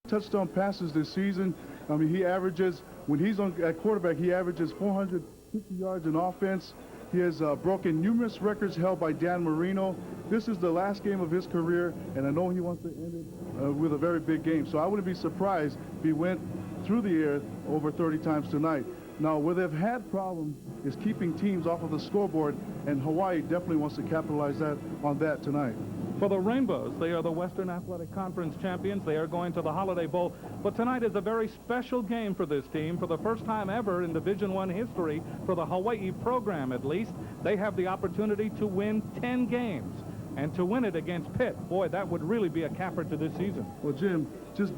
touchdown passes this season. I mean, he averages, when he's at quarterback, he averages 450 yards in offense. He has broken numerous records held by Dan Marino. This is the last game of his career, and I know he wants to end it with a very big game. So I wouldn't be surprised if he went through the air over 30 times tonight. Now, where they've had problems is keeping teams off of the scoreboard, and Hawaii definitely wants to capitalize on that tonight. For the Rainbows, they are the Western Athletic Conference champions. They are going to the Holiday Bowl. But tonight is a very special game for this team. For the first time ever in Division I history, for the Hawaii program at least, they have the opportunity to win 10 games. And to win it against Pitt, boy, that would really be a capper to this season. Well, Jim, just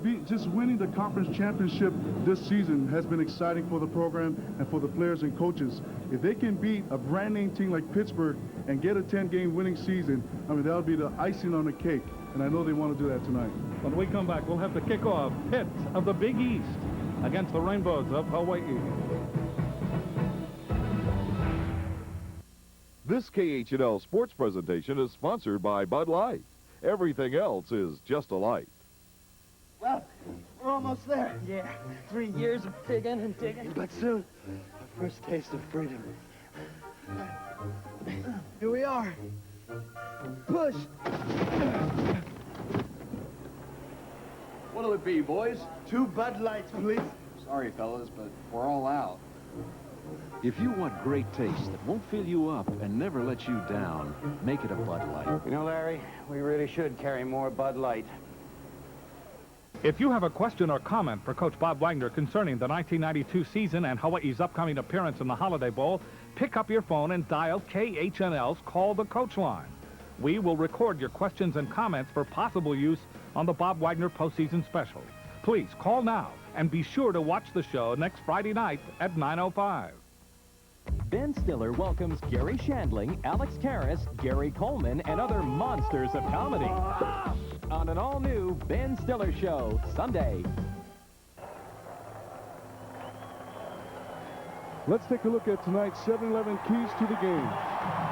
winning the conference championship this season has been exciting for the program and for the players and coaches. If they can beat a brand name team like Pittsburgh and get a 10-game winning season, I mean, that'll be the icing on the cake. And I know they want to do that tonight. When we come back, we'll have the kickoff. Pitt of the Big East against the Rainbows of Hawaii. This KHNL sports presentation is sponsored by Bud Light. Everything else is just a light. Well, we're almost there. Yeah, 3 years of digging and digging. But soon, our first taste of freedom. Here we are. Push. What'll it be, boys? 2 Bud Lights, please. Sorry, fellas, but we're all out. If you want great taste that won't fill you up and never let you down, make it a Bud Light. You know, Larry, we really should carry more Bud Light. If you have a question or comment for Coach Bob Wagner concerning the 1992 season and Hawaii's upcoming appearance in the Holiday Bowl, pick up your phone and dial KHNL's Call the Coach line. We will record your questions and comments for possible use on the Bob Wagner postseason special. Please call now and be sure to watch the show next Friday night at 9:05. Ben Stiller welcomes Gary Shandling, Alex Karras, Gary Coleman, and other monsters of comedy on an all-new Ben Stiller Show, Sunday. Let's take a look at tonight's 7-Eleven keys to the game.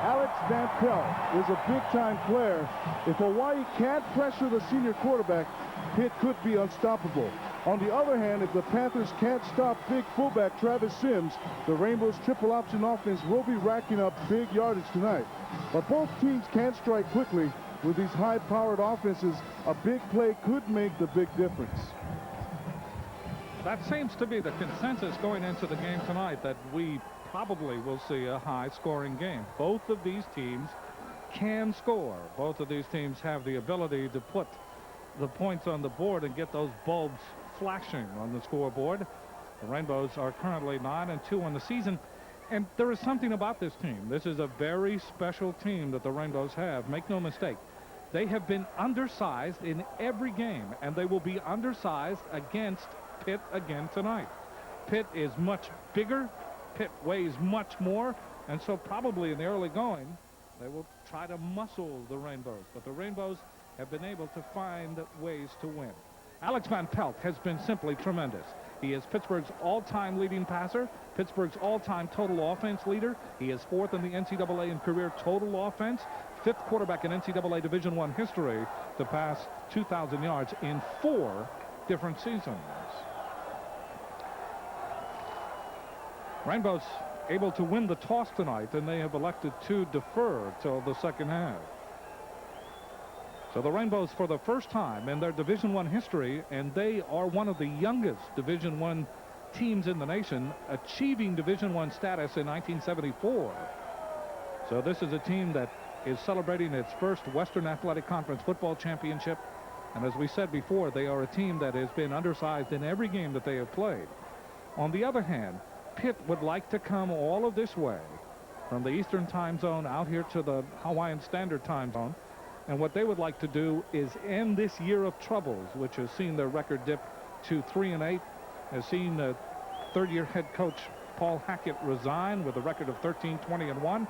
Alex Van Pelt is a big-time player. If Hawaii can't pressure the senior quarterback, Pitt could be unstoppable. On the other hand, if the Panthers can't stop big fullback Travis Sims, the Rainbows' triple option offense will be racking up big yardage tonight. But both teams can't strike quickly. With these high-powered offenses, a big play could make the big difference. That seems to be the consensus going into the game tonight, that we probably will see a high-scoring game. Both of these teams can score. Both of these teams have the ability to put the points on the board and get those bulbs flashing on the scoreboard. The Rainbows are currently 9-2 on the season, and there is something about this team. This is a very special team that the Rainbows have. Make no mistake, they have been undersized in every game, and they will be undersized against Pitt again tonight. Pitt is much bigger. Pitt weighs much more, and so probably in the early going, they will try to muscle the Rainbows. But the Rainbows have been able to find ways to win. Alex Van Pelt has been simply tremendous. He is Pittsburgh's all-time leading passer, Pittsburgh's all-time total offense leader. He is 4th in the NCAA in career total offense, 5th quarterback in NCAA Division I history to pass 2,000 yards in 4 different seasons. Rainbows able to win the toss tonight, and they have elected to defer till the second half. So the Rainbows, for the first time in their Division I history, and they are one of the youngest Division I teams in the nation, achieving Division I status in 1974. So this is a team that is celebrating its first Western Athletic Conference football championship. And as we said before, they are a team that has been undersized in every game that they have played. On the other hand, Pitt would like to come all of this way from the Eastern time zone out here to the Hawaiian Standard Time zone. And what they would like to do is end this year of troubles, which has seen their record dip to 3-8, has seen the third-year head coach Paul Hackett resign with a record of 13-20-1.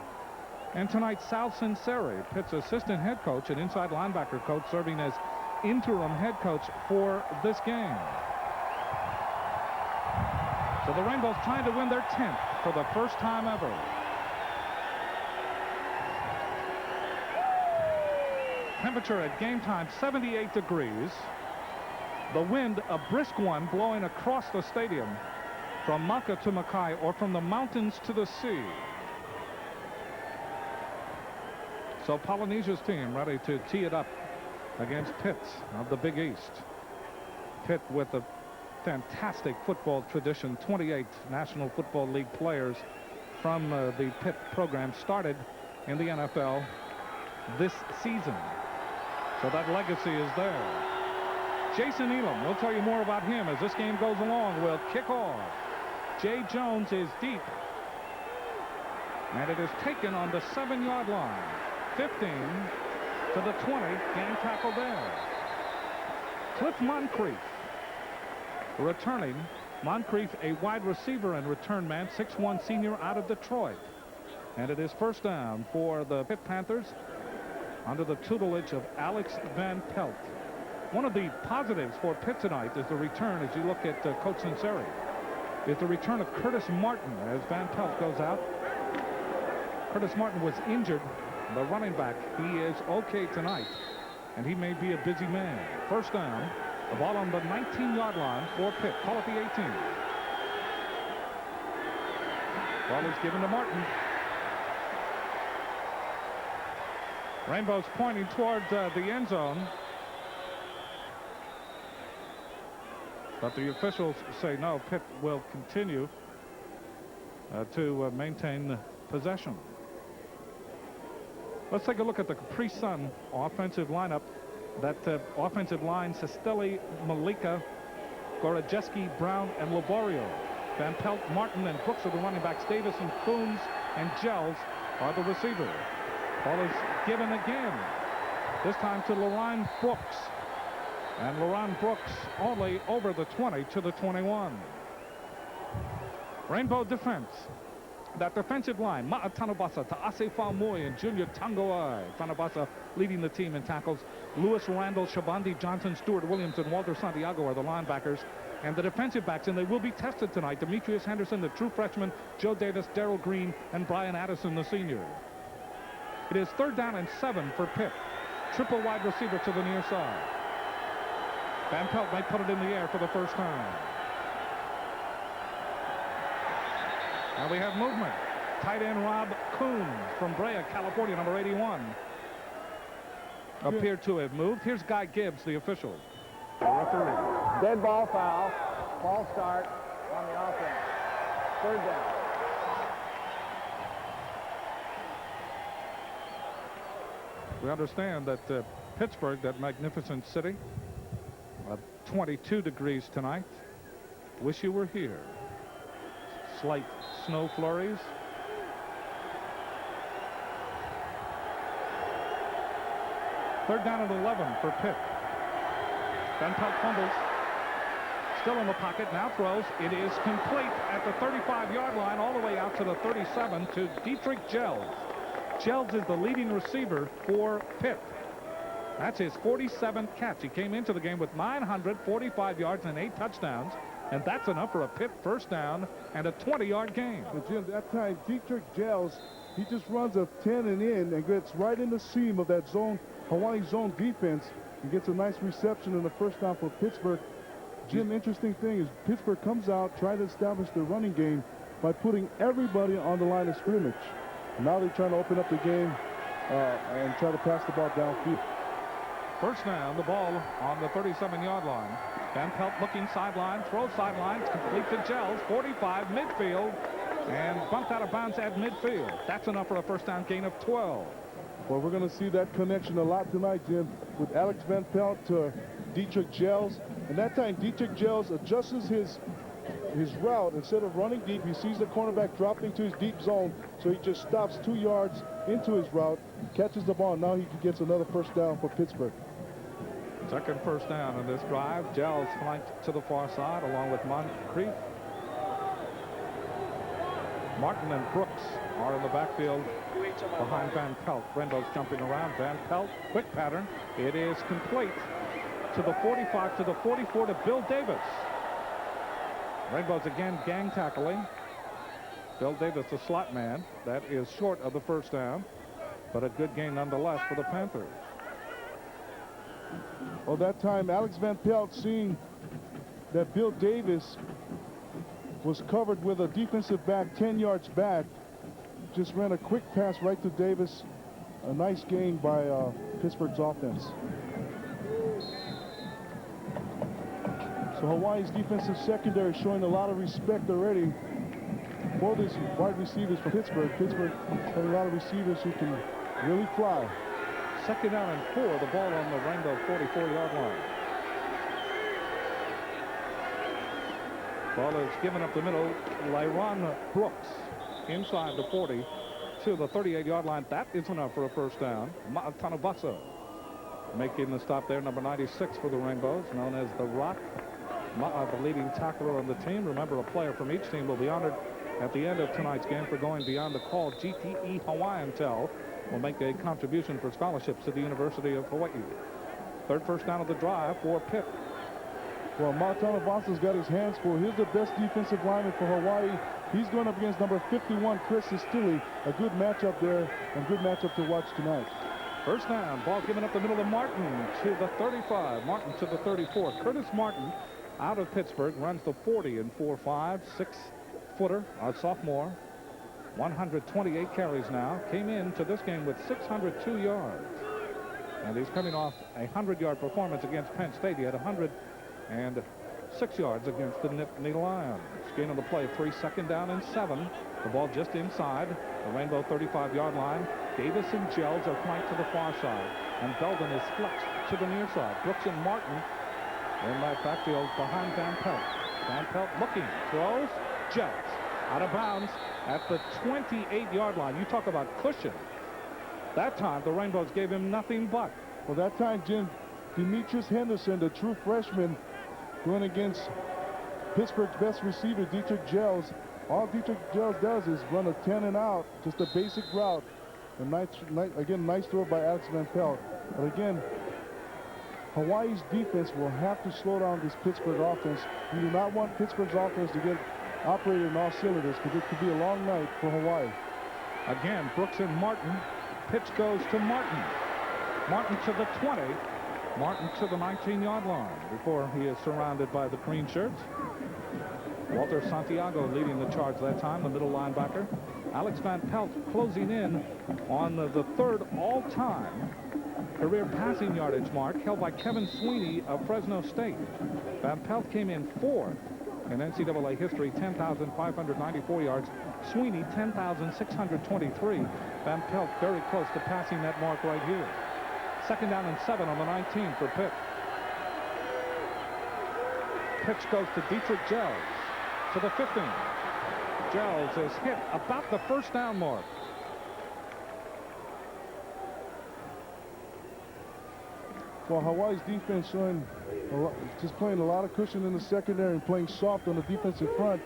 And tonight, Sal Sunseri, Pitt's assistant head coach and inside linebacker coach, serving as interim head coach for this game. So the Rainbows trying to win their 10th for the first time ever. Temperature at game time, 78 degrees. The wind, a brisk one, blowing across the stadium from Maka to Mackay, or from the mountains to the sea. So Polynesia's team ready to tee it up against Pitt of the Big East. Pitt with a fantastic football tradition. 28 National Football League players from the Pitt program started in the NFL this season. So that legacy is there. Jason Elam, we'll tell you more about him as this game goes along. Will kick off. Jay Jones is deep. And it is taken on the 7-yard line. 15 to the 20. Gang tackle there. Cliff Moncrief returning. Moncrief, a wide receiver and return man, 6'1" senior out of Detroit. And it is first down for the Pitt Panthers under the tutelage of Alex Van Pelt. One of the positives for Pitt tonight is the return, as you look at Coach Sunseri, is the return of Curtis Martin as Van Pelt goes out. Curtis Martin was injured, the running back. He is okay tonight, and he may be a busy man. First down, the ball on the 19-yard line for Pitt. Call it the 18. Ball is given to Martin. Rainbow's pointing toward the end zone. But the officials say no, Pitt will continue to maintain possession. Let's take a look at the Capri Sun offensive lineup. That offensive line: Sestelli, Malika, Gorojeski, Brown, and Laborio. Van Pelt, Martin, and Brooks are the running backs. Davis and Coons and Gels are the receivers. Ball is given again, this time to Lorine Brooks. And Lorine Brooks only over the 20 to the 21. Rainbow defense. That defensive line: Ma'a Tanabasa, Ta'ase Faumui, and Junior Tangoai. Tanabasa leading the team in tackles. Lewis Randall, Shabandi Johnson, Stuart Williams, and Walter Santiago are the linebackers. And the defensive backs, and they will be tested tonight: Demetrius Henderson, the true freshman, Joe Davis, Darrell Green, and Brian Addison, the senior. It is 3rd down and 7 for Pitt. Triple wide receiver to the near side. Van Pelt might put it in the air for the first time. Now we have movement. Tight end Rob Coons from Brea, California, number 81. Appeared to have moved. Here's Guy Gibbs, the official. The referee. Dead ball foul. Ball start on the offense. 3rd down. We understand that Pittsburgh, that magnificent city, 22 degrees tonight. Wish you were here. Slight snow flurries. Third down and 11 for Pitt. Van Pelt fumbles. Still in the pocket, now throws. It is complete at the 35-yard line, all the way out to the 37 to Dietrich Gels. Gels is the leading receiver for Pitt. That's his 47th catch. He came into the game with 945 yards and 8 touchdowns, and that's enough for a Pitt first down and a 20-yard gain. But Jim, that time Dietrich Gels, he just runs a 10 and in and gets right in the seam of that zone, Hawaii zone defense, and gets a nice reception in the first down for Pittsburgh. Jim, interesting thing is Pittsburgh comes out, trying to establish their running game by putting everybody on the line of scrimmage. Now they're trying to open up the game and try to pass the ball downfield. First down, the ball on the 37-yard line. Van Pelt looking sideline, throws sidelines, complete to Gels, 45 midfield, and bumped out of bounds at midfield. That's enough for a first down gain of 12. Well, we're going to see that connection a lot tonight, Jim, with Alex Van Pelt to Dietrich Gels. And that time, Dietrich Gels adjusts his route. Instead of running deep, he sees the cornerback dropping to his deep zone, so he just stops 2 yards into his route, catches the ball, and now he gets another first down for Pittsburgh. Second first down in this drive. Gels flanked to the far side along with Moncrief. Martin and Brooks are in the backfield behind Van Pelt. Rendo's jumping around. Van Pelt, quick pattern. It is complete to the 45, to the 44, to Bill Davis. Rainbows again gang tackling. Bill Davis, the slot man. That is short of the first down, but a good gain nonetheless for the Panthers. Well, that time, Alex Van Pelt, seeing that Bill Davis was covered with a defensive back 10 yards back. Just ran a quick pass right to Davis. A nice gain by Pittsburgh's offense. So Hawaii's defensive secondary showing a lot of respect already for these wide receivers from Pittsburgh. Pittsburgh has a lot of receivers who can really fly. Second down and 4, the ball on the Rainbow 44-yard line. Ball is given up the middle. Lyron Brooks inside the 40 to the 38-yard line. That is enough for a first down. Tanavaso making the stop there. Number 96 for the Rainbows, known as the Rock. The leading tackler on the team. Remember, a player from each team will be honored at the end of tonight's game for going beyond the call. GTE Hawaiian Tel will make a contribution for scholarships to the University of Hawaii. Third first down of the drive for Pitt. Well, Tanavaso's got his hands full. Here's the best defensive lineman for Hawaii. He's going up against number 51, Chris Stilly. A good matchup there, and good matchup to watch tonight. First down, ball given up the middle of Martin to the 35. Martin to the 34. Curtis Martin out of Pittsburgh runs the 40 in 4.5, 6-footer, a sophomore. 128 carries now. Came into this game with 602 yards. And he's coming off a 100-yard performance against Penn State. He had 106 yards against the Nittany Lions. Gain on the play, 3, second down and 7. The ball just inside the Rainbow 35-yard line. Davis and Gels are flanked to the far side, and Belden is flexed to the near side. Brooks and Martin in that backfield behind Van Pelt. Van Pelt looking, throws, Gels out of bounds at the 28-yard line. You talk about cushion. That time, the Rainbows gave him nothing but. Well, that time, Jim, Demetrius Henderson, the true freshman, going against Pittsburgh's best receiver, Dietrich Gels. All Dietrich Gels does is run a 10 and out, just a basic route. And again, nice throw by Alex Van Pelt. But again, Hawaii's defense will have to slow down this Pittsburgh offense. You do not want Pittsburgh's offense to get operated in all cylinders, because it could be a long night for Hawaii. Again, Brooks and Martin. Pitch goes to Martin. Martin to the 20. Martin to the 19-yard line before he is surrounded by the green shirts. Walter Santiago leading the charge that time, the middle linebacker. Alex Van Pelt closing in on the third all-time career passing yardage mark held by Kevin Sweeney of Fresno State. Van Pelt came in 4th in NCAA history, 10,594 yards. Sweeney, 10,623. Van Pelt very close to passing that mark right here. Second down and 7 on the 19 for Pitt. Pitch goes to Dietrich Gels to the 15. Gels is hit about the first down mark. Well, Hawaii's defense showing just playing a lot of cushion in the secondary and playing soft on the defensive front.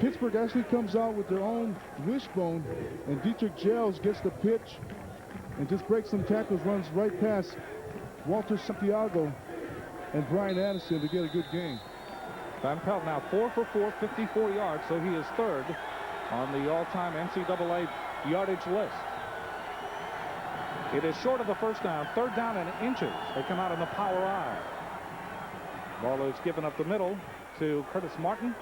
Pittsburgh actually comes out with their own wishbone, and Dietrich Gels gets the pitch and just breaks some tackles, runs right past Walter Santiago and Brian Anderson to get a good game. Van Pelt now 4 for 4, 54 yards, so he is third on the all-time NCAA yardage list. It is short of the first down, third down and inches. They come out in the power I. Ball is given up the middle to Curtis Martin,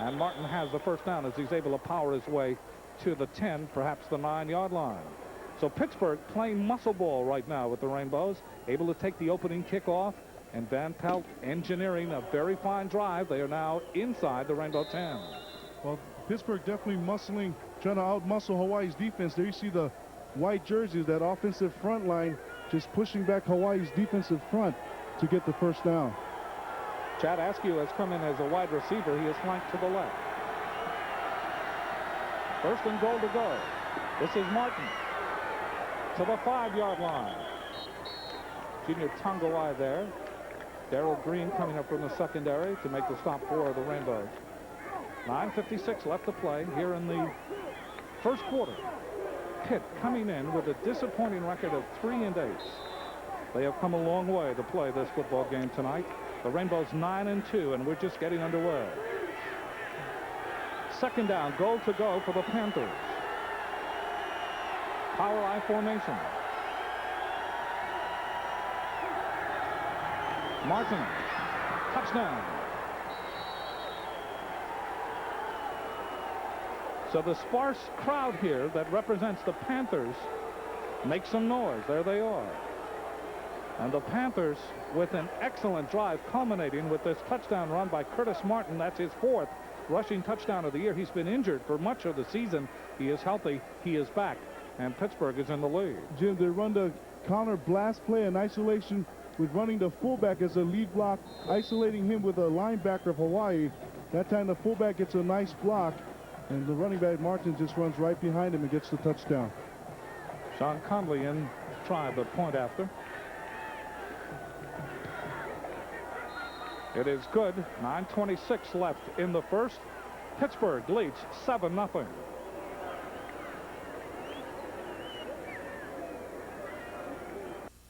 and Martin has the first down as he's able to power his way to the 10, perhaps the 9-yard line. So Pittsburgh playing muscle ball right now with the Rainbows, able to take the opening kickoff, and Van Pelt engineering a very fine drive. They are now inside the Rainbow 10. Well, Pittsburgh definitely muscling, trying to out-muscle Hawaii's defense. There you see the white jerseys, that offensive front line, just pushing back Hawaii's defensive front to get the first down. Chad Askew has come in as a wide receiver. He is flanked to the left. First and goal to go. This is Martin to the 5-yard line. Junior Tongawai there. Darrell Green coming up from the secondary to make the stop for the Rainbows. 9:56 left to play here in the first quarter. Pitt coming in with a disappointing record of 3-8. They have come a long way to play this football game tonight. The Rainbows 9-2, and we're just getting underway. Second down, goal to go for the Panthers. Power I formation. Martin, touchdown. So the sparse crowd here that represents the Panthers make some noise. There they are. And the Panthers with an excellent drive culminating with this touchdown run by Curtis Martin. That's his 4th rushing touchdown of the year. He's been injured for much of the season. He is healthy. He is back. And Pittsburgh is in the lead. Jim, they run the counter blast play in isolation with running the fullback as a lead block, isolating him with a linebacker of Hawaii. That time the fullback gets a nice block, and the running back Martin just runs right behind him and gets the touchdown. Sean Conley in try the point after. It is good. 9:26 left in the first. Pittsburgh leads 7-0.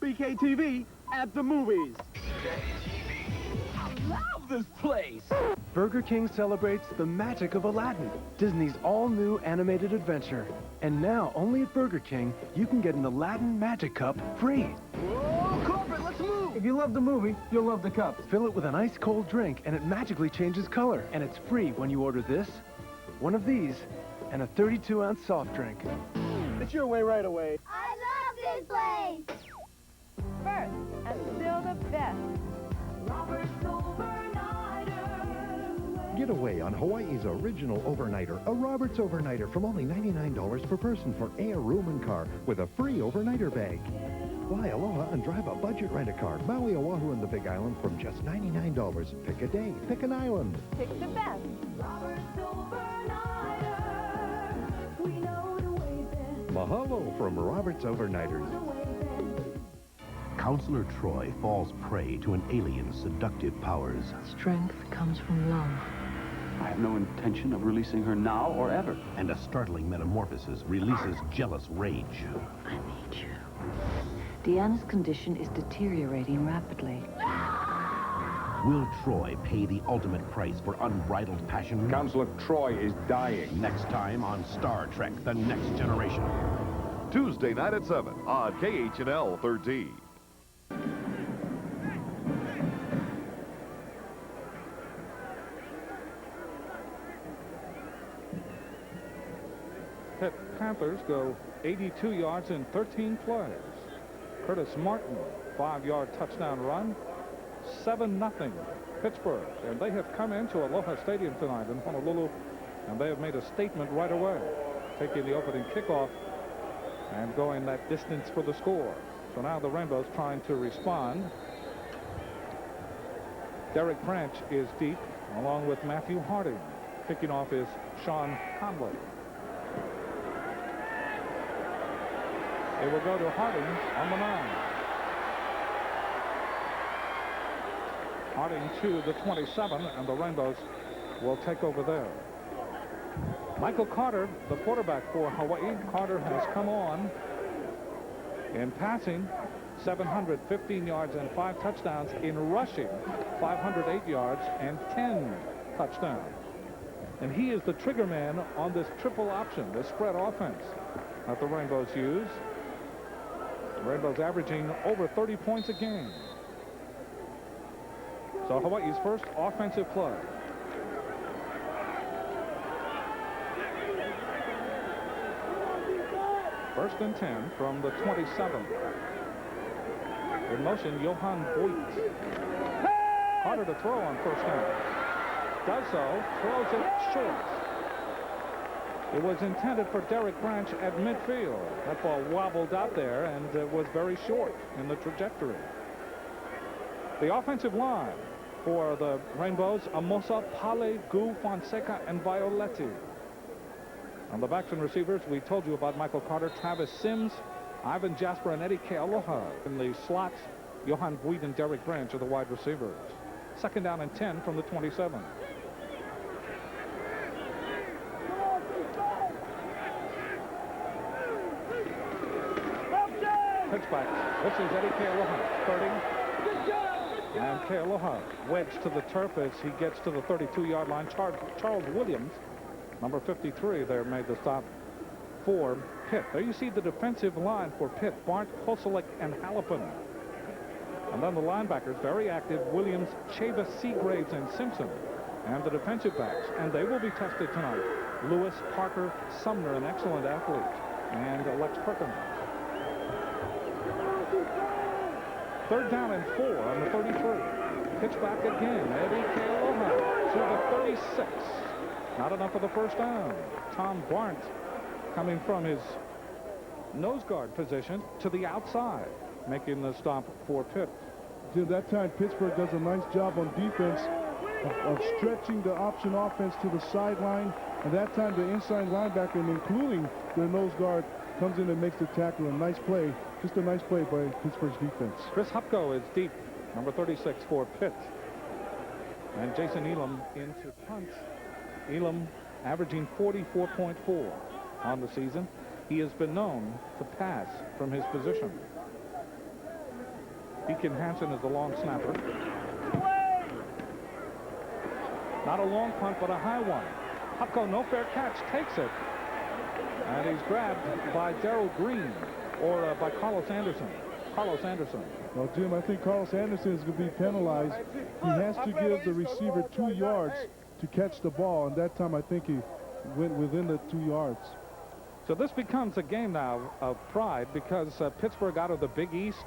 BKTV at the movies. Love this place. Burger King celebrates the magic of Aladdin, Disney's all-new animated adventure. And now, only at Burger King, you can get an Aladdin Magic Cup free. Whoa, corporate, let's move! If you love the movie, you'll love the cups. Fill it with an ice-cold drink, and it magically changes color. And it's free when you order this, one of these, and a 32-ounce soft drink. It's your way right away. I love this place! First, and still the best. Robert's Overnighter. Get away on Hawaii's original overnighter, a Roberts Overnighter from only $99 per person for air, room, and car with a free overnighter bag. Fly Aloha and drive a budget rent-a-car, Maui, Oahu, and the Big Island from just $99. Pick a day, pick an island. Pick the best. Robert's Overnighter. We know the way best. Mahalo from Roberts Overnighters. Counselor Troy falls prey to an alien's seductive powers. Strength comes from love. I have no intention of releasing her now or ever. And a startling metamorphosis releases jealous rage. I need you. Deanna's condition is deteriorating rapidly. Will Troy pay the ultimate price for unbridled passion? Counselor Troy is dying. Next time on Star Trek: The Next Generation. Tuesday night at 7 on KHNL 13. Pitt Panthers go 82 yards in 13 plays. Curtis Martin, 5-yard touchdown run. 7-0 Pittsburgh. And they have come into Aloha Stadium tonight in Honolulu, and they have made a statement right away, taking the opening kickoff and going that distance for the score. So now the Rainbows trying to respond. Derek Branch is deep, along with Matthew Harding. Kicking off is Sean Conley. It will go to Harding on the 9. Harding to the 27, and the Rainbows will take over there. Michael Carter, the quarterback for Hawaii. Carter has come on in passing, 715 yards and 5 touchdowns. In rushing, 508 yards and 10 touchdowns. And he is the trigger man on this triple option, this spread offense that the Rainbows use. The Rainbows averaging over 30 points a game. So Hawaii's first offensive play. First and 10 from the 27. In motion, Johan Voigt. Harder to throw on first down. Does so, throws it short. It was intended for Derek Branch at midfield. That ball wobbled out there and was very short in the trajectory. The offensive line for the Rainbows: Amosa, Pale, Gu, Fonseca, and Violetti. On the backs and receivers, we told you about Michael Carter, Travis Sims, Ivan Jasper, and Eddie Kealoha. In the slots, Johan Voigt and Derek Branch are the wide receivers. Second down and 10 from the 27. Pitchback. This is Eddie Kealoha, 30. And Kealoha wedged to the turf as he gets to the 32-yard line. Charles Williams, number 53, there made the stop for Pitt. There you see the defensive line for Pitt: Bart, Koselek, and Hallepin. And then the linebackers, very active: Williams, Chavis, Seagraves, and Simpson. And the defensive backs, and they will be tested tonight: Lewis, Parker, Sumner, an excellent athlete, and Lex Perkins. 3rd down and 4 on the 33. Pitch back again. Eddie Kealoha to the 36. Not enough for the first down. Tom Barnt coming from his nose guard position to the outside, making the stop for Pitt. Jim, that time Pittsburgh does a nice job on defense of stretching the option offense to the sideline. And that time the inside linebacker, and including the nose guard, comes in and makes the tackle. A nice play. Just a nice play by Pittsburgh's defense. Chris Hupko is deep, number 36 for Pitt. And Jason Elam into punt. Elam averaging 44.4 on the season. He has been known to pass from his position. Deacon Hansen is the long snapper. Not a long punt, but a high one. Hupko, no fair catch, takes it. And he's grabbed by Darrell Green, or by Carlos Anderson. Carlos Anderson. Well, Jim, I think Carlos Anderson is going to be penalized. He has to give the receiver 2 yards to catch the ball, and that time I think he went within the 2 yards. So this becomes a game now of pride because Pittsburgh out of the Big East,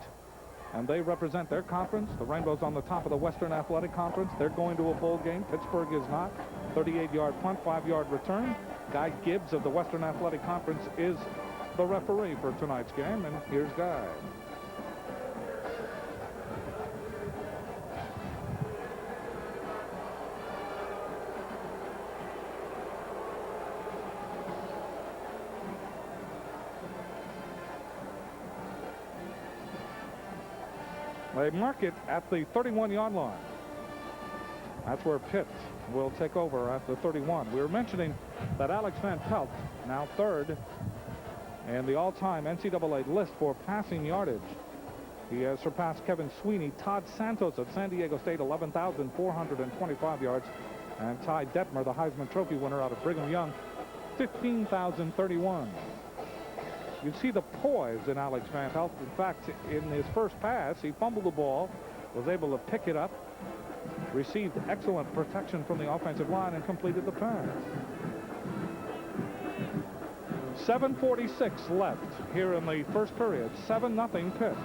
and they represent their conference. The Rainbows on the top of the Western Athletic Conference. They're going to a bowl game. Pittsburgh is not. 38-yard punt, 5-yard return. Guy Gibbs of the Western Athletic Conference is the referee for tonight's game, and here's Guy. They mark it at the 31-yard line. That's where Pitt will take over at the 31. We were mentioning that Alex Van Pelt, now 3rd in the all-time NCAA list for passing yardage. He has surpassed Kevin Sweeney, Todd Santos of San Diego State, 11,425 yards, and Ty Detmer, the Heisman Trophy winner out of Brigham Young, 15,031. You see the poise in Alex Van Pelt. In fact, in his first pass, he fumbled the ball, was able to pick it up, received excellent protection from the offensive line, and completed the pass. 7:46 left here in the first period. 7-0 Pitt.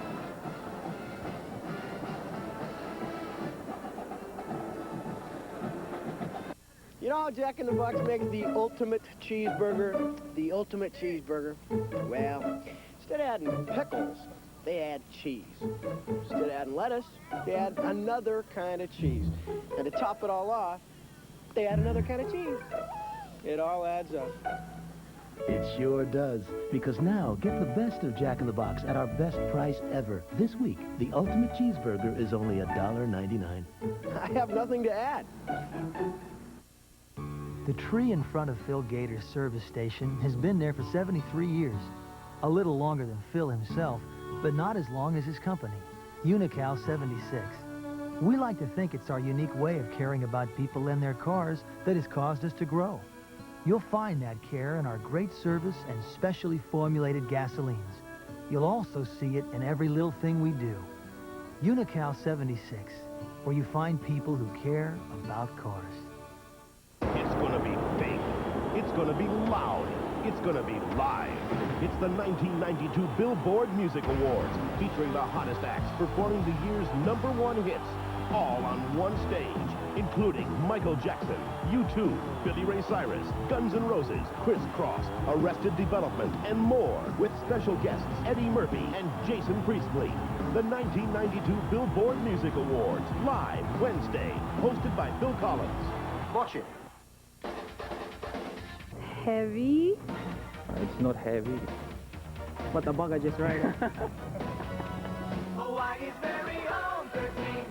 You know how Jack in the Box makes the ultimate cheeseburger? The ultimate cheeseburger? Well, instead of adding pickles, they add cheese. Instead of adding lettuce, they add another kind of cheese. And to top it all off, they add another kind of cheese. It all adds up. It sure does. Because now, get the best of Jack in the Box at our best price ever. This week, the ultimate cheeseburger is only $1.99. I have nothing to add. The tree in front of Phil Gator's service station has been there for 73 years. A little longer than Phil himself, but not as long as his company, Unical 76. We like to think it's our unique way of caring about people and their cars that has caused us to grow. You'll find that care in our great service and specially formulated gasolines. You'll also see it in every little thing we do. Unical 76, where you find people who care about cars. It's going to be big. It's going to be loud. It's going to be live. It's the 1992 Billboard Music Awards, featuring the hottest acts performing the year's #1 hits, all on one stage, including Michael Jackson, U2, Billy Ray Cyrus, Guns N' Roses, Criss Cross, Arrested Development, and more, with special guests Eddie Murphy and Jason Priestley. The 1992 Billboard Music Awards, live Wednesday, hosted by Phil Collins. Watch it. Heavy. It's not heavy, but the bug is just right. Hawaii's very own 13.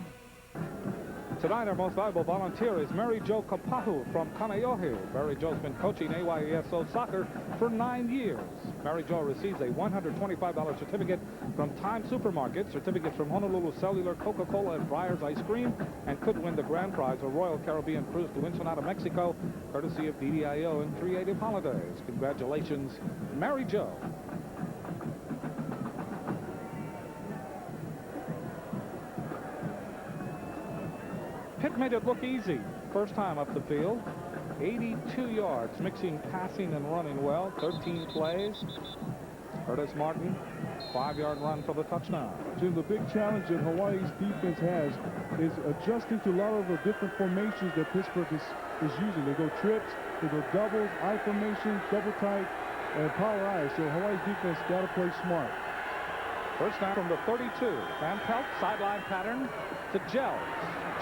Tonight, our most valuable volunteer is Mary Jo Kapahu from Kaneohe. Mary Jo's been coaching AYESO soccer for 9 years. Mary Jo receives a $125 certificate from Time Supermarket, certificates from Honolulu Cellular, Coca-Cola, and Breyers Ice Cream, and could win the grand prize, a Royal Caribbean cruise to Ensenada, Mexico, courtesy of DDIO and Creative Holidays. Congratulations, Mary Jo. Pitt made it look easy first time up the field. 82 yards, mixing passing and running well. 13 plays. Curtis Martin, 5-yard run for the touchdown. Jim, the big challenge that Hawaii's defense has is adjusting to a lot of the different formations that Pittsburgh is using. They go trips, they go doubles, I formation, double tight, and power I. So Hawaii's defense got to play smart. First down from the 32. Van Pelt, sideline pattern to Gels.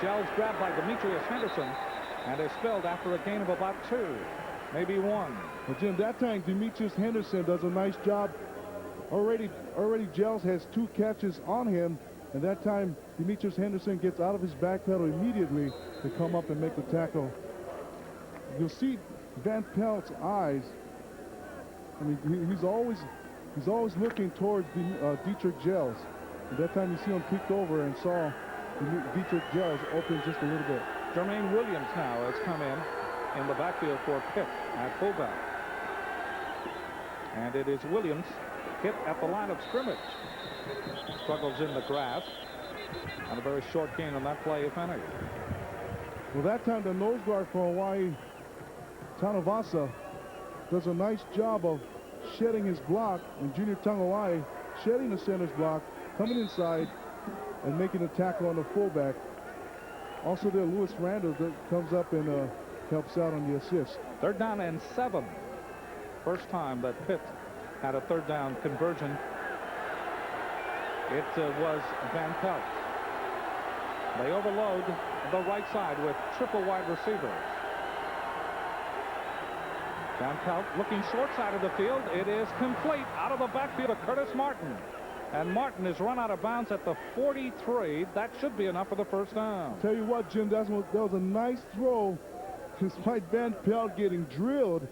Gels grabbed by Demetrius Henderson and is spilled after a gain of about 2, maybe 1. Well, Jim, that time Demetrius Henderson does a nice job. Already Gels has 2 catches on him, and that time Demetrius Henderson gets out of his back pedal immediately to come up and make the tackle. You'll see Van Pelt's eyes. I mean, he's always looking towards Dietrich Gels. And that time you see him peeked over and saw Dietrich Gels open just a little bit. Jermaine Williams now has come in the backfield for Pitt at fullback. And it is Williams hit at the line of scrimmage. Struggles in the grass. And a very short gain on that play, if any. Well, that time the nose guard for Hawaii, Tanavasa, does a nice job of shedding his block, and Junior Tangawai shedding the center's block, coming inside and making a tackle on the fullback. Also there, Louis Randall comes up and helps out on the assist. 3rd down and 7. First time that Pitt had a 3rd down conversion. It was Van Pelt. They overload the right side with triple wide receivers. Van Pelt looking short side of the field. It is complete out of the backfield of Curtis Martin. And Martin is run out of bounds at the 43. That should be enough for the first down. Tell you what, Jim, that was a nice throw. Despite Van Pelt getting drilled,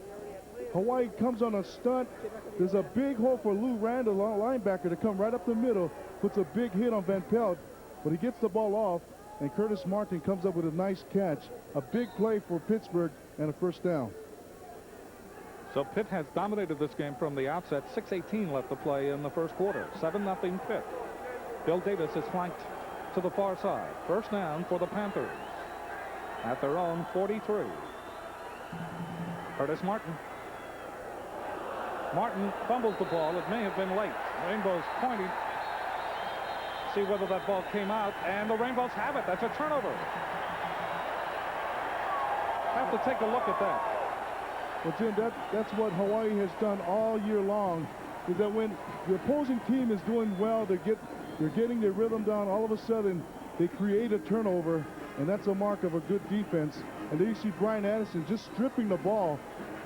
Hawaii comes on a stunt. There's a big hole for Lou Randall, linebacker, to come right up the middle. Puts a big hit on Van Pelt, but he gets the ball off, and Curtis Martin comes up with a nice catch. A big play for Pittsburgh and a first down. So Pitt has dominated this game from the outset. 6:18 left to play in the first quarter. 7-0 Pitt. Bill Davis is flanked to the far side. First down for the Panthers at their own 43. Curtis Martin. Martin fumbles the ball. It may have been late. Rainbows pointing. See whether that ball came out, and the Rainbows have it. That's a turnover. Have to take a look at that. Well, Jim, that's what Hawaii has done all year long, is that when the opposing team is doing well, they're getting their rhythm down, all of a sudden they create a turnover, and that's a mark of a good defense. And then you see Brian Addison just stripping the ball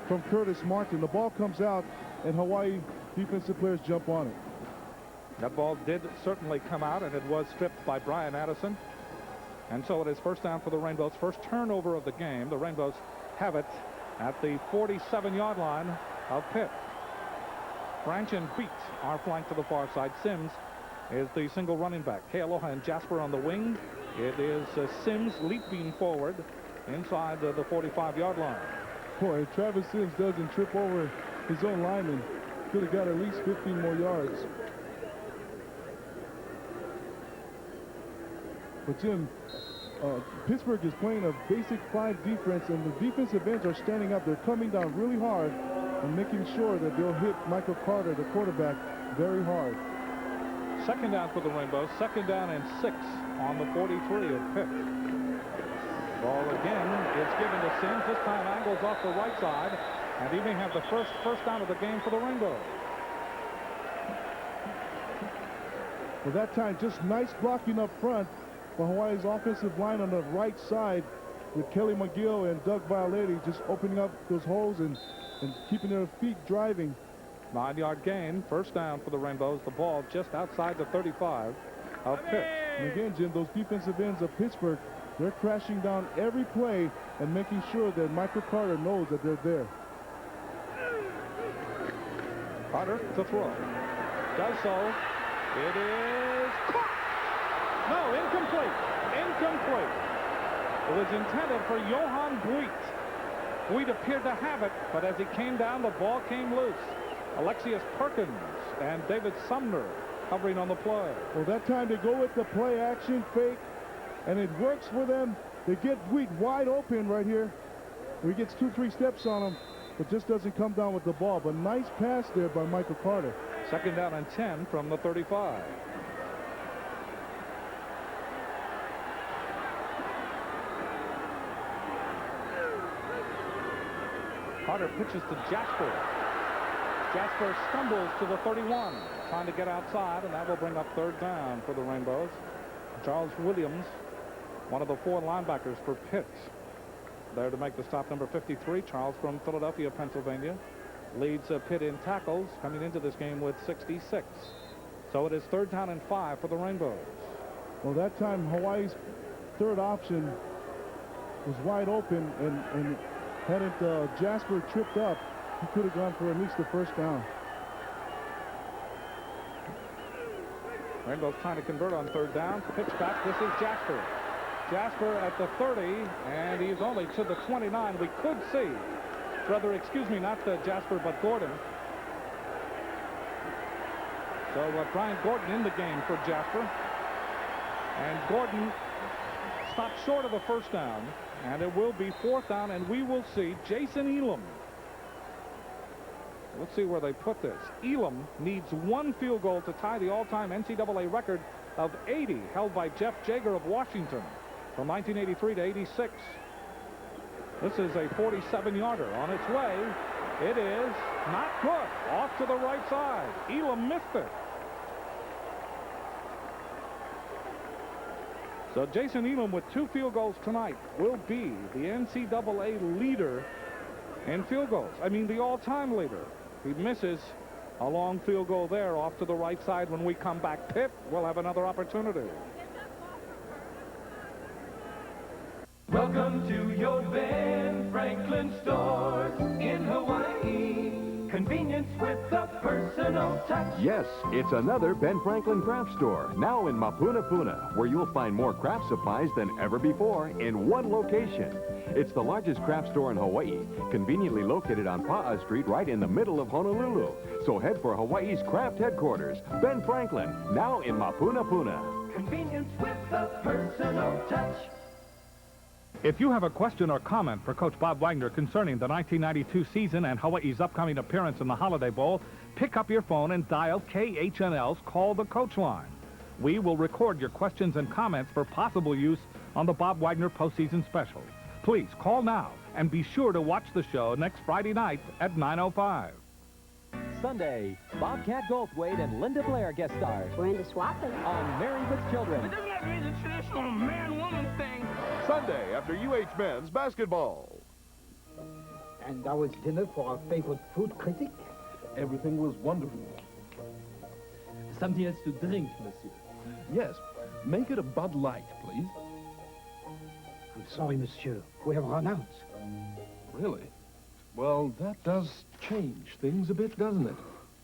from Curtis Martin. The ball comes out, and Hawaii defensive players jump on it. That ball did certainly come out, and it was stripped by Brian Addison. And so it is first down for the Rainbows. First turnover of the game. The Rainbows have it at the 47-yard line of Pitt. Branch and Beat are flanked to the far side. Sims is the single running back. Kealoha and Jasper on the wing. It is Sims leaping forward inside the 45-yard line. Boy, if Travis Sims doesn't trip over his own lineman, could have got at least 15 more yards. But Jim, Pittsburgh is playing a basic 5 defense, and the defensive ends are standing up. They're coming down really hard and making sure that they'll hit Michael Carter, the quarterback, very hard. Second down for the Rainbows. 2nd down and 6 on the 43 of Pitt. Ball again is given to Sims. This time angles off the right side, and he may have the first down of the game for the Rainbows. Well, that time just nice blocking up front for Hawaii's offensive line on the right side, with Kelly McGill and Doug Violetti just opening up those holes and keeping their feet driving. 9-yard gain. First down for the Rainbows. The ball just outside the 35 of Pitt. And again, Jim, those defensive ends of Pittsburgh, they're crashing down every play and making sure that Michael Carter knows that they're there. Carter to throw. Does so. It is caught. No, incomplete. Incomplete. It was intended for Johan Buit. Buit appeared to have it, but as he came down, the ball came loose. Alexius Perkins and David Sumner covering on the play. Well, that time they go with the play action fake, and it works for them. They get Buit wide open right here. He gets 2-3 steps on him, but just doesn't come down with the ball. But nice pass there by Michael Carter. Second down and 10 from the 35. Carter pitches to Jasper. Jasper stumbles to the 31, trying to get outside, and that will bring up third down for the Rainbows. Charles Williams, one of the 4 linebackers for Pitt, there to make the stop, number 53. Charles from Philadelphia, Pennsylvania, leads Pitt in tackles, coming into this game with 66. So it is third down and 5 for the Rainbows. Well, that time Hawaii's third option was wide open, and hadn't Jasper tripped up, he could have gone for at least the first down. Rainbows trying to convert on third down. Pitch back. This is Jasper. Jasper at the 30, and he's only to the 29. We could see, rather, excuse me, not Jasper, but Gordon. So Brian Gordon in the game for Jasper. And Gordon stopped short of the first down, and it will be fourth down, and we will see Jason Elam. Let's see where they put this. Elam needs 1 field goal to tie the all-time NCAA record of 80, held by Jeff Jager of Washington from 1983 to 86. This is a 47-yarder on its way. It is not good. Off to the right side. Elam missed it. So Jason Elam with 2 field goals tonight will be the NCAA leader in field goals. I mean, the all-time leader. He misses a long field goal there off to the right side. When we come back, Pitt will have another opportunity. Welcome to your Ben Franklin stores in Hawaii. Convenience with a personal touch. Yes, it's another Ben Franklin craft store, now in Mapuna Puna, where you'll find more craft supplies than ever before in one location. It's the largest craft store in Hawaii, conveniently located on Pa'a Street right in the middle of Honolulu. So head for Hawaii's craft headquarters, Ben Franklin, now in Mapuna Puna. Convenience with a personal touch. If you have a question or comment for Coach Bob Wagner concerning the 1992 season and Hawaii's upcoming appearance in the Holiday Bowl, pick up your phone and dial KHNL's Call the Coach line. We will record your questions and comments for possible use on the Bob Wagner postseason special. Please call now and be sure to watch the show next Friday night at 9:05. Sunday, Bobcat Goldthwait and Linda Blair guest stars. We're into swapping. On Married with Children. But doesn't that mean the traditional man-woman thing? Sunday after UH men's basketball. And that was dinner for our favorite food critic? Everything was wonderful. Something else to drink, monsieur. Yes, make it a Bud Light, please. I'm sorry, monsieur. We have run out. Really? Well, that does change things a bit, doesn't it?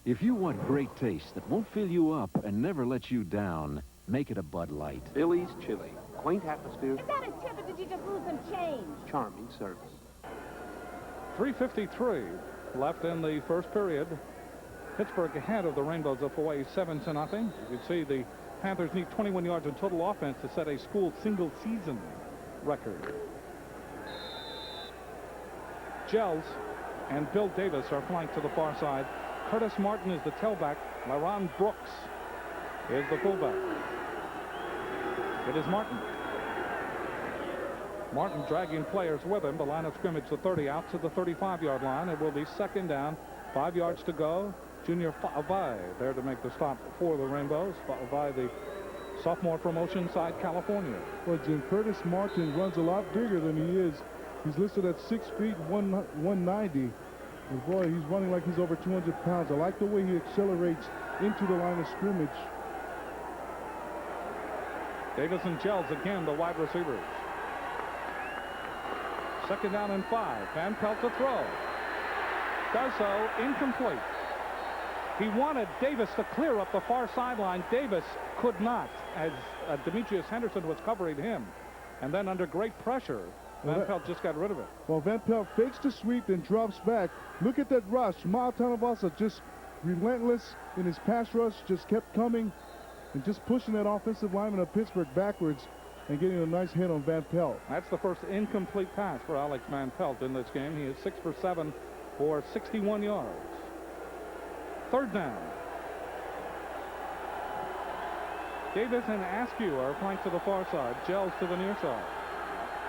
If you want great taste that won't fill you up and never let you down, make it a Bud Light. Billy's Chili. Quaint atmosphere, Is that a tip, or did you just lose some change? charming service. 3:53 left in the first period. Pittsburgh ahead of the Rainbows of Hawaii 7-0. You can see the Panthers need 21 yards in total offense to set a school single-season record. Gels and Bill Davis are flanked to the far side. Curtis Martin is the tailback. LaRon Brooks is the fullback. It is Martin. Martin dragging players with him. The line of scrimmage, the 30 out to the 35-yard line. It will be second down. 5 yards to go. Junior Fa'avai there to make the stop for the Rainbows. Fa'avai, the sophomore from Oceanside, California. Well, Jim, Curtis Martin runs a lot bigger than he is. He's listed at 6 feet, 190. And boy, he's running like he's over 200 pounds. I like the way he accelerates into the line of scrimmage. Davis and Gels again, the wide receivers. Second down and 5. Van Pelt to throw. Does so, incomplete. He wanted Davis to clear up the far sideline. Davis could not, as Demetrius Henderson was covering him. And then under great pressure, Van Pelt just got rid of it. Well, Van Pelt fakes the sweep and drops back. Look at that rush. Mao Tanavasa just relentless in his pass rush, just kept coming and just pushing that offensive lineman of Pittsburgh backwards. and getting a nice hit on Van Pelt. That's the first incomplete pass for Alex Van Pelt in this game. He is 6 for 7 for 61 yards. Third down. Davis and Askew are flanked to the far side. Gels to the near side.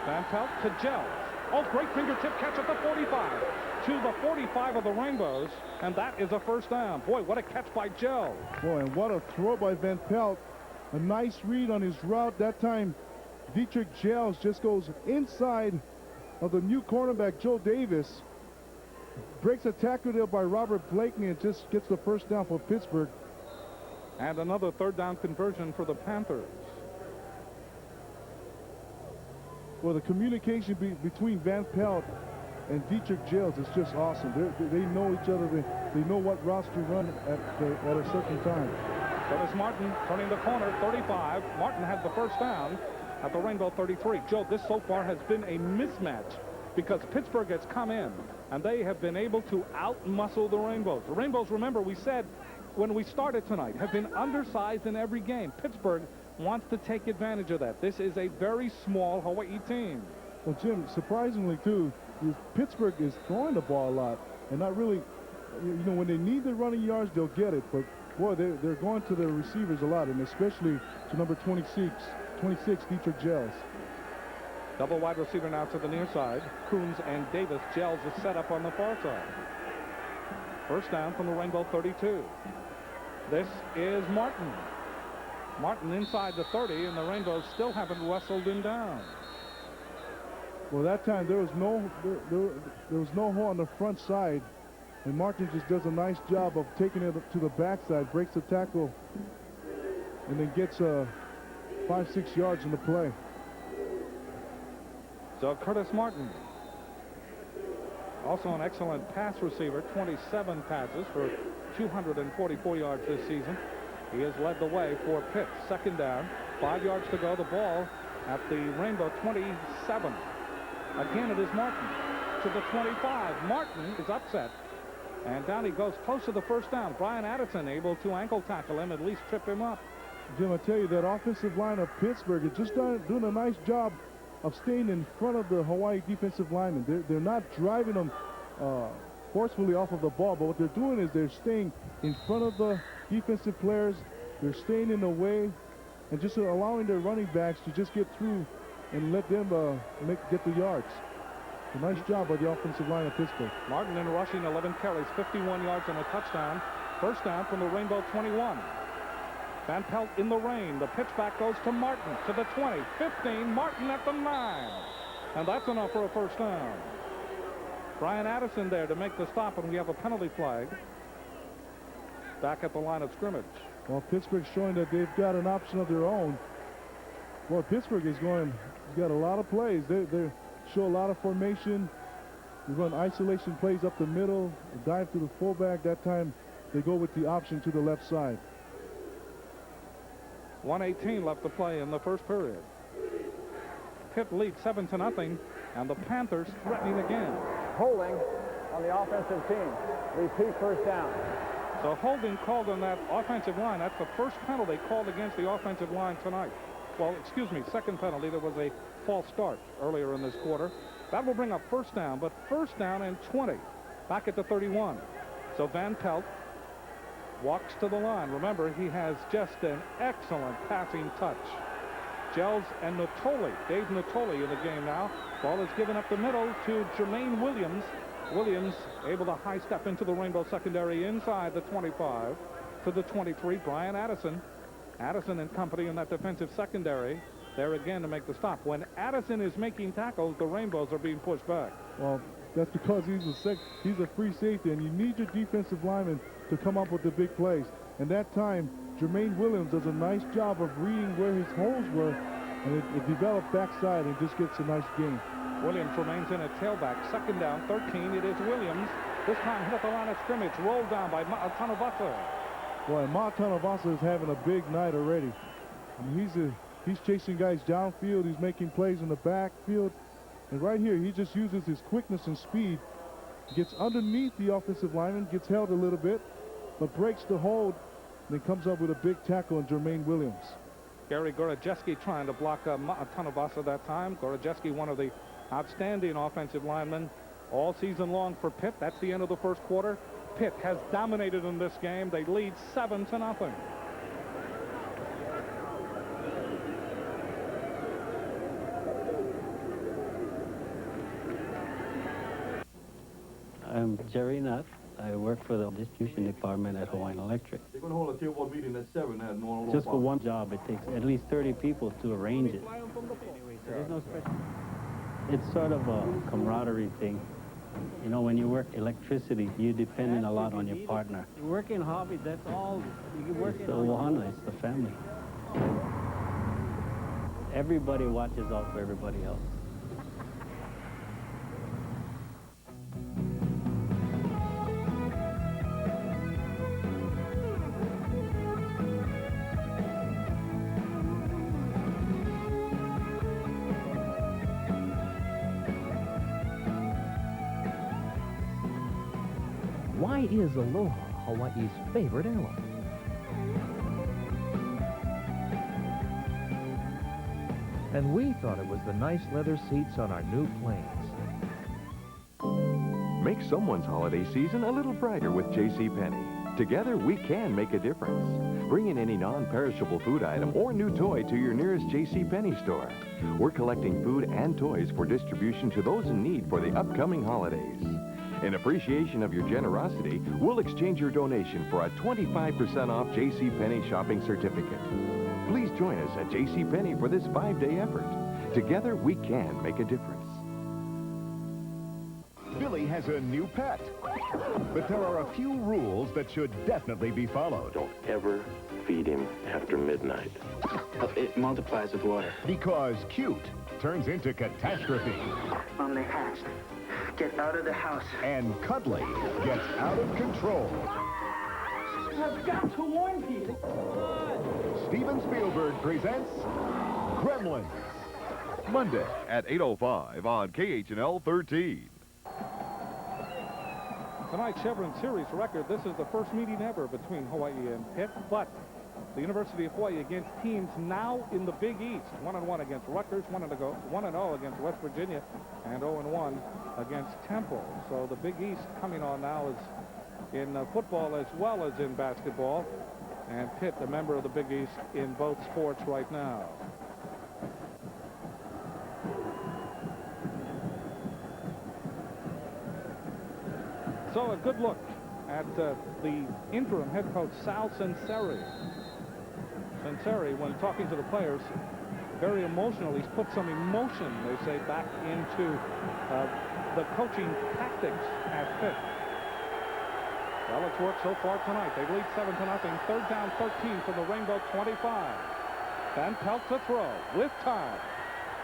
Van Pelt to Gels. Oh, great fingertip catch at the 45. To the 45 of the Rainbows, and that is a first down. Boy, what a catch by Gels. Boy, and what a throw by Van Pelt. A nice read on his route. That time, Dietrich Gels just goes inside of the new cornerback, Joe Davis. Breaks a tackle there by Robert Blakeney and just gets the first down for Pittsburgh. And another third down conversion for the Panthers. Well, the communication between Van Pelt and Dietrich Gels is just awesome. They know each other. They know what routes to run at a certain time. Curtis Martin turning the corner, 35. Martin had the first down at the Rainbow 33. Joe, this so far has been a mismatch because Pittsburgh has come in and they have been able to outmuscle the Rainbows. The Rainbows, remember, we said when we started tonight, have been undersized in every game. Pittsburgh wants to take advantage of that. This is a very small Hawaii team. Well, Jim, surprisingly, too, Pittsburgh is throwing the ball a lot and not really, you know, when they need the running yards, they'll get it. But, boy, they're going to the receivers a lot, and especially to number 26, Dietrich Gels. Double wide receiver now to the near side. Coons and Davis. Gels is set up on the far side. First down from the Rainbow 32. This is Martin. Martin inside the 30, and the Rainbows still haven't wrestled him down. Well, that time there was no hole on the front side, and Martin just does a nice job of taking it to the backside, breaks the tackle, and then gets 5-6 yards in the play. So Curtis Martin, also an excellent pass receiver, 27 passes for 244 yards this season. He has led the way for Pitt. Second down, 5 yards to go. The ball at the Rainbow 27. Again, it is Martin to the 25. Martin is upset, and down he goes close to the first down. Brian Addison able to ankle tackle him, at least trip him up. Jim, I tell you, that offensive line of Pittsburgh is just doing a nice job of staying in front of the Hawaii defensive linemen. They're not driving them forcefully off of the ball, but what they're doing is they're staying in front of the defensive players. They're staying in the way and just allowing their running backs to just get through and let them get the yards. A nice job by the offensive line of Pittsburgh. Martin in rushing, 11 carries, 51 yards and a touchdown. First down from the Rainbow 21. Van Pelt in the rain. The pitch back goes to Martin to the 20, 15. Martin at the 9. And that's enough for a first down. Brian Addison there to make the stop, and we have a penalty flag back at the line of scrimmage. Well, Pittsburgh's showing that they've got an option of their own. Well, Pittsburgh is got a lot of plays. They show a lot of formation. They run isolation plays up the middle, dive to the fullback. That time they go with the option to the left side. 1:18 left to play in the first period. Pitt leads 7-0, and the Panthers threatening again. Holding on the offensive team. Repeat first down. So holding called on that offensive line. That's the first penalty called against the offensive line tonight. Well, excuse me, second penalty. There was a false start earlier in this quarter. That will bring up first down, but first down and 20 back at the 31. So Van Pelt walks to the line. Remember, he has just an excellent passing touch. Gels and Natoli, Dave Natoli in the game now. Ball is given up the middle to Jermaine Williams. Williams able to high step into the Rainbow secondary inside the 25 to the 23. Brian Addison. Addison and company in that defensive secondary. There again to make the stop. When Addison is making tackles, the Rainbows are being pushed back. Well, that's because he's a free safety, and you need your defensive lineman to come up with the big plays. And that time, Jermaine Williams does a nice job of reading where his holes were, and it developed backside and just gets a nice gain. Williams remains in at tailback. Second down, 13. It is Williams. This time hit at the line of scrimmage. Rolled down by Tanavasa. Boy, Tanavasa is having a big night already. I mean, he's chasing guys downfield. He's making plays in the backfield. And right here, he just uses his quickness and speed. Gets underneath the offensive lineman, gets held a little bit, but breaks the hold, and then comes up with a big tackle on Jermaine Williams. Gary Gorojeski trying to block Tanabasa that time. Gorojeski, one of the outstanding offensive linemen all season long for Pitt. That's the end of the first quarter. Pitt has dominated in this game. They lead 7-0. I'm Jerry Nutt. I work for the distribution department at Hawaiian Electric. They're going to hold a tier board meeting at 7 at normal. Just for one job, it takes at least 30 people to arrange it. Anyway, so there's no special. It's sort of a camaraderie thing. You know, when you work electricity, you're depending a lot on your partner. You work in hobby, that's all. You work in Ohana, it's the family. Everybody watches out for everybody else. Why is Aloha Hawaii's favorite airline? And we thought it was the nice leather seats on our new planes. Make someone's holiday season a little brighter with JCPenney. Together, we can make a difference. Bring in any non-perishable food item or new toy to your nearest JCPenney store. We're collecting food and toys for distribution to those in need for the upcoming holidays. In appreciation of your generosity, we'll exchange your donation for a 25% off JCPenney shopping certificate. Please join us at JCPenney for this 5-day effort. Together, we can make a difference. Billy has a new pet, but there are a few rules that should definitely be followed. Don't ever feed him after midnight. It multiplies with water. Because cute turns into catastrophe. Only hatched. Get out of the house. And cuddly gets out of control. I've got to warn people. Steven Spielberg presents Gremlins. Monday at 8:05 on KHNL 13. Tonight's Chevron Series record, this is the first meeting ever between Hawaii and Pitt, but the University of Hawaii against teams now in the Big East. 1-1 against Rutgers, 1-0 against West Virginia, and 0-1 against Temple. So the Big East coming on now is in football as well as in basketball. And Pitt, a member of the Big East in both sports right now. So a good look at the interim head coach, Sal Sunseri. Sunseri, when talking to the players, very emotional. He's put some emotion, they say, back into the coaching tactics at Pitt. Well, it's worked so far tonight. They lead 7-0. Third down, 13 from the Rainbow 25. Van Pelt to throw with time.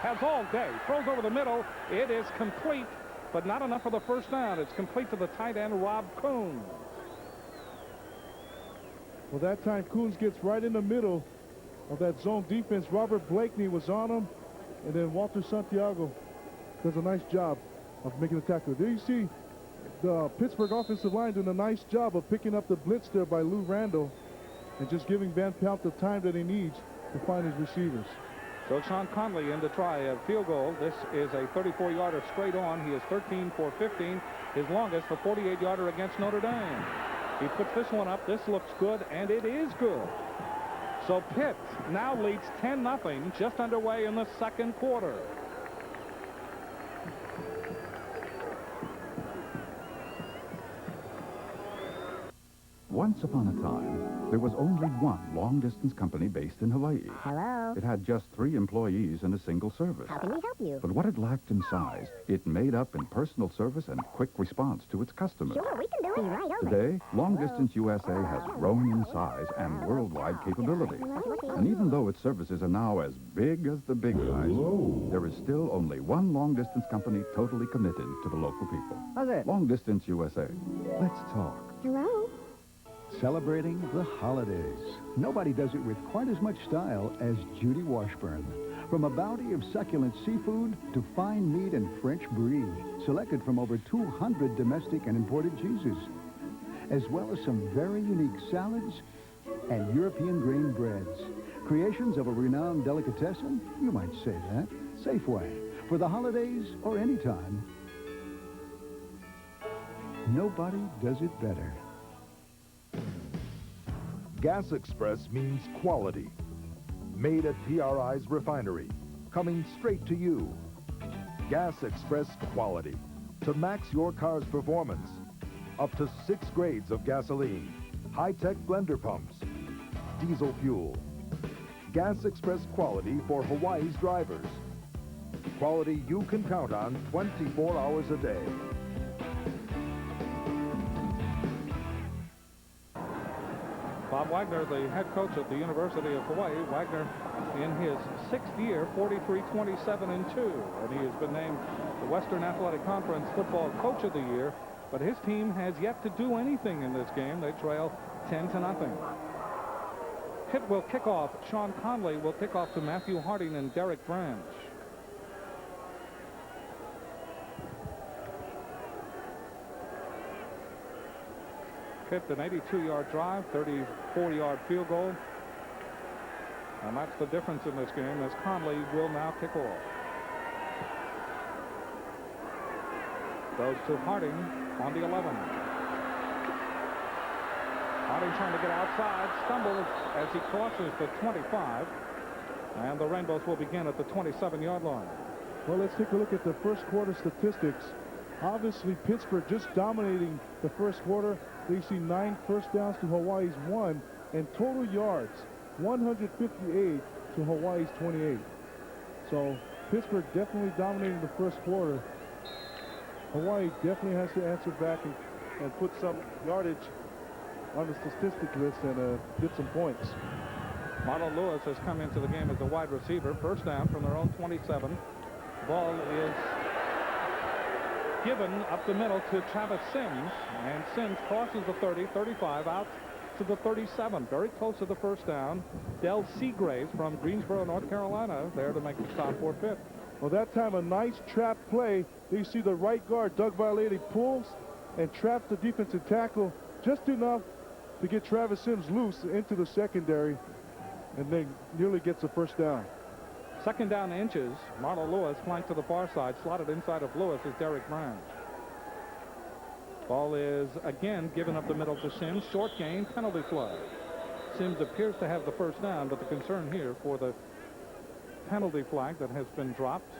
Has all day. Throws over the middle. It is complete, but not enough for the first down. It's complete to the tight end, Rob Coons. Well, that time Coons gets right in the middle of that zone defense. Robert Blakeney was on him, and then Walter Santiago does a nice job of making the tackle. There you see the Pittsburgh offensive line doing a nice job of picking up the blitz there by Lou Randall and just giving Van Pelt the time that he needs to find his receivers. So Sean Conley in to try a field goal. This is a 34-yarder straight on. He is 13 for 15. His longest, a 48-yarder against Notre Dame. He puts this one up. This looks good, and it is good. So Pitt now leads 10-0, just underway in the second quarter. Once upon a time, there was only one long-distance company based in Hawaii. Hello? It had just 3 employees and a single service. How can we help you? But what it lacked in size, it made up in personal service and quick response to its customers. Sure, we can do it. Be right over. Today, Long Distance USA has grown in size and worldwide capability. And even though its services are now as big as the big guys, there is still only one long-distance company totally committed to the local people. How's it? Long Distance USA. Let's talk. Hello? Celebrating the holidays. Nobody does it with quite as much style as Judy Washburn. From a bounty of succulent seafood to fine meat and French brie, selected from over 200 domestic and imported cheeses, as well as some very unique salads and European grain breads. Creations of a renowned delicatessen? You might say that. Safeway. For the holidays or any time. Nobody does it better. Gas Express means quality. Made at PRI's refinery. Coming straight to you. Gas Express quality. To max your car's performance. Up to 6 grades of gasoline. High-tech blender pumps. Diesel fuel. Gas Express quality for Hawaii's drivers. Quality you can count on 24 hours a day. Bob Wagner, the head coach at the University of Hawaii. Wagner in his 6th year, 43-27-2. And he has been named the Western Athletic Conference Football Coach of the Year. But his team has yet to do anything in this game. They trail 10-0. Pitt will kick off. Sean Conley will kick off to Matthew Harding and Derek Branch. Pitt, an 82-yard drive, 34-yard field goal. And that's the difference in this game, as Conley will now kick off. Goes to Harding on the 11. Harding trying to get outside, stumbles as he crosses the 25. And the Rainbows will begin at the 27-yard line. Well, let's take a look at the first quarter statistics. Obviously, Pittsburgh just dominating the first quarter. They see 9 first downs to Hawaii's 1, and total yards, 158 to Hawaii's 28. So Pittsburgh definitely dominating the first quarter. Hawaii definitely has to answer back and put some yardage on the statistic list and get some points. Marlon Lewis has come into the game as a wide receiver. First down from their own 27. Ball is given up the middle to Travis Sims, and Sims crosses the 30, 35, out to the 37, very close to the first down. Del Seagraves from Greensboro, North Carolina, there to make the stop for Pitt. Well, that time a nice trap play. You see the right guard, Doug Violeti, pulls and traps the defensive tackle just enough to get Travis Sims loose into the secondary, and then nearly gets the first down. Second down inches. Marlon Lewis flanked to the far side. Slotted inside of Lewis is Derek Branch. Ball is again given up the middle to Sims. Short gain, penalty flag. Sims appears to have the first down, but the concern here for the penalty flag that has been dropped.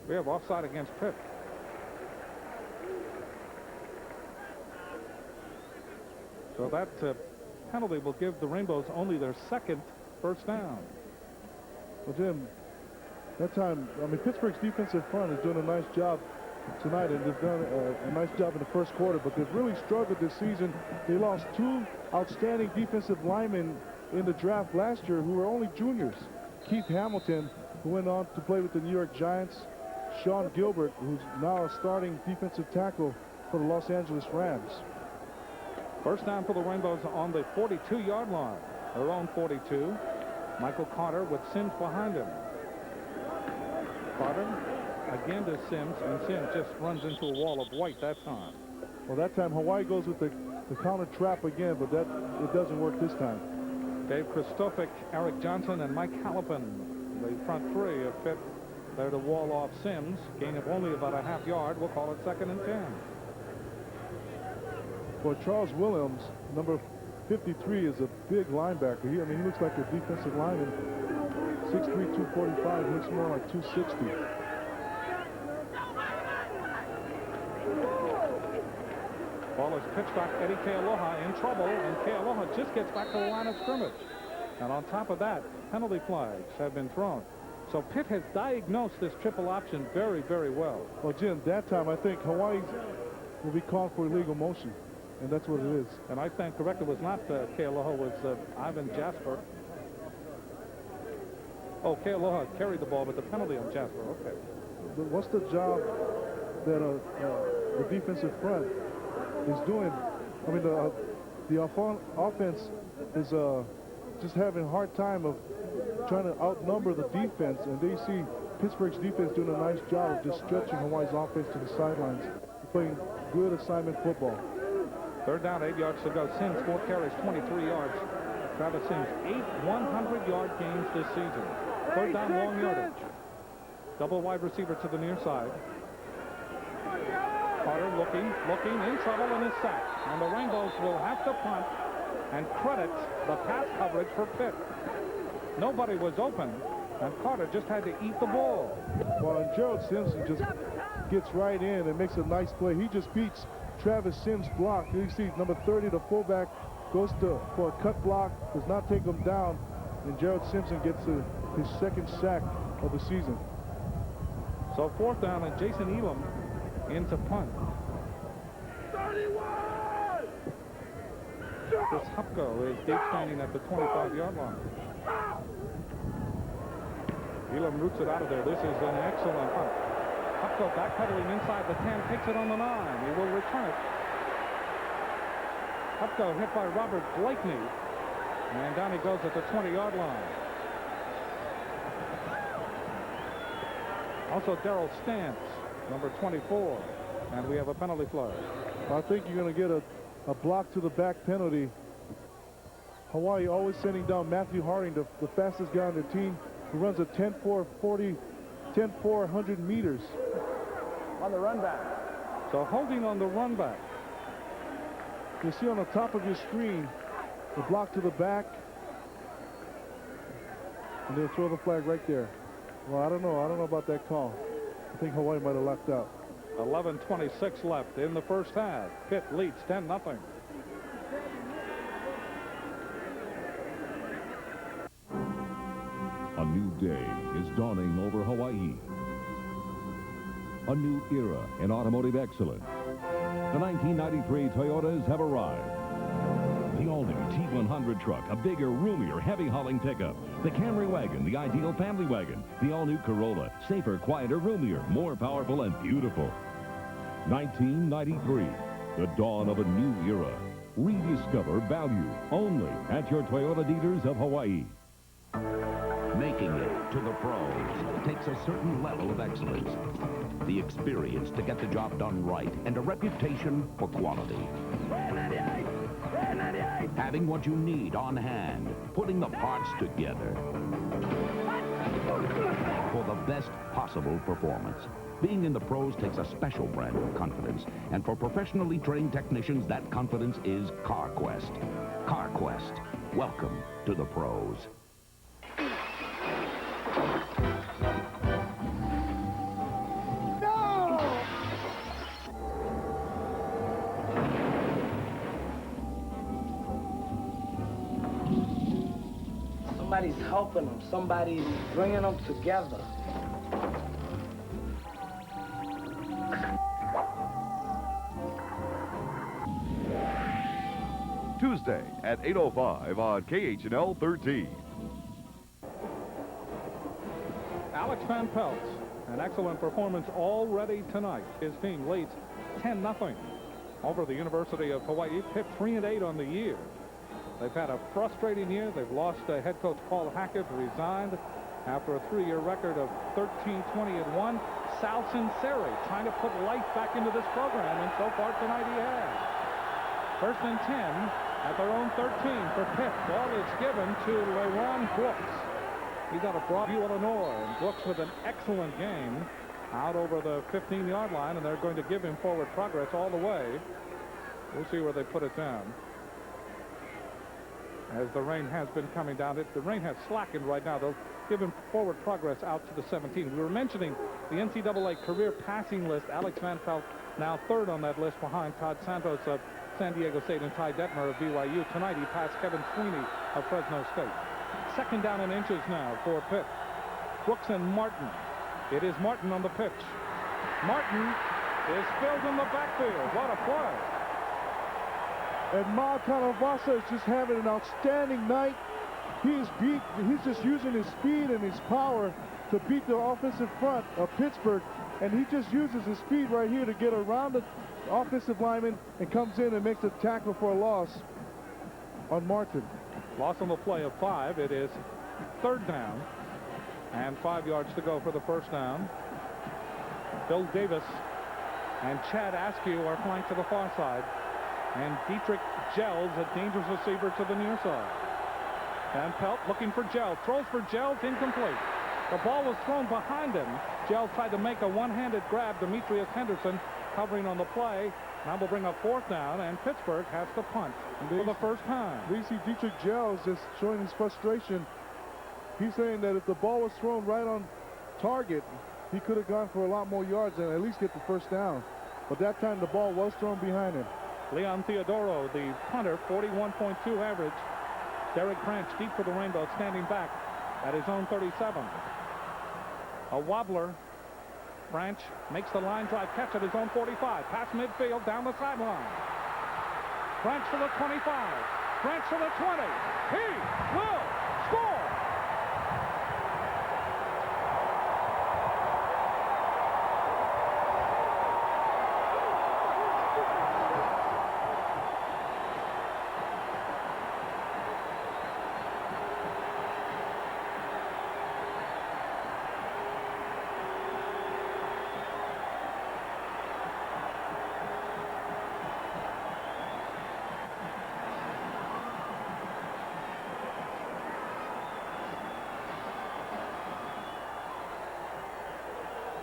We have offside against Pitt. So that penalty will give the Rainbows only their second first down. Well, Jim, that time, I mean, Pittsburgh's defensive front is doing a nice job tonight, and they've done a nice job in the first quarter, but they've really struggled this season. They lost 2 outstanding defensive linemen in the draft last year who were only juniors. Keith Hamilton, who went on to play with the New York Giants. Sean Gilbert, who's now a starting defensive tackle for the Los Angeles Rams. First down for the Rainbows on the 42-yard line. Their own 42. Michael Carter with Sims behind him. Carter again to Sims, and Sims just runs into a wall of white that time. Well, that time Hawaii goes with the counter trap again, but it doesn't work this time. Dave Christophic, Eric Johnson, and Mike Halpin, the front three of Pitt, there to wall off Sims. Gain of only about a half yard. We'll call it 2nd and 10. Well, Charles Williams, number 53, is a big linebacker. He looks like a defensive lineman. 6'3", 245, looks more like 260. Ball is pitched back. Eddie Kealoha in trouble, and Kealoha just gets back to the line of scrimmage. And on top of that, penalty flags have been thrown. So Pitt has diagnosed this triple option very, very well. Well, Jim, that time I think Hawaii will be called for illegal motion. And that's what it is. And I stand corrected, was not Kealoha, was Ivan Jasper. Oh, Kealoha carried the ball, but the penalty on Jasper, okay. But what's the job that the defensive front is doing? I mean, the offense is just having a hard time of trying to outnumber the defense, and they see Pittsburgh's defense doing a nice job of just stretching Hawaii's offense to the sidelines, playing good assignment football. Third down, 8 yards to go. Sims, 4 carries, 23 yards. Travis Sims, 8 100-yard games this season. Third down, long yardage. Double wide receiver to the near side. Carter looking, in trouble, and is sacked. And the Rainbows will have to punt and credit the pass coverage for Pitt. Nobody was open, and Carter just had to eat the ball. Well, and Gerald Simpson just gets right in and makes a nice play. He just beats Travis Sims' block. You see number 30, the fullback, goes for a cut block, does not take him down, and Gerald Simpson gets his second sack of the season. So fourth down, and Jason Elam into punt. 31! Chris Hupko is deep standing at the 25-yard line. Elam roots it out of there. This is an excellent punt. Hupko backpedaling inside the 10, takes it on the 9. He will return it. Hupko hit by Robert Blakeney, and down he goes at the 20-yard line. Also Darrell Stantz, number 24, and we have a penalty flag. I think you're going to get a block to the back penalty. Hawaii always sending down Matthew Harding, the fastest guy on the team, who runs a 10-4-40, 10-4, 100 meters. On the run back. So holding on the run back. You see on the top of your screen, the block to the back, and they'll throw the flag right there. Well, I don't know about that call. I think Hawaii might have lucked out. 11:26 left in the first half. Pitt leads 10-0. A new day is dawning over Hawaii. A new era in automotive excellence. The 1993 Toyotas have arrived. The all-new T100 truck, a bigger, roomier, heavy-hauling pickup. The Camry wagon, the ideal family wagon. The all-new Corolla, safer, quieter, roomier, more powerful, and beautiful. 1993, the dawn of a new era. Rediscover value only at your Toyota dealers of Hawaii. Making it to the pros takes a certain level of excellence. The experience to get the job done right and a reputation for quality. Having what you need on hand, putting the parts together for the best possible performance. Being in the pros takes a special brand of confidence, and for professionally trained technicians, that confidence is CarQuest. CarQuest. Welcome to the pros. Somebody's helping them. Somebody's bringing them together. Tuesday at 8:05 on KHNL 13. Alex Van Pelt, an excellent performance already tonight. His team leads 10-0 over the University of Hawaii. Pitt 3-8 on the year. They've had a frustrating year. They've lost head coach Paul Hackett, resigned after a 3-year record of 13-20-1. Sal Sunseri trying to put life back into this program, and so far tonight he has. First and 10 at their own 13 for Pitt. Ball is given to LeRon Brooks. He's out of Broadview, Illinois, and Brooks with an excellent game out over the 15-yard line, and they're going to give him forward progress all the way. We'll see where they put it down. As the rain has been coming down, the rain has slackened right now. They'll give him forward progress out to the 17. We were mentioning the NCAA career passing list. Alex Van Pelt now third on that list behind Todd Santos of San Diego State and Ty Detmer of BYU. Tonight he passed Kevin Sweeney of Fresno State. Second down in inches now for Pitt. Brooks and Martin. It is Martin on the pitch. Martin is filled in the backfield. What a play. And Ma Kalavasa is just having an outstanding night. He's just using his speed and his power to beat the offensive front of Pittsburgh. And he just uses his speed right here to get around the offensive lineman and comes in and makes a tackle for a loss on Martin. Loss on the play of 5. It is third down and 5 yards to go for the first down. Bill Davis and Chad Askew are flanked to the far side. And Dietrich Gels, a dangerous receiver to the near side. And Pelt looking for Gels. Throws for Gels, incomplete. The ball was thrown behind him. Gels tried to make a one-handed grab. Demetrius Henderson covering on the play. Now we'll bring up 4th down, and Pittsburgh has to punt for the first time. We see Dietrich Gels just showing his frustration. He's saying that if the ball was thrown right on target, he could have gone for a lot more yards and at least get the first down. But that time the ball was thrown behind him. Leon Theodoro, the punter, 41.2 average. Derek Branch deep for the Rainbow, standing back at his own 37. A wobbler. Branch makes the line drive catch at his own 45. Past midfield, down the sideline. Branch for the 25. Branch for the 20. He will score!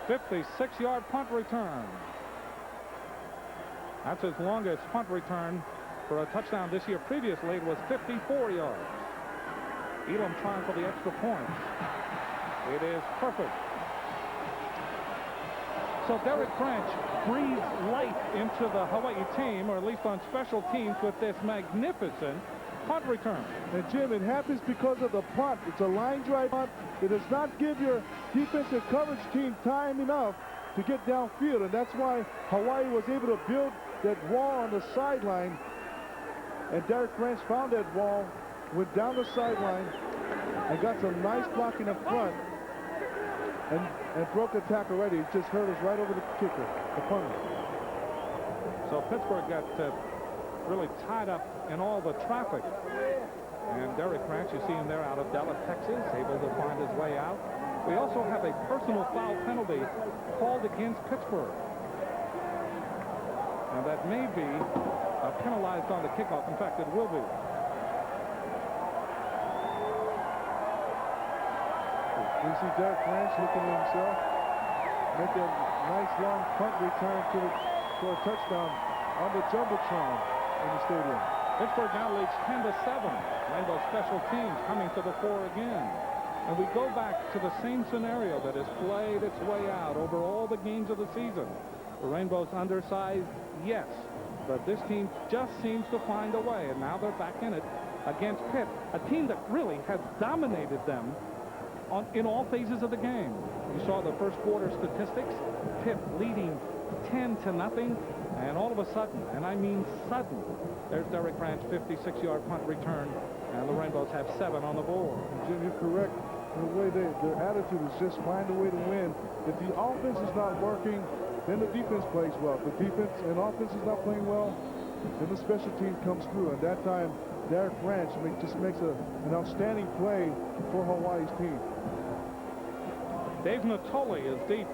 "56-yard punt return." That's his longest punt return for a touchdown this year. Previously, it was 54 yards. Elam trying for the extra point. It is perfect. So Derek Branch breathes life into the Hawaii team, or at least on special teams, with this magnificent punt return. And Jim, it happens because of the punt. It's a line drive punt. It does not give your defensive coverage team time enough to get downfield, and that's why Hawaii was able to build that wall on the sideline. And Derek Branch found that wall, went down the sideline, and got some nice blocking up front, and broke the tackle already. It just hurt us right over the kicker, the punter. So Pittsburgh got really tied up in all the traffic. And Derek Branch, you see him there out of Dallas, Texas, able to find his way out. We also have a personal foul penalty called against Pittsburgh. And that may be penalized on the kickoff. In fact, it will be. We see Derek Branch looking at himself, make a nice long punt return for a touchdown on the Jumbotron in the stadium. Pittsburgh now leads 10-7. Rainbow special teams coming to the fore again. And we go back to the same scenario that has played its way out over all the games of the season. The Rainbows undersized, yes, but this team just seems to find a way, and now they're back in it against Pitt, a team that really has dominated them in all phases of the game. You saw the first quarter statistics, Pitt leading 10-0, and all of a sudden, and I mean sudden, there's Derek Branch, 56-yard punt return, and the Rainbows have 7 on the board. Jim, you're correct. The way their attitude is just find a way to win. If the offense is not working, then the defense plays well. If the defense and offense is not playing well, then the special team comes through. And that time, Derek Branch just makes an outstanding play for Hawaii's team. Dave Natoli is deep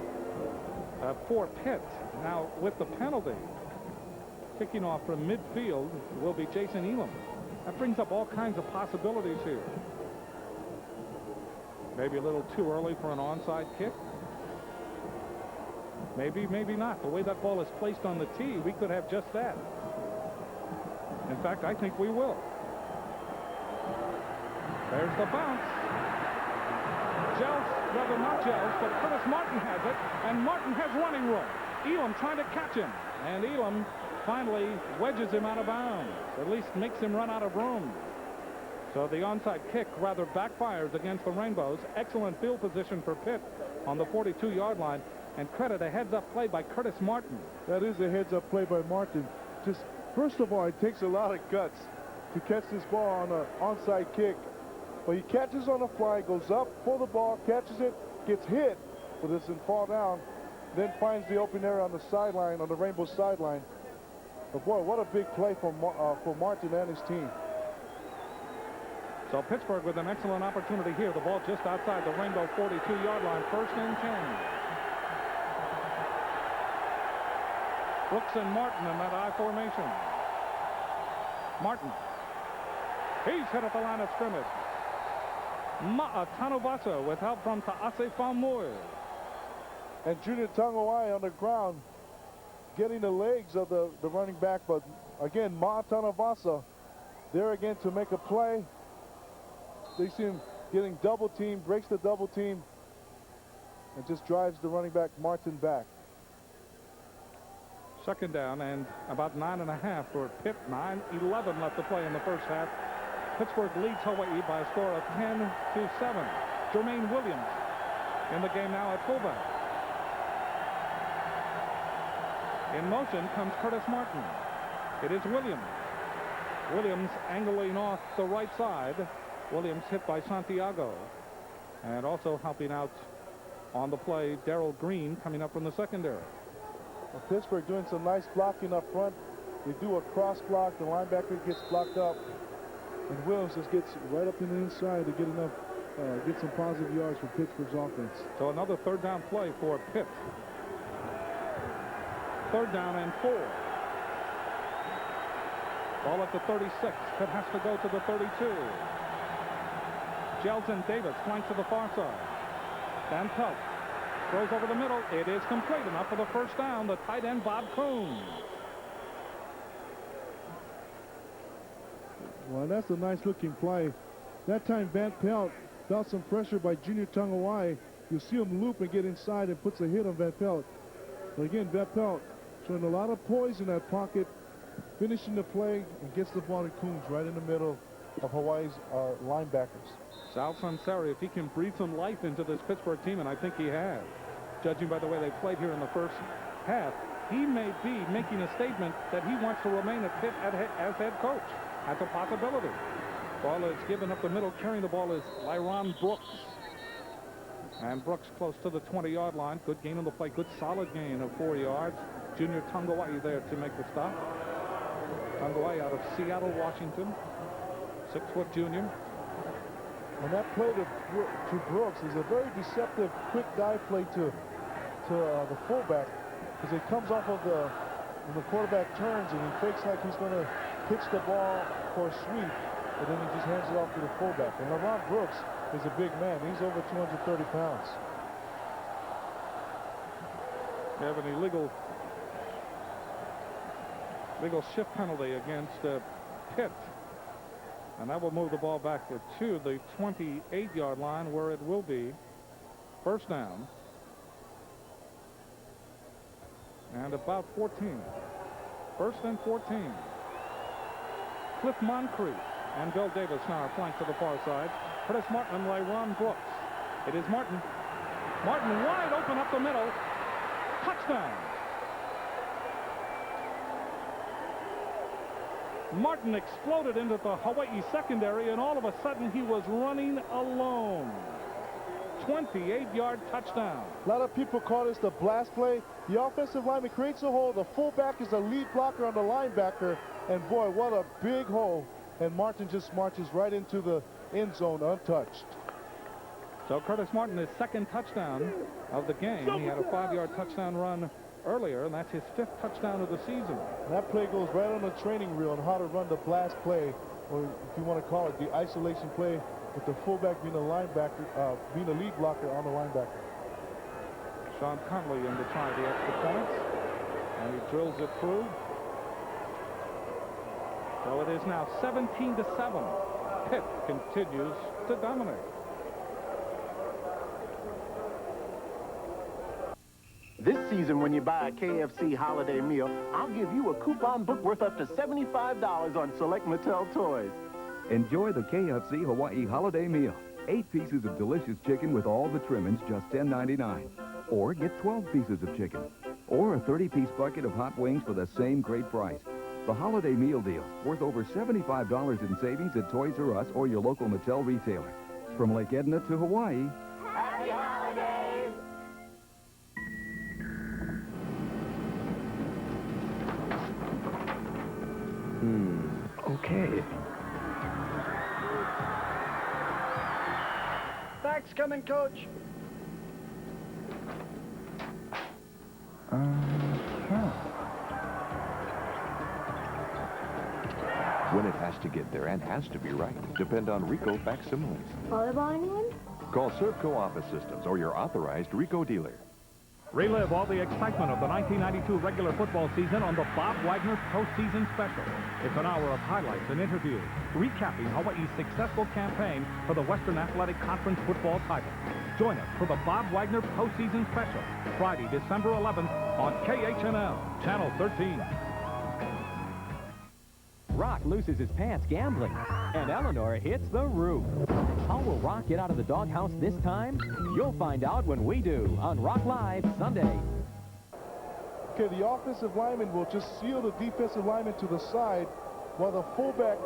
for Pitt. Now with the penalty, kicking off from midfield will be Jason Elam. That brings up all kinds of possibilities here. Maybe a little too early for an onside kick. Maybe, maybe not. The way that ball is placed on the tee, we could have just that. In fact, I think we will. There's the bounce. Rather not Gels, but Curtis Martin has it, and Martin has running room. Elam trying to catch him, and Elam finally wedges him out of bounds, at least makes him run out of room. So the onside kick rather backfires against the Rainbows. Excellent field position for Pitt on the 42-yard line, and credit a heads-up play by Curtis Martin. That is a heads-up play by Martin. Just first of all, it takes a lot of guts to catch this ball on an onside kick. But he catches on the fly, goes up for the ball, catches it, gets hit, but doesn't fall down, then finds the open area on the sideline, on the Rainbow sideline. But boy, what a big play for Martin and his team. So Pittsburgh with an excellent opportunity here. The ball just outside the Rainbow 42-yard line, 1st and 10. Brooks and Martin in that I formation. Martin. He's hit at the line of scrimmage. Tanuvasa with help from Taase Faumui. And Junior Tangawai on the ground getting the legs of the running back, but again, Tanuvasa there again to make a play. They see him getting double teamed, breaks the double team, and just drives the running back Martin back. Second down and about 9.5 for Pitt. 9:11 left to play in the first half. Pittsburgh leads Hawaii by a score of 10-7. Jermaine Williams in the game now at fullback. In motion comes Curtis Martin. It is Williams. Williams angling off the right side. Williams hit by Santiago. And also helping out on the play, Darrell Green coming up from the secondary. Well, Pittsburgh doing some nice blocking up front. They do a cross block. The linebacker gets blocked up. And Williams just gets right up in the inside to get enough, get some positive yards for Pittsburgh's offense. So another third down play for Pitt. Third down and 4. Ball at the 36. Pitt has to go to the 32. Jelton Davis flanks to the far side. Van Pelt throws over the middle. It is complete enough for the first down. The tight end, Bob Coon. Well, that's a nice looking play. That time Van Pelt felt some pressure by Junior Tangawai. You see him loop and get inside and puts a hit on Van Pelt. But again, Van Pelt showing a lot of poise in that pocket, finishing the play and gets the ball to Coons right in the middle of Hawaii's linebackers. Sal Sunseri, if he can breathe some life into this Pittsburgh team, and I think he has, judging by the way they played here in the first half, he may be making a statement that he wants to remain at Pitt as head coach. That's a possibility. Ball is given up the middle. Carrying the ball is Lyron Brooks. And Brooks close to the 20-yard line. Good gain on the play. Good solid gain of 4 yards. Junior Tangawai there to make the stop. Tangawai out of Seattle, Washington. 6-foot junior. And that play to Brooks is a very deceptive, quick dive play to the fullback, because it comes off of when the quarterback turns and he fakes like he's going to pitch the ball for a sweep, and then he just hands it off to the fullback. And LeBron Brooks is a big man. He's over 230 pounds. They have an illegal shift penalty against Pitt. And that will move the ball back to the 28-yard line, where it will be first down. And about 14. First and 14. Cliff Moncrief and Bill Davis now are flanked to the far side. Curtis Martin and Lyron Brooks. It is Martin. Martin wide open up the middle. Touchdown. Martin exploded into the Hawaii secondary, and all of a sudden he was running alone. 28-yard touchdown. A lot of people call this the blast play. The offensive lineman creates a hole. The fullback is the lead blocker on the linebacker. And boy, what a big hole. And Martin just marches right into the end zone untouched. So Curtis Martin, his second touchdown of the game. He had a 5-yard touchdown run earlier, and that's his 5th touchdown of the season. And that play goes right on the training reel on how to run the blast play, or if you want to call it the isolation play, with the fullback being the linebacker, being the lead blocker on the linebacker. Sean Conley in to try the extra points, and he drills it through. So it is now 17-7. Pitt continues to dominate. This season, when you buy a KFC holiday meal, I'll give you a coupon book worth up to $75 on select Mattel toys. Enjoy the KFC Hawaii holiday meal. 8 pieces of delicious chicken with all the trimmings, just $10.99. Or get 12 pieces of chicken. Or a 30-piece bucket of hot wings for the same great price. The holiday meal deal, worth over $75 in savings at Toys R Us or your local Mattel retailer. From Lake Edna to Hawaii, Happy holidays! Okay. Back's coming, Coach. When it has to get there and has to be right depend on Rico facsimiles. Volleyball, anyone? Call Servco Office Systems or your authorized Rico dealer. Relive all the excitement of the 1992 regular football season on the Bob Wagner postseason special. It's an hour of highlights and interviews, recapping Hawaii's successful campaign for the Western Athletic Conference football title. Join us for the Bob Wagner postseason special, Friday, December 11th on KHNL, Channel 13. Rock loses his pants gambling, and Eleanor hits the roof. How will Rock get out of the doghouse this time? You'll find out when we do on Rock Live Sunday. Okay, the offensive lineman will just seal the defensive lineman to the side while the fullback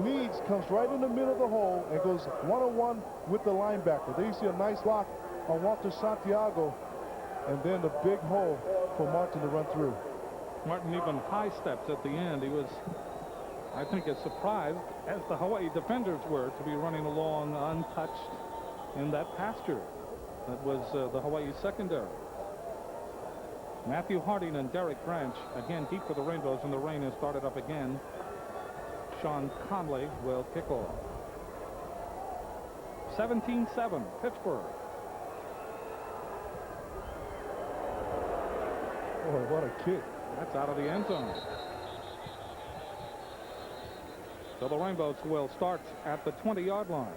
leads, comes right in the middle of the hole and goes one-on-one with the linebacker. There you see a nice lock on Walter Santiago, and then the big hole for Martin to run through. Martin even high steps at the end. He was, I think, as surprised as the Hawaii defenders were to be running along untouched in that pasture. That was the Hawaii secondary. Matthew Harding and Derek Branch again deep for the Rainbows, and the rain has started up again. Sean Conley will kick off. 17-7 Pittsburgh. Boy, what a kick. That's out of the end zone. So the Rainbows will start at the 20-yard line.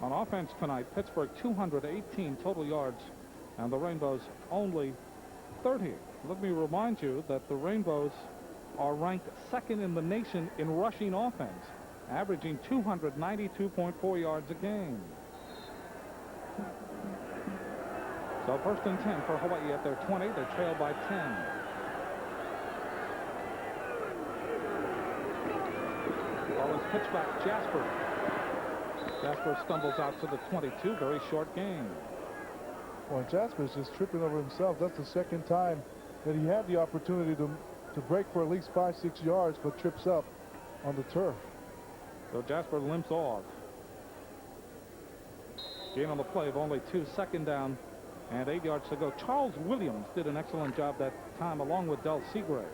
On offense tonight, Pittsburgh 218 total yards, and the Rainbows only 30. Let me remind you that the Rainbows are ranked second in the nation in rushing offense, averaging 292.4 yards a game. So first and 10 for Hawaii at their 20. They trail by 10. Ball is pitched back. Jasper. Jasper stumbles out to the 22. Very short gain. Well, Jasper's just tripping over himself. That's the second time that he had the opportunity to break for at least 5-6 yards, but trips up on the turf. So Jasper limps off. Gain on the play of only 2, second down and 8 yards to go. Charles Williams did an excellent job that time along with Del Seagraves.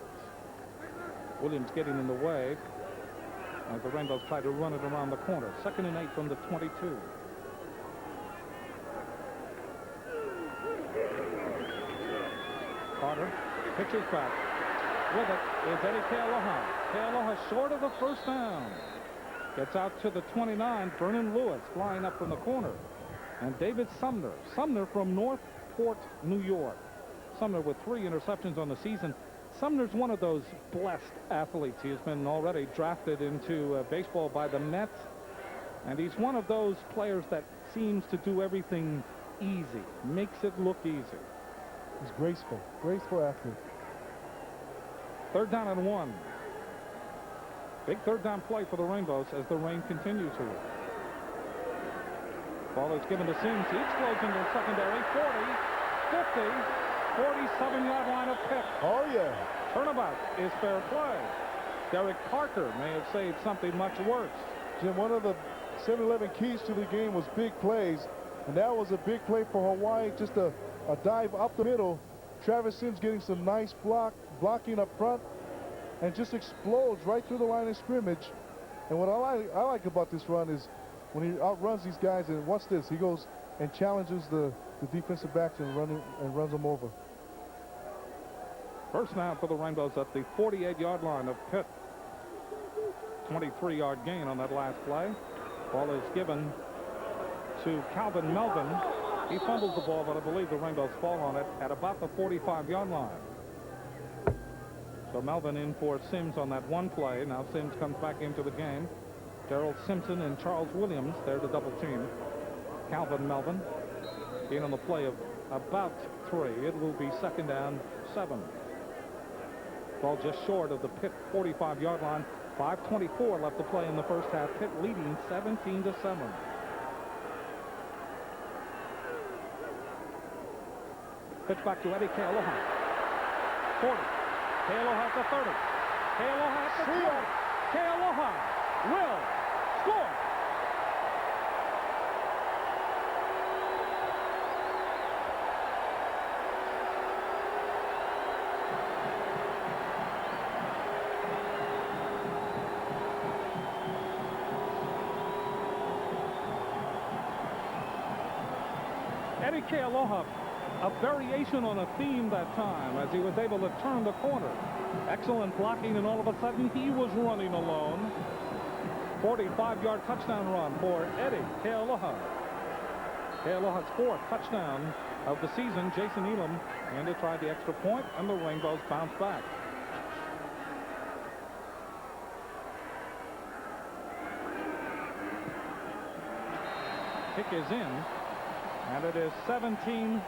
Williams getting in the way as the Rainbows try to run it around the corner. 2nd and 8 from the 22. Carter pitches back. With it is Eddie Kealoha. Kealoha short of the first down. Gets out to the 29. Vernon Lewis flying up from the corner. And David Sumner. Sumner from Northport, New York. Sumner with 3 interceptions on the season. Sumner's one of those blessed athletes. He has been already drafted into baseball by the Mets. And he's one of those players that seems to do everything easy. Makes it look easy. He's graceful. Graceful athlete. 3rd down and 1. Big 3rd down play for the Rainbows as the rain continues here. Ball is given to Sims. He explodes into the secondary. 40, 50, 47-yard line of Pitt. Oh, yeah. Turnabout is fair play. Derek Parker may have saved something much worse. Jim, one of the 7-11 keys to the game was big plays, and that was a big play for Hawaii. Just a dive up the middle. Travis Sims getting some nice blocking up front, and just explodes right through the line of scrimmage. And what I like about this run is when he outruns these guys, and what's this? He goes and challenges the defensive backs and runs them over. First down for the Rainbows at the 48-yard line of Pitt. 23-yard gain on that last play. Ball is given to Calvin Melvin. He fumbles the ball, but I believe the Rainbows fall on it at about the 45-yard line. So Melvin in for Sims on that one play. Now Sims comes back into the game. Darrell Simpson and Charles Williams, they're the double team. Calvin Melvin in on the play of about 3. It will be 2nd down, 7. Ball just short of the Pitt 45-yard line. 5:24 left to play in the first half. Pitt leading 17-7. Pitch back to Eddie Kealoha. 40. Kealoha at the 30. Kealoha at the 20. Kealoha will score. Eddie Kealoha, a variation on a theme that time as he was able to turn the corner. Excellent blocking, and all of a sudden he was running alone. 45-yard touchdown run for Eddie Kealoha. Kealoha's 4th touchdown of the season. Jason Elam and to try the extra point, and the Rainbows bounce back. Kick is in, and it is 17-14.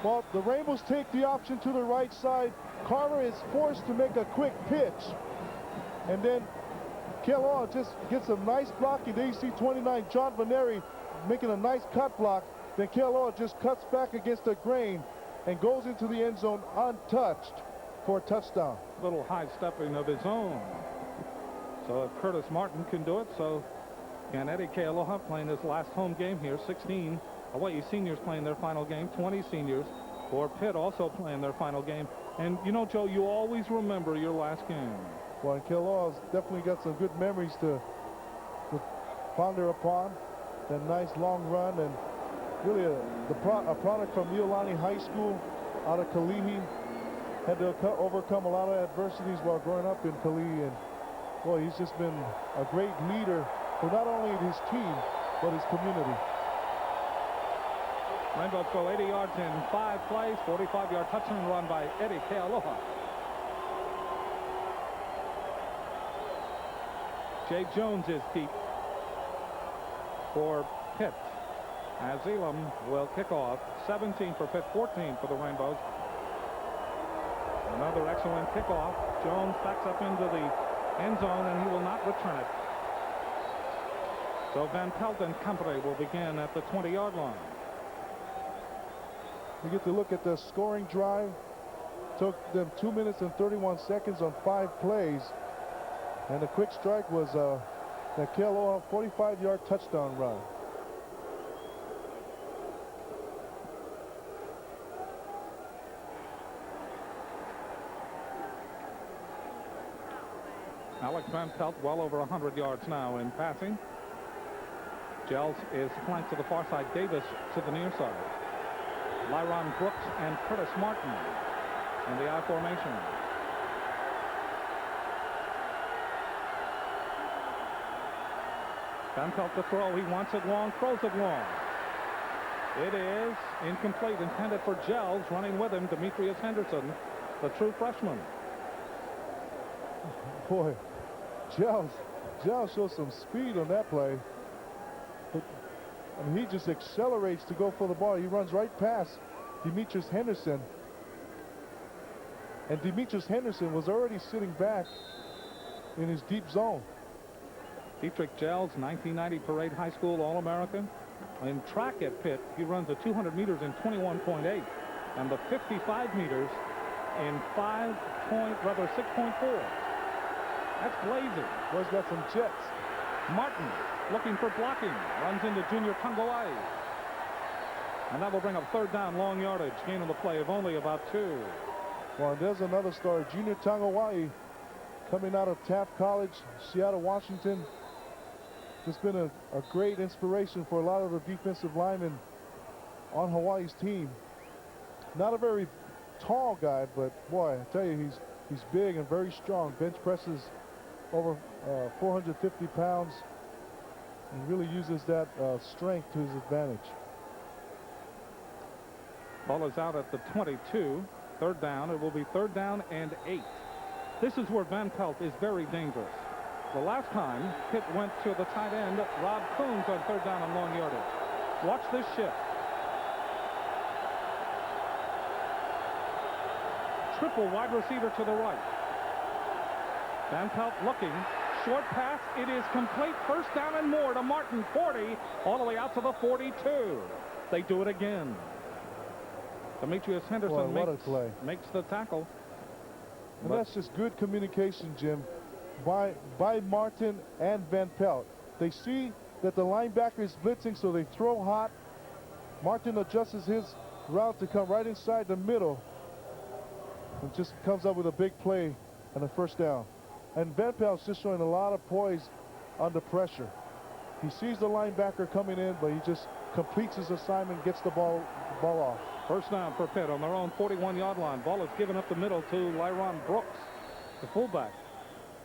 Well, the Rainbows take the option to the right side. Carter is forced to make a quick pitch. And then Kealoha just gets a nice blocking. There you see 29, John Vaneri, making a nice cut block. Then Kealoha just cuts back against the grain and goes into the end zone untouched for a touchdown. Little high stepping of his own. So if Curtis Martin can do it, so can Eddie Kealoha, playing his last home game here. 16 Hawaii seniors playing their final game. 20 seniors for Pitt also playing their final game. And you know, Joe, you always remember your last game. Well, and Kealoha's definitely got some good memories to ponder upon. That nice long run, and really a product from Iolani High School out of Kalihi. Had to overcome a lot of adversities while growing up in Kalihi, and boy, he's just been a great leader for not only his team, but his community. Rainbows go 80 yards in 5 plays. 45-yard touchdown run by Eddie Kealoha. Jay Jones is deep for Pitt, as Elam will kick off. 17 for Pitt, 14 for the Rainbows. Another excellent kickoff. Jones backs up into the end zone, and he will not return it. So Van Pelt and company will begin at the 20-yard line. You get to look at the scoring drive. Took them 2 minutes and 31 seconds on 5 plays. And the quick strike was the Kealoha 45-yard touchdown run. Alex Van Pelt well over 100 yards now in passing. Gels is flanked to the far side. Davis to the near side. Lyron Brooks and Curtis Martin in the I formation. Van Pelt to throw. He wants it long, throws it long. It is incomplete, intended for Gels. Running with him, Demetrius Henderson, the true freshman. Boy, Gels shows some speed on that play. I mean, he just accelerates to go for the ball. He runs right past Demetrius Henderson. And Demetrius Henderson was already sitting back in his deep zone. Dietrich Gels, 1990 Parade High School All-American. In track at Pitt, he runs the 200 meters in 21.8 and the 55 meters in 6.4. That's blazing. Boy's got some jets. Martin looking for blocking, runs into Junior Tangawai. And that will bring up 3rd down, long yardage, gain on the play of only about 2. Well, and there's another story. Junior Tangawai, coming out of Taft College, Seattle, Washington. Just been a great inspiration for a lot of the defensive linemen on Hawaii's team. Not a very tall guy, but boy, I tell you, he's big and very strong. Bench presses over 450 pounds, and really uses that strength to his advantage. Ball is out at the 22. 3rd down. It will be 3rd down and 8. This is where Van Pelt is very dangerous. The last time Pitt went to the tight end, Rob Coons, on 3rd down and long yardage. Watch this shift. Triple wide receiver to the right. Van Pelt looking. Short pass. It is complete. 1st down and more to Martin. 40 all the way out to the 42. They do it again. Demetrius Henderson makes the tackle. And that's just good communication, Jim, by Martin and Van Pelt. They see that the linebacker is blitzing, so they throw hot. Martin adjusts his route to come right inside the middle and just comes up with a big play and a 1st down. And Van Pelt's just showing a lot of poise under pressure. He sees the linebacker coming in, but he just completes his assignment, gets the ball off. First down for Pitt on their own 41-yard line. Ball is given up the middle to Lyron Brooks, the fullback.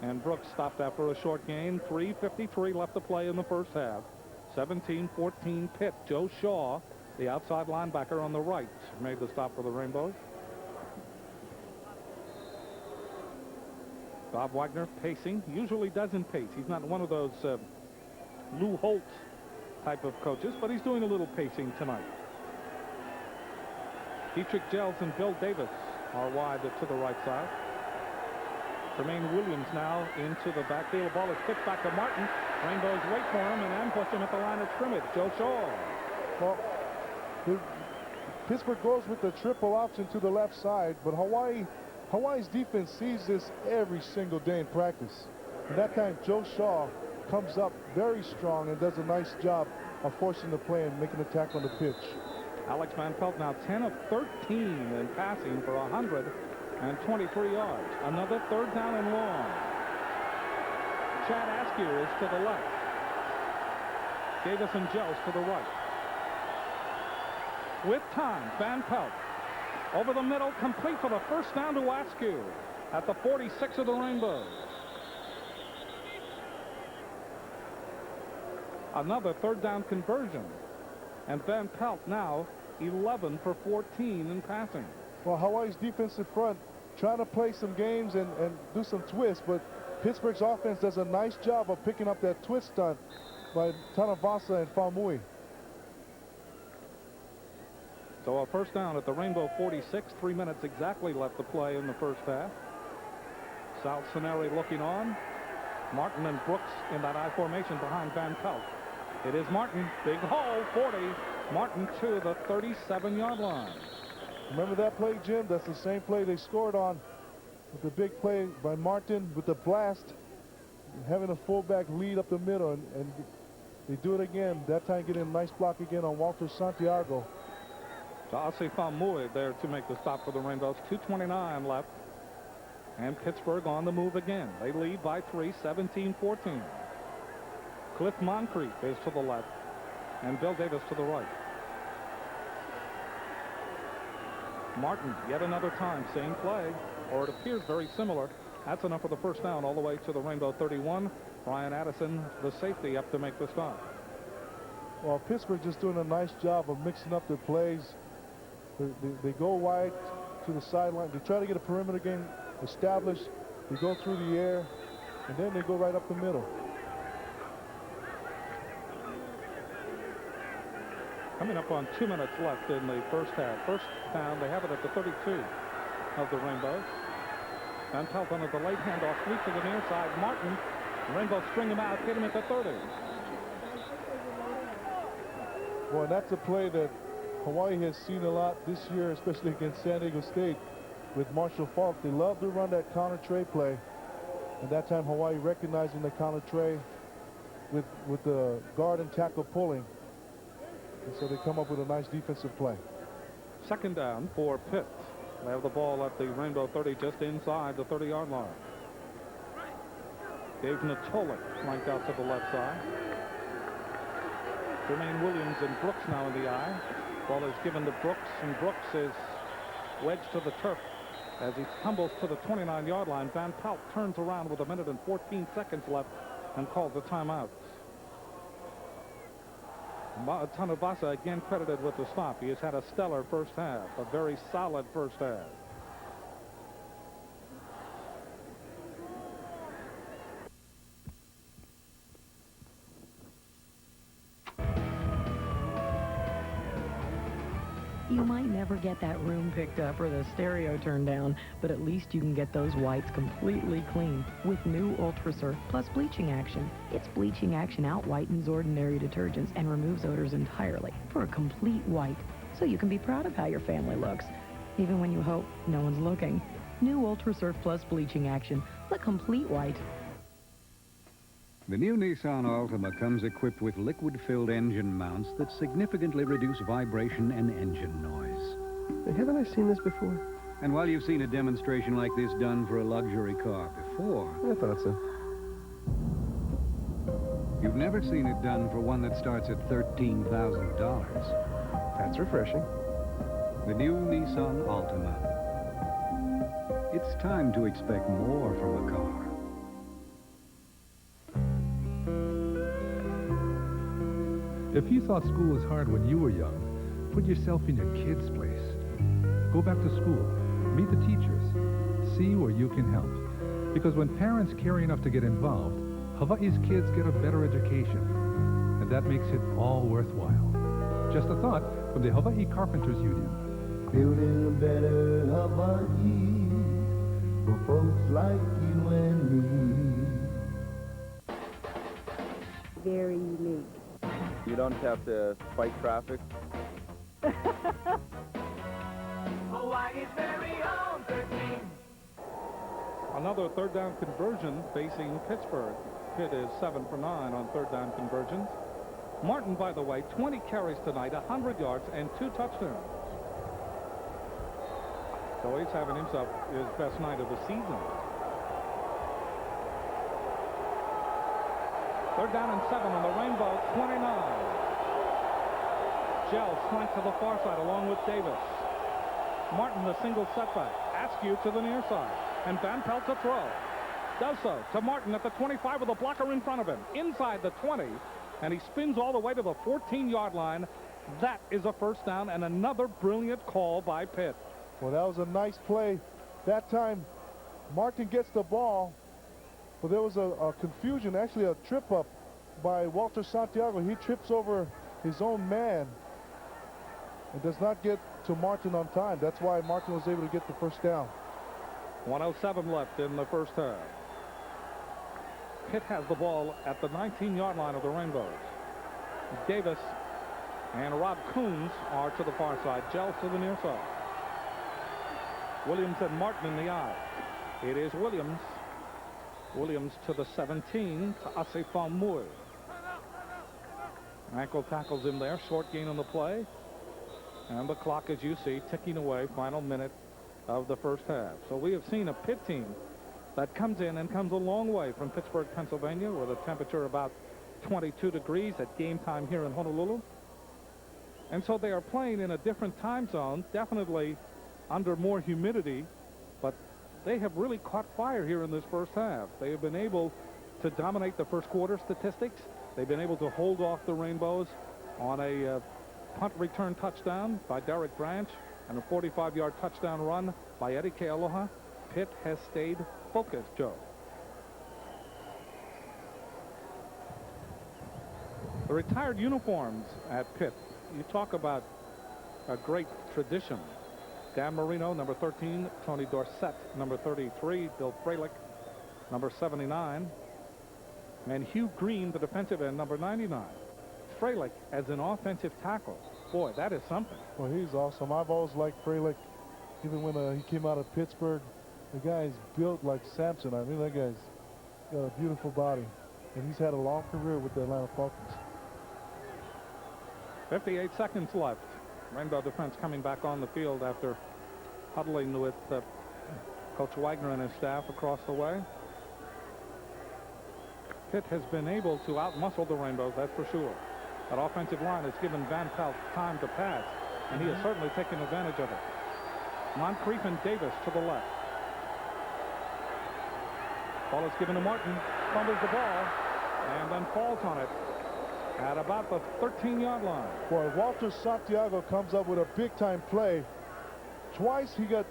And Brooks stopped after a short gain. 3:53 left to play in the first half. 17-14 Pitt. Joe Shaw, the outside linebacker on the right, made the stop for the Rainbows. Bob Wagner pacing. Usually doesn't pace. He's not one of those Lou Holtz type of coaches, but he's doing a little pacing tonight. Dietrich Gels and Bill Davis are wide to the right side. Tremaine Williams now into the backfield. The ball is kicked back to Martin. Rainbows wait for him and ambush him at the line of scrimmage. Joe Shaw. Well, Pittsburgh goes with the triple option to the left side, but Hawaii's defense sees this every single day in practice. And that time, Joe Shaw comes up very strong and does a nice job of forcing the play and making a tackle on the pitch. Alex Van Pelt now 10 of 13 in passing for 123 yards. Another third down and long. Chad Askew is to the left. Davis and Gels to the right. With time, Van Pelt over the middle, complete for the first down to Askew at the 46 of the Rainbows. Another third down conversion. And Van Pelt now 11 for 14 in passing. Well, Hawaii's defensive front trying to play some games and do some twists, but Pittsburgh's offense does a nice job of picking up that twist stunt by Tanavasa and Faumui. So a first down at the Rainbow 46. 3 minutes exactly left to play in the first half. Sal Sunseri looking on. Martin and Brooks in that I formation behind Van Pelt. It is Martin. Big hole, 40. Martin to the 37-yard line. Remember that play, Jim? That's the same play they scored on with the big play by Martin with the blast, having a fullback lead up the middle, and they do it again. That time getting a nice block again on Walter Santiago. Ta'asi Faumui there to make the stop for the Rainbows. 2:29 left. And Pittsburgh on the move again. They lead by 3, 17-14. Cliff Moncrief is to the left, and Bill Davis to the right. Martin, yet another time, same play, or it appears very similar. That's enough for the first down all the way to the Rainbow 31. Brian Addison, the safety, up to make the stop. Well, Pittsburgh just doing a nice job of mixing up their plays. They go wide to the sideline. They try to get a perimeter game established. They go through the air, and then they go right up the middle. Coming up on 2 minutes left in the first half. First down, they have it at the 32 of the Rainbows. Van Pelt under the late handoff, sweep to the near side. Martin, Rainbows string him out, hit him at the 30. Boy, that's a play that Hawaii has seen a lot this year, especially against San Diego State with Marshall Falk. They love to run that counter tray play. And that time Hawaii recognizing the counter tray with the guard and tackle pulling. And so they come up with a nice defensive play. Second down for Pitt. They have the ball at the Rainbow 30, just inside the 30-yard line. Dave Natolik flanked out to the left side. Tremaine Williams and Brooks now in the eye. Ball is given to Brooks, and Brooks is wedged to the turf as he tumbles to the 29-yard line. Van Pelt turns around with 1 minute and 14 seconds left and calls a timeout. Tanavasa again credited with the stop. He has had a stellar first half, a very solid first half. You might never get that room picked up or the stereo turned down, but at least you can get those whites completely clean with new Ultra Surf Plus bleaching action. Its bleaching action out-whitens ordinary detergents and removes odors entirely for a complete white, so you can be proud of how your family looks, even when you hope no one's looking. New Ultra Surf Plus bleaching action, the complete white. The new Nissan Altima comes equipped with liquid-filled engine mounts that significantly reduce vibration and engine noise. Haven't I seen this before? And while you've seen a demonstration like this done for a luxury car before... I thought so. You've never seen it done for one that starts at $13,000. That's refreshing. The new Nissan Altima. It's time to expect more from a car. If you thought school was hard when you were young, put yourself in your kid's place. Go back to school, meet the teachers, see where you can help. Because when parents care enough to get involved, Hawaii's kids get a better education. And that makes it all worthwhile. Just a thought from the Hawaii Carpenters Union. Building a better Hawaii for folks like you and me. Very unique. You don't have to fight traffic. Hawaii's very own 13. Another third down conversion facing Pittsburgh. Pitt is 7 for 9 on third down conversions. Martin, by the way, 20 carries tonight, 100 yards, and 2 touchdowns. So he's having himself his best night of the season. Third down and 7 on the Rainbow, 29. Gell flanked to the far side along with Davis. Martin, the single setback. Askew to the near side. And Van Pelt to throw. Does so to Martin at the 25 with a blocker in front of him. Inside the 20. And he spins all the way to the 14-yard line. That is a first down and another brilliant call by Pitt. Well, that was a nice play. That time, Martin gets the ball. Well, there was a confusion, actually a trip up by Walter Santiago. He trips over his own man and does not get to Martin on time. That's why Martin was able to get the first down. 1:07 left in the first half. Pitt has the ball at the 19-yard line of the Rainbows. Davis and Rob Coons are to the far side. Gell to the near side. Williams and Martin in the eye. It is Williams. Williams to the 17 to Asifam Mui. Ankle tackles him there. Short gain on the play. And the clock, as you see, ticking away. Final minute of the first half. So we have seen a Pitt team that comes in and comes a long way from Pittsburgh, Pennsylvania, with a temperature about 22 degrees at game time here in Honolulu. And so they are playing in a different time zone, definitely under more humidity, but they have really caught fire here in this first half. They have been able to dominate the first quarter statistics. They've been able to hold off the Rainbows on a punt return touchdown by Derek Branch and a 45-yard touchdown run by Eddie Kealoha. Pitt has stayed focused, Joe. The retired uniforms at Pitt, you talk about a great tradition. Dan Marino, number 13. Tony Dorsett, number 33. Bill Fralick, number 79. And Hugh Green, the defensive end, number 99. Fralick as an offensive tackle. Boy, that is something. Well, he's awesome. I've always liked Fralick, even when he came out of Pittsburgh. The guy's built like Samson. I mean, that guy's got a beautiful body. And he's had a long career with the Atlanta Falcons. 58 seconds left. Rainbow defense coming back on the field after huddling with Coach Wagner and his staff across the way. Pitt has been able to outmuscle the Rainbows, that's for sure. That offensive line has given Van Pelt time to pass, and he has certainly taken advantage of it. Moncrief and Davis to the left. Ball is given to Martin, fumbles the ball, and then falls on it at about the 13-yard line. Boy, Walter Santiago comes up with a big-time play. Twice he got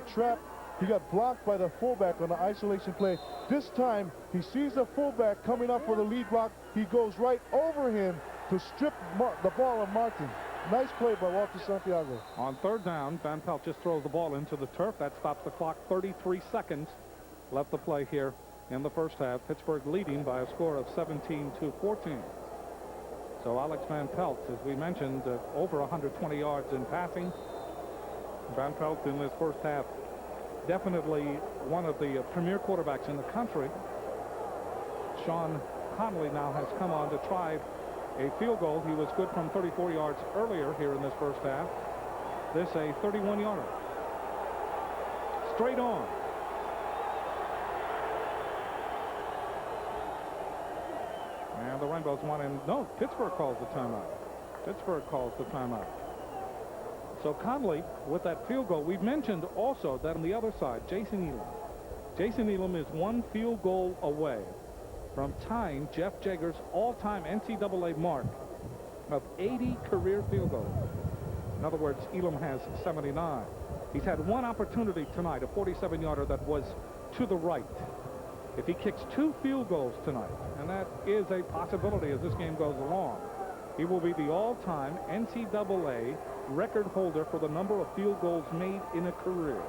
trapped. He got blocked by the fullback on the isolation play. This time, he sees the fullback coming up for the lead block. He goes right over him to strip the ball of Martin. Nice play by Walter Santiago. On third down, Van Pelt just throws the ball into the turf. That stops the clock. 33 seconds left to play here in the first half. Pittsburgh leading by a score of 17-14. So Alex Van Pelt, as we mentioned, over 120 yards in passing. Van Pelt in this first half, definitely one of the premier quarterbacks in the country. Sean Connolly now has come on to try a field goal. He was good from 34 yards earlier here in this first half. This a 31-yarder. Straight on. And the Rainbows want in. No, Pittsburgh calls the timeout. Pittsburgh calls the timeout. So Conley with that field goal. We've mentioned also that on the other side, Jason Elam. Jason Elam is one field goal away from tying Jeff Jager's all-time NCAA mark of 80 career field goals. In other words, Elam has 79. He's had one opportunity tonight, a 47-yarder that was to the right. If he kicks 2 field goals tonight, and that is a possibility as this game goes along, he will be the all-time NCAA record holder for the number of field goals made in a career.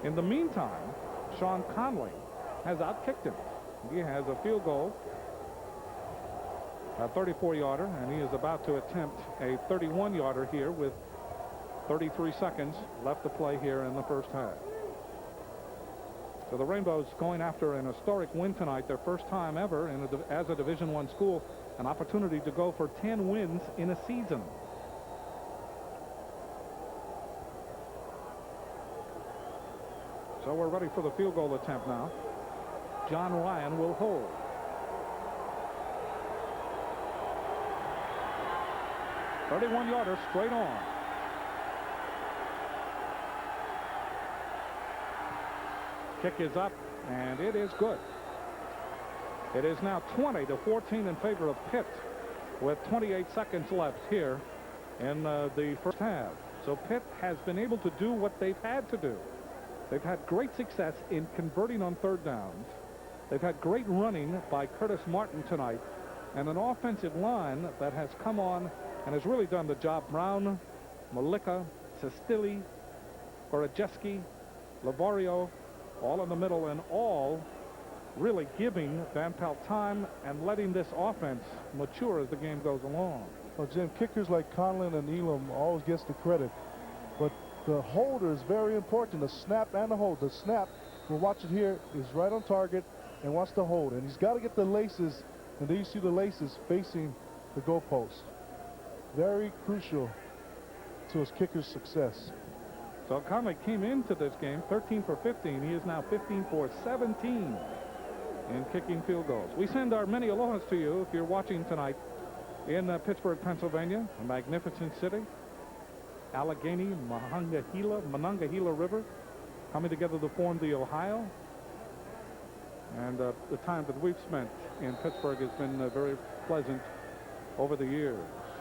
In the meantime, Sean Conley has outkicked him. He has a field goal, a 34-yarder, and he is about to attempt a 31-yarder here with 33 seconds left to play here in the first half. So the Rainbows going after an historic win tonight, their first time ever as a Division I school, an opportunity to go for 10 wins in a season. So we're ready for the field goal attempt now. John Ryan will hold. .31-yarder straight on. Kick is up, and it is good. It is now 20-14 in favor of Pitt with 28 seconds left here in the first half. So Pitt has been able to do what they've had to do. They've had great success in converting on third downs. They've had great running by Curtis Martin tonight, and an offensive line that has come on and has really done the job. Brown, Malika, Sestili, Gorojeski, Lavario, all in the middle, and all really giving Van Pelt time and letting this offense mature as the game goes along. Well, Jim, kickers like Conlon and Elam always gets the credit, but the holder is very important. The snap and the hold. The snap, we'll watch it here, is right on target and wants to hold, and he's got to get the laces, and there you see the laces facing the goalpost. Very crucial to his kicker's success. So Conley came into this game 13 for 15. He is now 15 for 17 in kicking field goals. We send our many alohas to you if you're watching tonight in Pittsburgh, Pennsylvania, a magnificent city. Allegheny, Monongahela River coming together to form the Ohio. And the time that we've spent in Pittsburgh has been very pleasant over the years.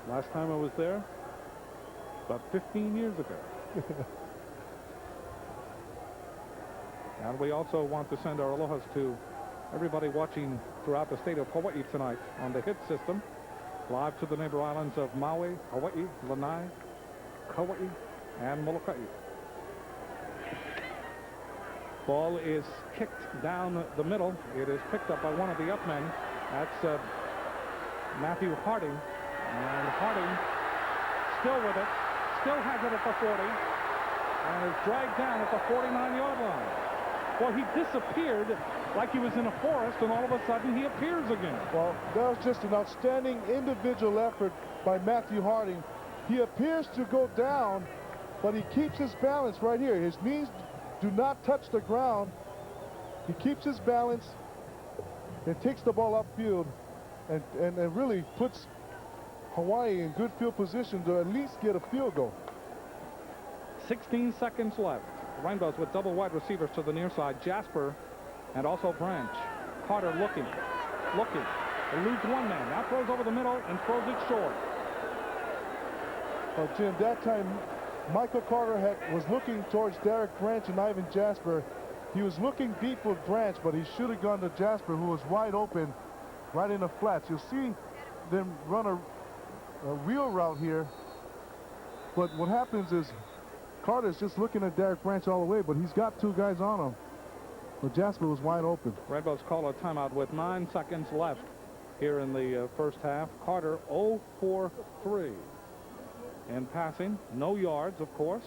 Last time I was there, about 15 years ago. And we also want to send our alohas to everybody watching throughout the state of Hawaii tonight on the HIT system, live to the neighbor islands of Maui, Hawaii, Lanai, Kauai, and Molokai. Ball is kicked down the middle. It is picked up by one of the up men. That's Matthew Harding. And Harding still with it, still has it at the 40, and is dragged down at the 49-yard line. Well, he disappeared like he was in a forest, and all of a sudden he appears again. Well, that was just an outstanding individual effort by Matthew Harding. He appears to go down, but he keeps his balance right here. His knees do not touch the ground. He keeps his balance and takes the ball upfield and really puts Hawaii in good field position to at least get a field goal. 16 seconds left. Rainbows with double wide receivers to the near side. Jasper and also Branch. Carter looking. They lose one man. Now throws over the middle and throws it short. Well, Jim, that time Michael Carter was looking towards Derek Branch and Ivan Jasper. He was looking deep with Branch, but he should have gone to Jasper, who was wide open right in the flats. You'll see them run a wheel route here, but what happens is Carter's just looking at Derek Branch all the way, but he's got two guys on him. But Jasper was wide open. Rainbows call a timeout with 9 seconds left here in the first half. Carter 0 for 3 in passing. No yards, of course.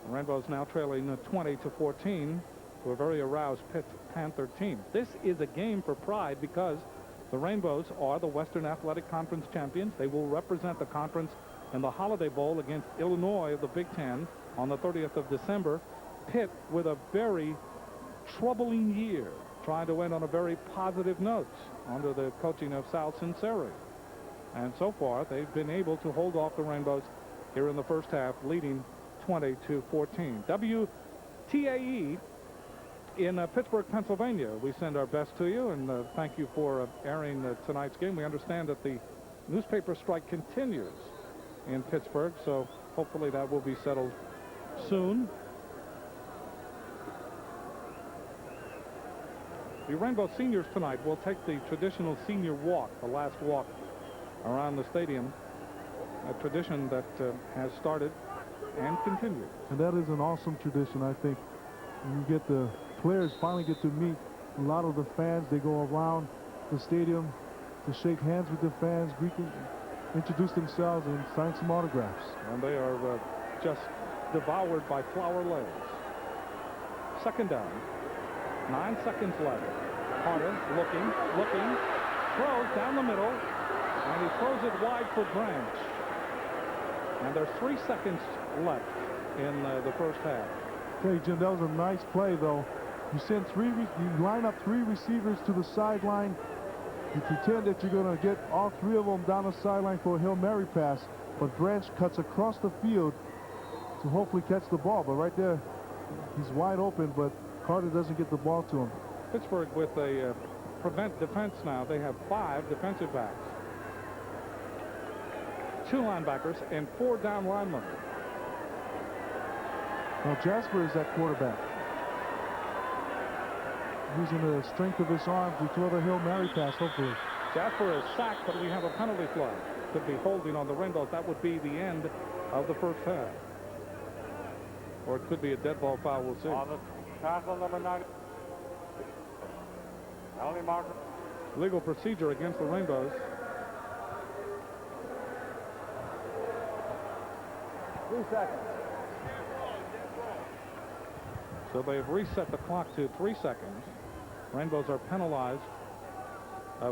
Rainbows now trailing 20-14 to a very aroused Pitt Panther team. This is a game for pride because the Rainbows are the Western Athletic Conference champions. They will represent the conference in the Holiday Bowl against Illinois of the Big Ten on the 30th of December. Pitt with a very troubling year. trying to win on a very positive note under the coaching of Sal Sunseri. And so far, they've been able to hold off the Rainbows here in the first half, leading 20-14. WTAE in Pittsburgh, Pennsylvania, we send our best to you, and thank you for airing tonight's game. We understand that the newspaper strike continues in Pittsburgh, so hopefully that will be settled soon. The Rainbow Seniors tonight will take the traditional senior walk, the last walk around the stadium, a tradition that has started and continued. And that is an awesome tradition, I think. You get the players finally get to meet a lot of the fans. They go around the stadium to shake hands with the fans, greet them, introduce themselves, and sign some autographs. And they are just devoured by flower legs. Second down. 9 seconds left. Carter looking, throws down the middle, and he throws it wide for Branch. And there's 3 seconds left in the first half. Okay, Jim, that was a nice play, though. You send you line up 3 receivers to the sideline. You pretend that you're going to get all 3 of them down the sideline for a Hail Mary pass, but Branch cuts across the field to hopefully catch the ball. But right there, he's wide open, but Carter doesn't get the ball to him. Pittsburgh with a prevent defense now. They have 5 defensive backs, 2 linebackers, and 4 down linemen. Now Jasper is at quarterback, using the strength of his arm to throw the Hail Mary pass, hopefully. Jasper is sacked, but we have a penalty flag. Could be holding on the Rainbows. That would be the end of the first half. Or it could be a dead ball foul. We'll see. On the tackle, number 9. Penalty marker. Legal procedure against the Rainbows. 3 seconds. So they have reset the clock to 3 seconds. Rainbows are penalized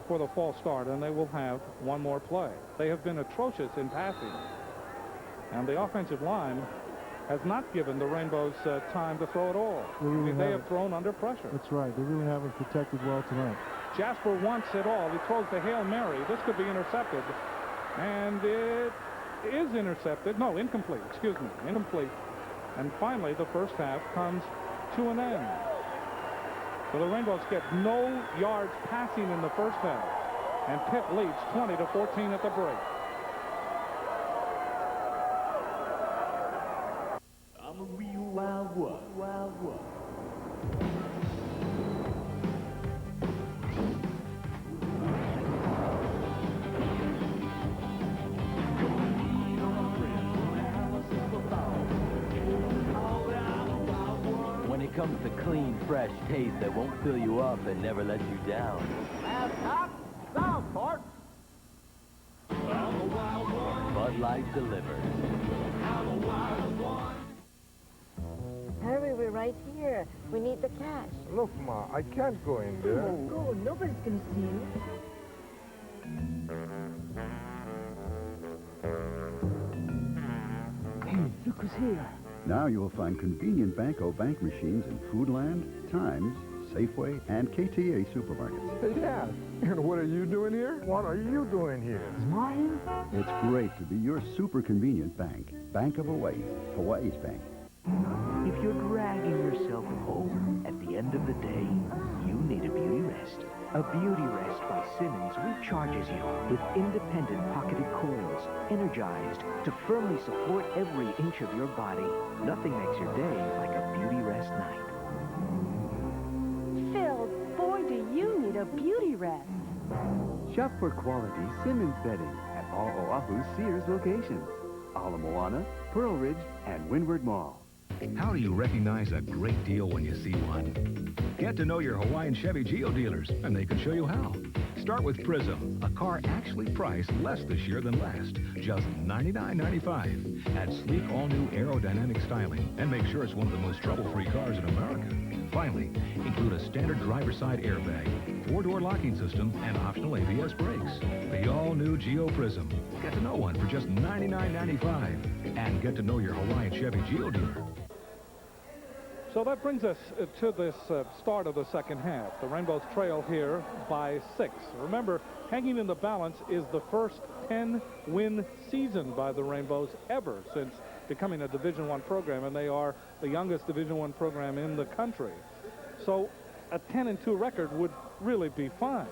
for the false start, and they will have 1 more play. They have been atrocious in passing, and the offensive line has not given the Rainbows time to throw at all. They have thrown under pressure. That's right. They really haven't protected well tonight. Jasper wants it all. He throws the Hail Mary. This could be intercepted, and it is intercepted. No, incomplete. Excuse me, incomplete. And finally, the first half comes to an end. So the Rainbows get no yards passing in the first half, and Pitt leads 20-14 at the break. I'm a real wild one, wild one. When it comes to clean, fresh taste that won't fill you up and never let you down. Southport. Bud Light delivers. Hurry, we're right here. We need the cash. Look, Ma, I can't go in there. Go, nobody's gonna see you. Hey, look who's here. Now you'll find convenient Banco bank machines in Foodland, Times, Safeway, and KTA supermarkets. Hey, Dad, and what are you doing here? What are you doing here? Mine? It's great to be your super convenient bank. Bank of Hawaii, Hawaii's bank. If you're dragging yourself home, at the end of the day, you need a beauty rest. A beauty rest by Simmons recharges you with independent pocketed coils, energized to firmly support every inch of your body. Nothing makes your day like a beauty rest night. Phil, boy, do you need a beauty rest. Shop for quality Simmons bedding at all Oahu Sears locations. Ala Moana, Pearl Ridge, and Windward Mall. How do you recognize a great deal when you see one? Get to know your Hawaiian Chevy Geo dealers, and they can show you how. Start with Prism, a car actually priced less this year than last, just $99.95. Add sleek, all-new aerodynamic styling, and make sure it's one of the most trouble-free cars in America. Finally, include a standard driver's side airbag, 4-door locking system, and optional ABS brakes. The all-new Geo Prism. Get to know one for just $99.95. And get to know your Hawaiian Chevy Geo dealer. So that brings us to this start of the second half. The Rainbows trail here by 6. Remember, hanging in the balance is the first 10-win season by the Rainbows ever since becoming a Division I program, and they are the youngest Division I program in the country. So a 10-2 record would really be fine.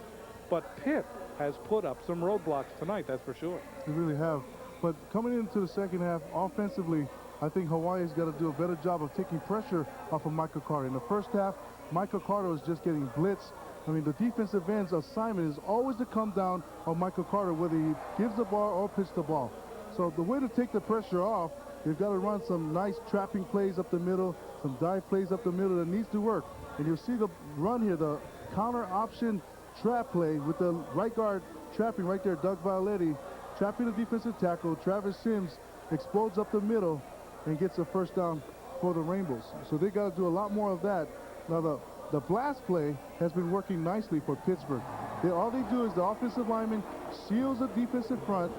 But Pitt has put up some roadblocks tonight, that's for sure. They really have. But coming into the second half, offensively, I think Hawaii's got to do a better job of taking pressure off of Michael Carter. In the first half, Michael Carter was just getting blitzed. I mean, the defensive end's assignment is always to come down on Michael Carter, whether he gives the ball or pitches the ball. So the way to take the pressure off, they've got to run some nice trapping plays up the middle, some dive plays up the middle that needs to work. And you'll see the run here, the counter option trap play with the right guard trapping right there, Doug Violetti, trapping the defensive tackle. Travis Sims explodes up the middle and gets a first down for the Rainbows. So they got to do a lot more of that. Now the blast play has been working nicely for Pittsburgh. All they do is the offensive lineman seals the defensive front.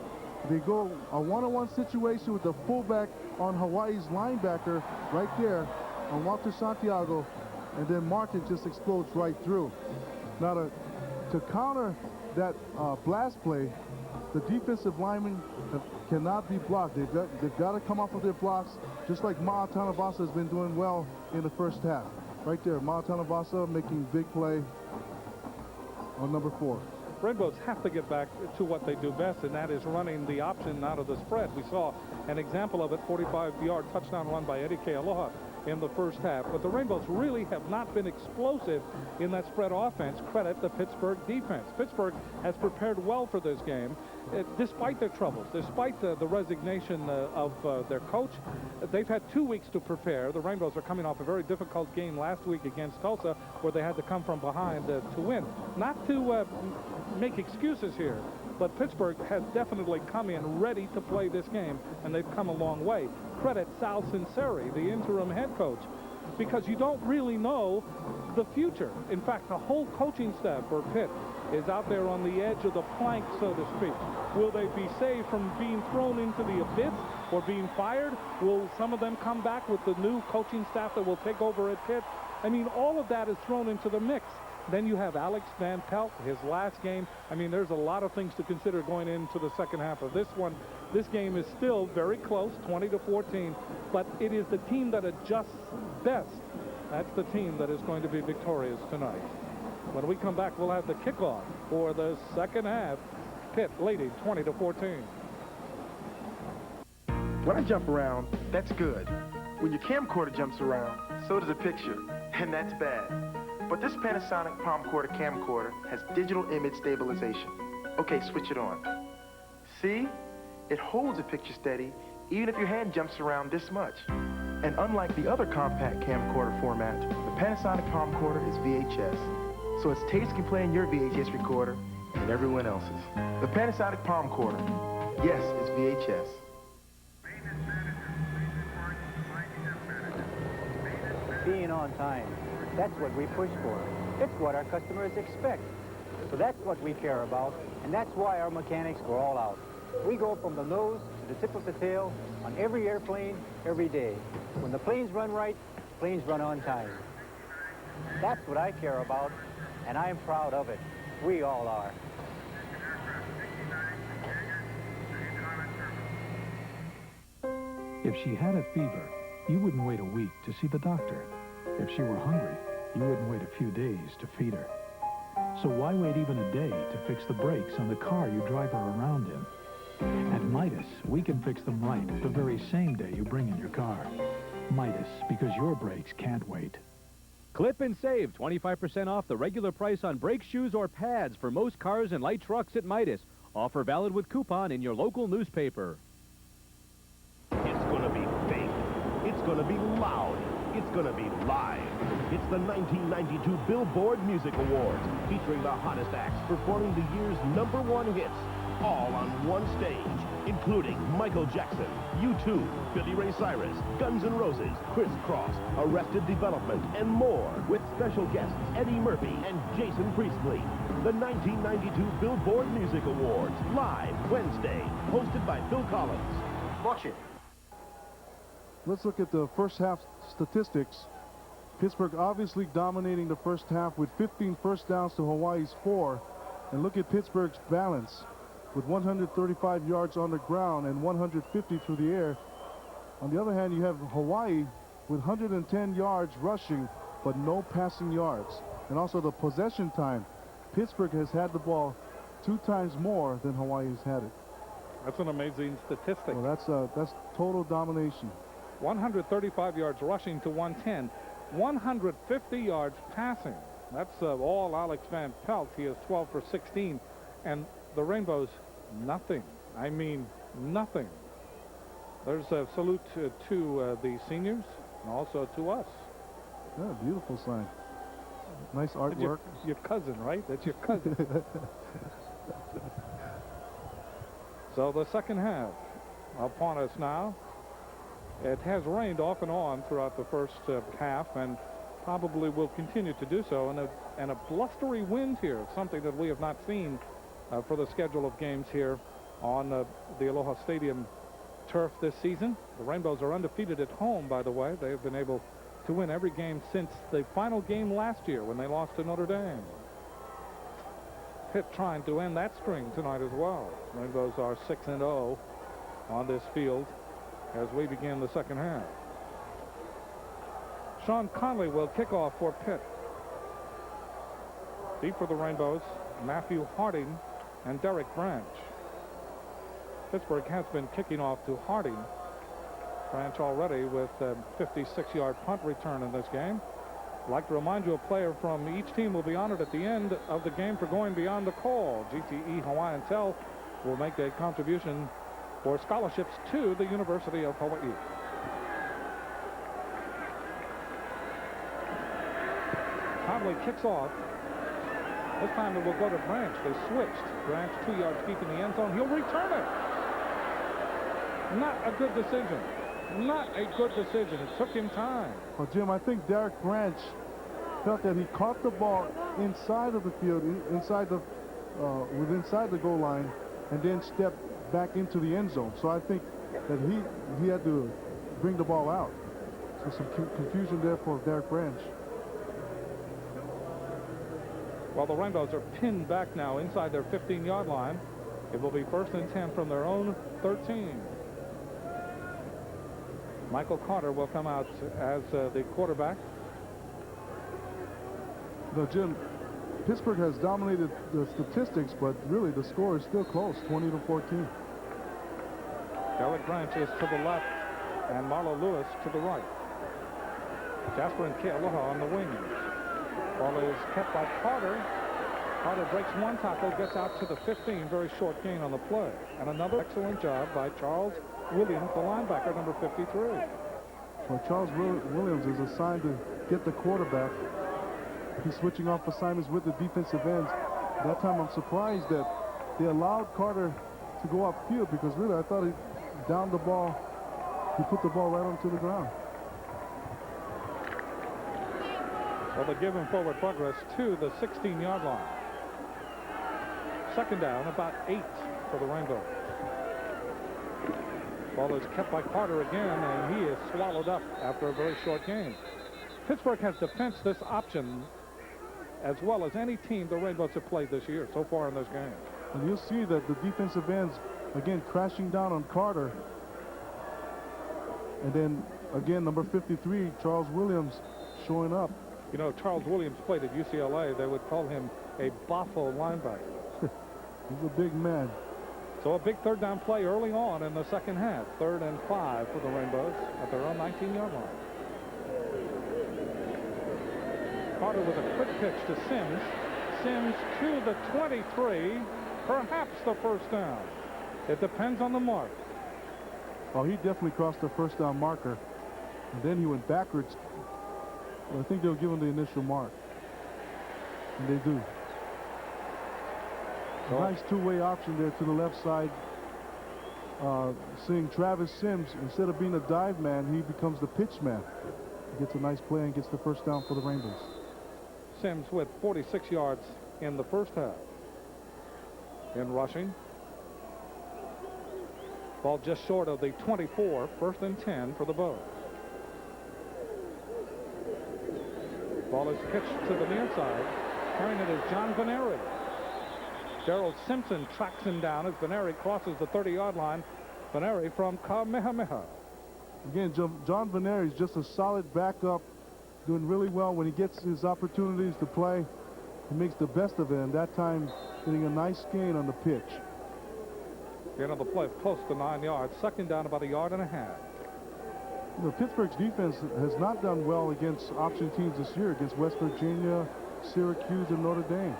They go a one-on-one situation with the fullback on Hawaii's linebacker right there on Walter Santiago, and then Martin just explodes right through. Now to counter that blast play, the defensive linemen cannot be blocked. They've got to come off of their blocks, just like Ma'a Tanavasa has been doing well in the first half. Right there, Ma'a Tanavasa making big play on number 4. Rainbows have to get back to what they do best, and that is running the option out of the spread. We saw an example of it, 45-yard touchdown run by Eddie Kealoha in the first half. But the Rainbows really have not been explosive in that spread offense. Credit the Pittsburgh defense. Pittsburgh has prepared well for this game, despite their troubles, despite the resignation of their coach. They've had 2 weeks to prepare. The Rainbows are coming off a very difficult game last week against Tulsa, where they had to come from behind to win. Not to make excuses here, but Pittsburgh has definitely come in ready to play this game, and they've come a long way. Credit Sal Sunseri, the interim head coach, because you don't really know the future. In fact, the whole coaching staff for Pitt is out there on the edge of the plank, so to speak. Will they be saved from being thrown into the abyss or being fired? Will some of them come back with the new coaching staff that will take over at Pitt? I mean, all of that is thrown into the mix. Then you have Alex Van Pelt, his last game. I mean, there's a lot of things to consider going into the second half of this one. This game is still very close, 20-14, but it is the team that adjusts best. That's the team that is going to be victorious tonight. When we come back, we'll have the kickoff for the second half. Pitt leading 20-14. When I jump around, that's good. When your camcorder jumps around, so does a picture, and that's bad. But this Panasonic Palmcorder camcorder has digital image stabilization. Okay, switch it on. See? It holds a picture steady even if your hand jumps around this much. And unlike the other compact camcorder format, the Panasonic Palmcorder is VHS. So its tapes can play in your VHS recorder and everyone else's. The Panasonic Palmcorder. Yes, it's VHS. Being on time. That's what we push for. It's what our customers expect. So that's what we care about, and that's why our mechanics go all out. We go from the nose to the tip of the tail on every airplane, every day. When the planes run right, planes run on time. That's what I care about, and I'm proud of it. We all are. If she had a fever, you wouldn't wait a week to see the doctor. If she were hungry, you wouldn't wait a few days to feed her. So why wait even a day to fix the brakes on the car you drive her around in? At Midas, we can fix them right the very same day you bring in your car. Midas, because your brakes can't wait. Clip and save 25% off the regular price on brake shoes or pads for most cars and light trucks at Midas. Offer valid with coupon in your local newspaper. It's going to be big. It's going to be loud. It's going to be live. It's the 1992 Billboard Music Awards, featuring the hottest acts performing the year's #1 hits, all on one stage, including Michael Jackson, U2, Billy Ray Cyrus, Guns N' Roses, Criss Cross, Arrested Development, and more, with special guests Eddie Murphy and Jason Priestley. The 1992 Billboard Music Awards, live Wednesday, hosted by Phil Collins. Watch it. Let's look at the first half statistics Pittsburgh obviously dominating the first half with 15 first downs to Hawaii's 4. And look at Pittsburgh's balance with 135 yards on the ground and 150 through the air. On the other hand, you have Hawaii with 110 yards rushing, but no passing yards. And also the possession time. Pittsburgh has had the ball 2 times more than Hawaii has had it. That's an amazing statistic. Well, that's total domination. 135 yards rushing to 110. 150 yards passing. That's all Alex Van Pelt. He is 12 for 16. And the Rainbows, nothing. I mean, nothing. There's a salute to the seniors and also to us. Yeah, beautiful sign. Nice artwork. Your cousin, right? That's your cousin. So the second half upon us now. It has rained off and on throughout the first half and probably will continue to do so. And a blustery wind here, something that we have not seen for the schedule of games here on the Aloha Stadium turf this season. The Rainbows are undefeated at home, by the way. They have been able to win every game since the final game last year when they lost to Notre Dame. Pitt trying to end that string tonight as well. Rainbows are 6-0 on this field as we begin the second half. Sean Conley will kick off for Pitt. Deep for the Rainbows, Matthew Harding and Derek Branch. Pittsburgh has been kicking off to Harding. Branch already with a 56-yard punt return in this game. I'd like to remind you a player from each team will be honored at the end of the game for going beyond the call. GTE Hawaiian Tel will make a contribution for scholarships to the University of Hawaii. Conley kicks off. This time it will go to Branch. They switched. Branch 2 yards deep in the end zone. He'll return it. Not a good decision. Not a good decision. It took him time. Well, Jim, I think Derek Branch felt that he caught the ball inside of the field, inside the goal line, and then stepped back into the end zone. So I think that he had to bring the ball out. So some confusion there for Derek Branch. Well, the Rainbows are pinned back now inside their 15-yard line. It will be 1st and 10 from their own 13. Michael Carter will come out as the quarterback. No, Jim, Pittsburgh has dominated the statistics, but really the score is still close, 20-14. Derek Branch is to the left and Marlo Lewis to the right. Jasper and Kealoha on the wings. Ball is kept by Carter. Carter breaks one tackle, gets out to the 15. Very short gain on the play. And another excellent job by Charles Williams, the linebacker, number 53. Well, Charles Williams is assigned to get the quarterback. He's switching off assignments with the defensive ends. That time I'm surprised that they allowed Carter to go upfield because really I thought he downed the ball. He put the ball right onto the ground. Well, they give him forward progress to the 16-yard line. Second down, about 8 for the Rainbow. Ball is kept by Carter again, and he is swallowed up after a very short game. Pittsburgh has defensed this option as well as any team the Rainbows have played this year so far in this game. And you'll see that the defensive ends, again, crashing down on Carter. And then, again, number 53, Charles Williams, showing up. You know, Charles Williams played at UCLA. They would call him a Boffo linebacker. He's a big man. So a big third down play early on in the second half. 3rd and 5 for the Rainbows at their own 19-yard line. Carter with a quick pitch to Sims. Sims to the 23. Perhaps the first down. It depends on the mark. Well, he definitely crossed the first down marker. And then he went backwards. Well, I think they'll give him the initial mark. And they do. A nice two-way option there to the left side. Seeing Travis Sims, instead of being a dive man, he becomes the pitch man. He gets a nice play and gets the first down for the Rainbows. Sims with 46 yards in the first half. In rushing. Ball just short of the 24. 1st and 10 for the Bows. Ball is pitched to the near side. Carrying it is John Veneri. Gerald Simpson tracks him down as Veneri crosses the 30-yard line. Veneri from Kamehameha. Again, John Veneri is just a solid backup, doing really well when he gets his opportunities to play. He makes the best of it, and that time getting a nice gain on the pitch. The end of the play, close to 9 yards. Second down, about 1.5 yards. You know, Pittsburgh's defense has not done well against option teams this year, against West Virginia, Syracuse, and Notre Dame.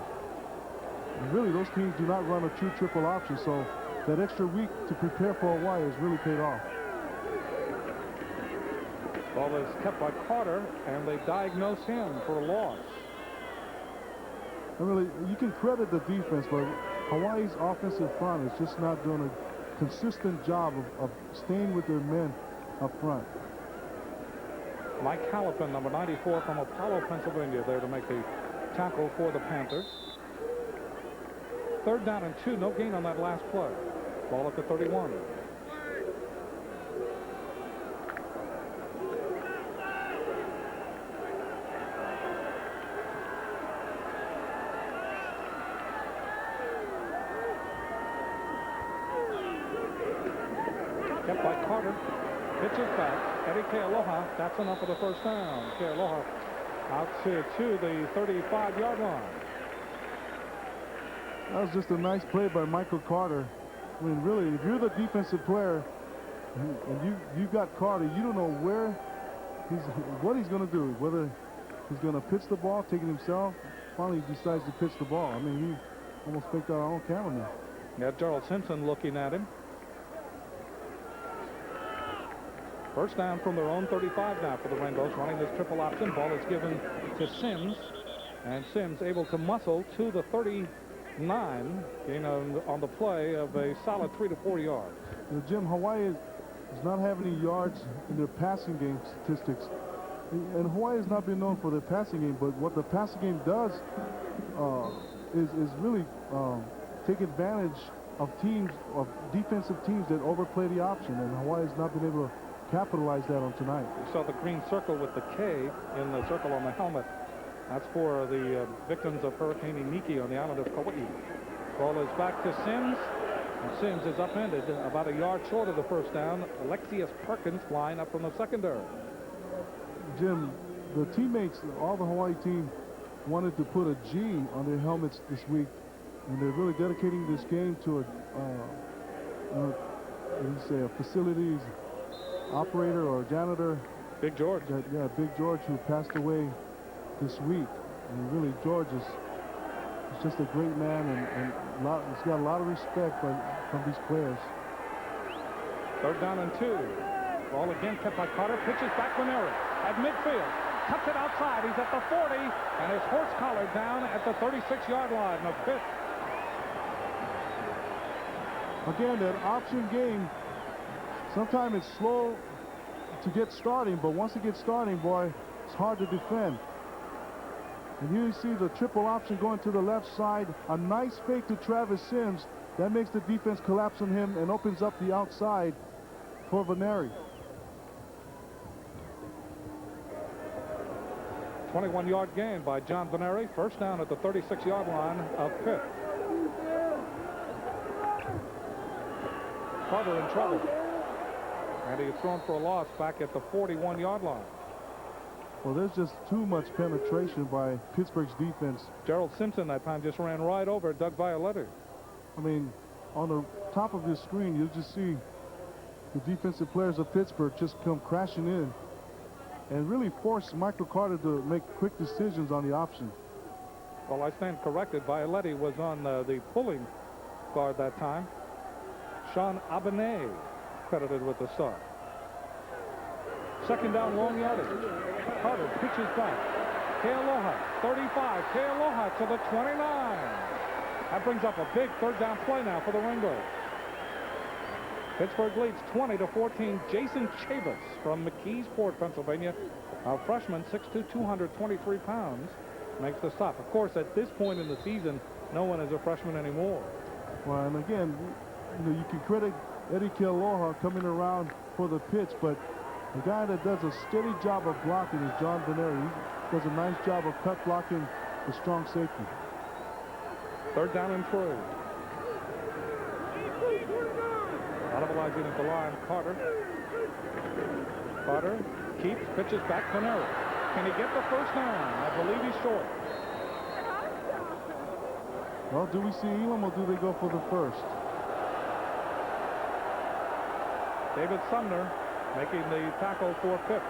And really, those teams do not run a true triple option, so that extra week to prepare for Hawaii has really paid off. Ball is kept by Carter, and they diagnose him for a loss. And really, you can credit the defense, but Hawaii's offensive front is just not doing a consistent job of staying with their men up front. Mike Hallepin, number 94 from Apollo, Pennsylvania, there to make the tackle for the Panthers. Third down and 2, no gain on that last play. Ball at the 31. Kept by Carter. Pitches back. Eddie Kealoha. That's enough for the first down. Kealoha out to the 35-yard line. That was just a nice play by Michael Carter. I mean, really, if you're the defensive player and you got Carter, you don't know what he's going to do. Whether he's going to pitch the ball, take it himself. Finally, he decides to pitch the ball. I mean, he almost faked out our own cameraman. Yeah, Gerald Simpson looking at him. First down from their own 35 now for the Rainbows, running this triple option. Ball is given to Sims, and Sims able to muscle to the 39, gain on the play of a solid 3 to 4 yards. You know, Jim, Hawaii does not have any yards in their passing game statistics, and Hawaii has not been known for their passing game. But what the passing game does is really take advantage of defensive teams that overplay the option, and Hawaii has not been able to capitalize that on tonight. You saw the green circle with the K in the circle on the helmet. That's for the victims of Hurricane Iniki on the island of Kauai. Ball is back to Sims, and Sims is upended about 1 yard short of the first down. Alexius Perkins flying up from the secondary. Jim, the teammates, all the Hawaii team wanted to put a G on their helmets this week, and they're really dedicating this game to a facilities operator or janitor. Big George. Yeah, Big George, who passed away this week. And really, George is just a great man, and he's got a lot of respect from these players. Third down and 2. Ball again kept by Carter. Pitches back Veneri at midfield. Cuts it outside. He's at the 40, and his horse collar down at the 36-yard line of Pitt. Again, that option game, sometimes it's slow to get starting, but once it gets starting, boy, it's hard to defend. And here you see the triple option going to the left side. A nice fake to Travis Sims. That makes the defense collapse on him and opens up the outside for Veneri. 21-yard gain by John Veneri. First down at the 36-yard line of Pitt. Carter in trouble. And he is thrown for a loss back at the 41-yard line. Well, there's just too much penetration by Pittsburgh's defense. Gerald Simpson that time just ran right over Doug Violetti. I mean, on the top of your screen, you'll just see the defensive players of Pittsburgh just come crashing in and really force Michael Carter to make quick decisions on the option. Well, I stand corrected. Violetti was on the pulling guard that time. Sean Abene credited with the start. Second down, long yardage. Carter pitches back. Kealoha, 35. Kealoha to the 29. That brings up a big third down play now for the Rainbows. Pittsburgh leads 20-14. Jason Chavis from McKeesport, Pennsylvania, a freshman, 6'2", 223 pounds, makes the stop. Of course, at this point in the season, no one is a freshman anymore. Well, and again, you can credit Eddie Kealoha coming around for the pitch, but The guy that does a steady job of blocking is John Veneri. He does a nice job of cut blocking the strong safety. 3rd down and 3. Mobilizing at the line, Carter. Carter keeps, pitches back, Veneri. Can he get the first down? I believe he's short. Well, do we see Elam or do they go for the first? David Sumner making the tackle for Pitt.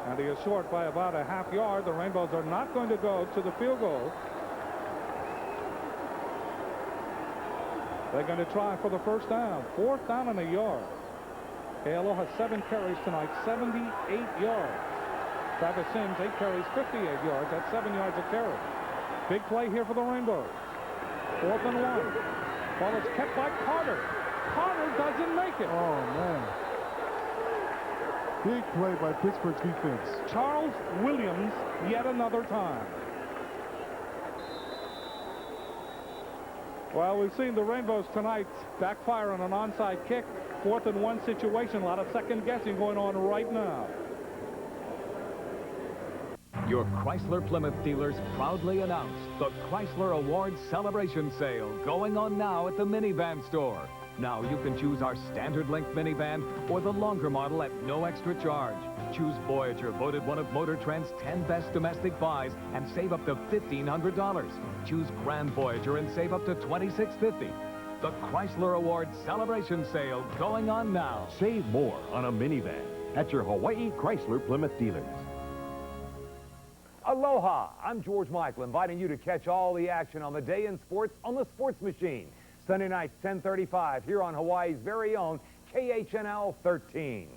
And he is short by about a half yard. The Rainbows are not going to go to the field goal. They're going to try for the first down. 4th down and a yard. KLO has 7 carries tonight, 78 yards. Travis Sims, 8 carries, 58 yards. That's 7 yards a carry. Big play here for the Rainbows. 4th and 1. Ball is kept by Carter. Carter doesn't make it. Oh, man. Big play by Pittsburgh's defense. Charles Williams, yet another time. Well, we've seen the Rainbows tonight backfire on an onside kick. 4th and 1 situation. A lot of second guessing going on right now. Your Chrysler Plymouth dealers proudly announce the Chrysler Awards Celebration Sale going on now at the minivan store. Now you can choose our standard length minivan or the longer model at no extra charge. Choose Voyager, voted one of Motor Trend's 10 best domestic buys, and save up to $1,500. Choose Grand Voyager and save up to $2,650. The Chrysler Awards Celebration Sale going on now. Save more on a minivan at your Hawaii Chrysler Plymouth dealers. Aloha! I'm George Michael, inviting you to catch all the action on the day in sports on the Sports Machine. Sunday nights, 10:35, here on Hawaii's very own KHNL 13.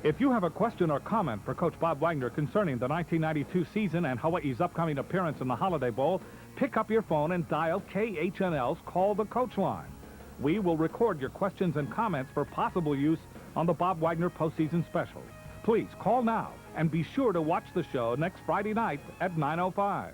If you have a question or comment for Coach Bob Wagner concerning the 1992 season and Hawaii's upcoming appearance in the Holiday Bowl, pick up your phone and dial KHNL's Call the Coach line. We will record your questions and comments for possible use on the Bob Wagner postseason special. Please call now and be sure to watch the show next Friday night at 9:05.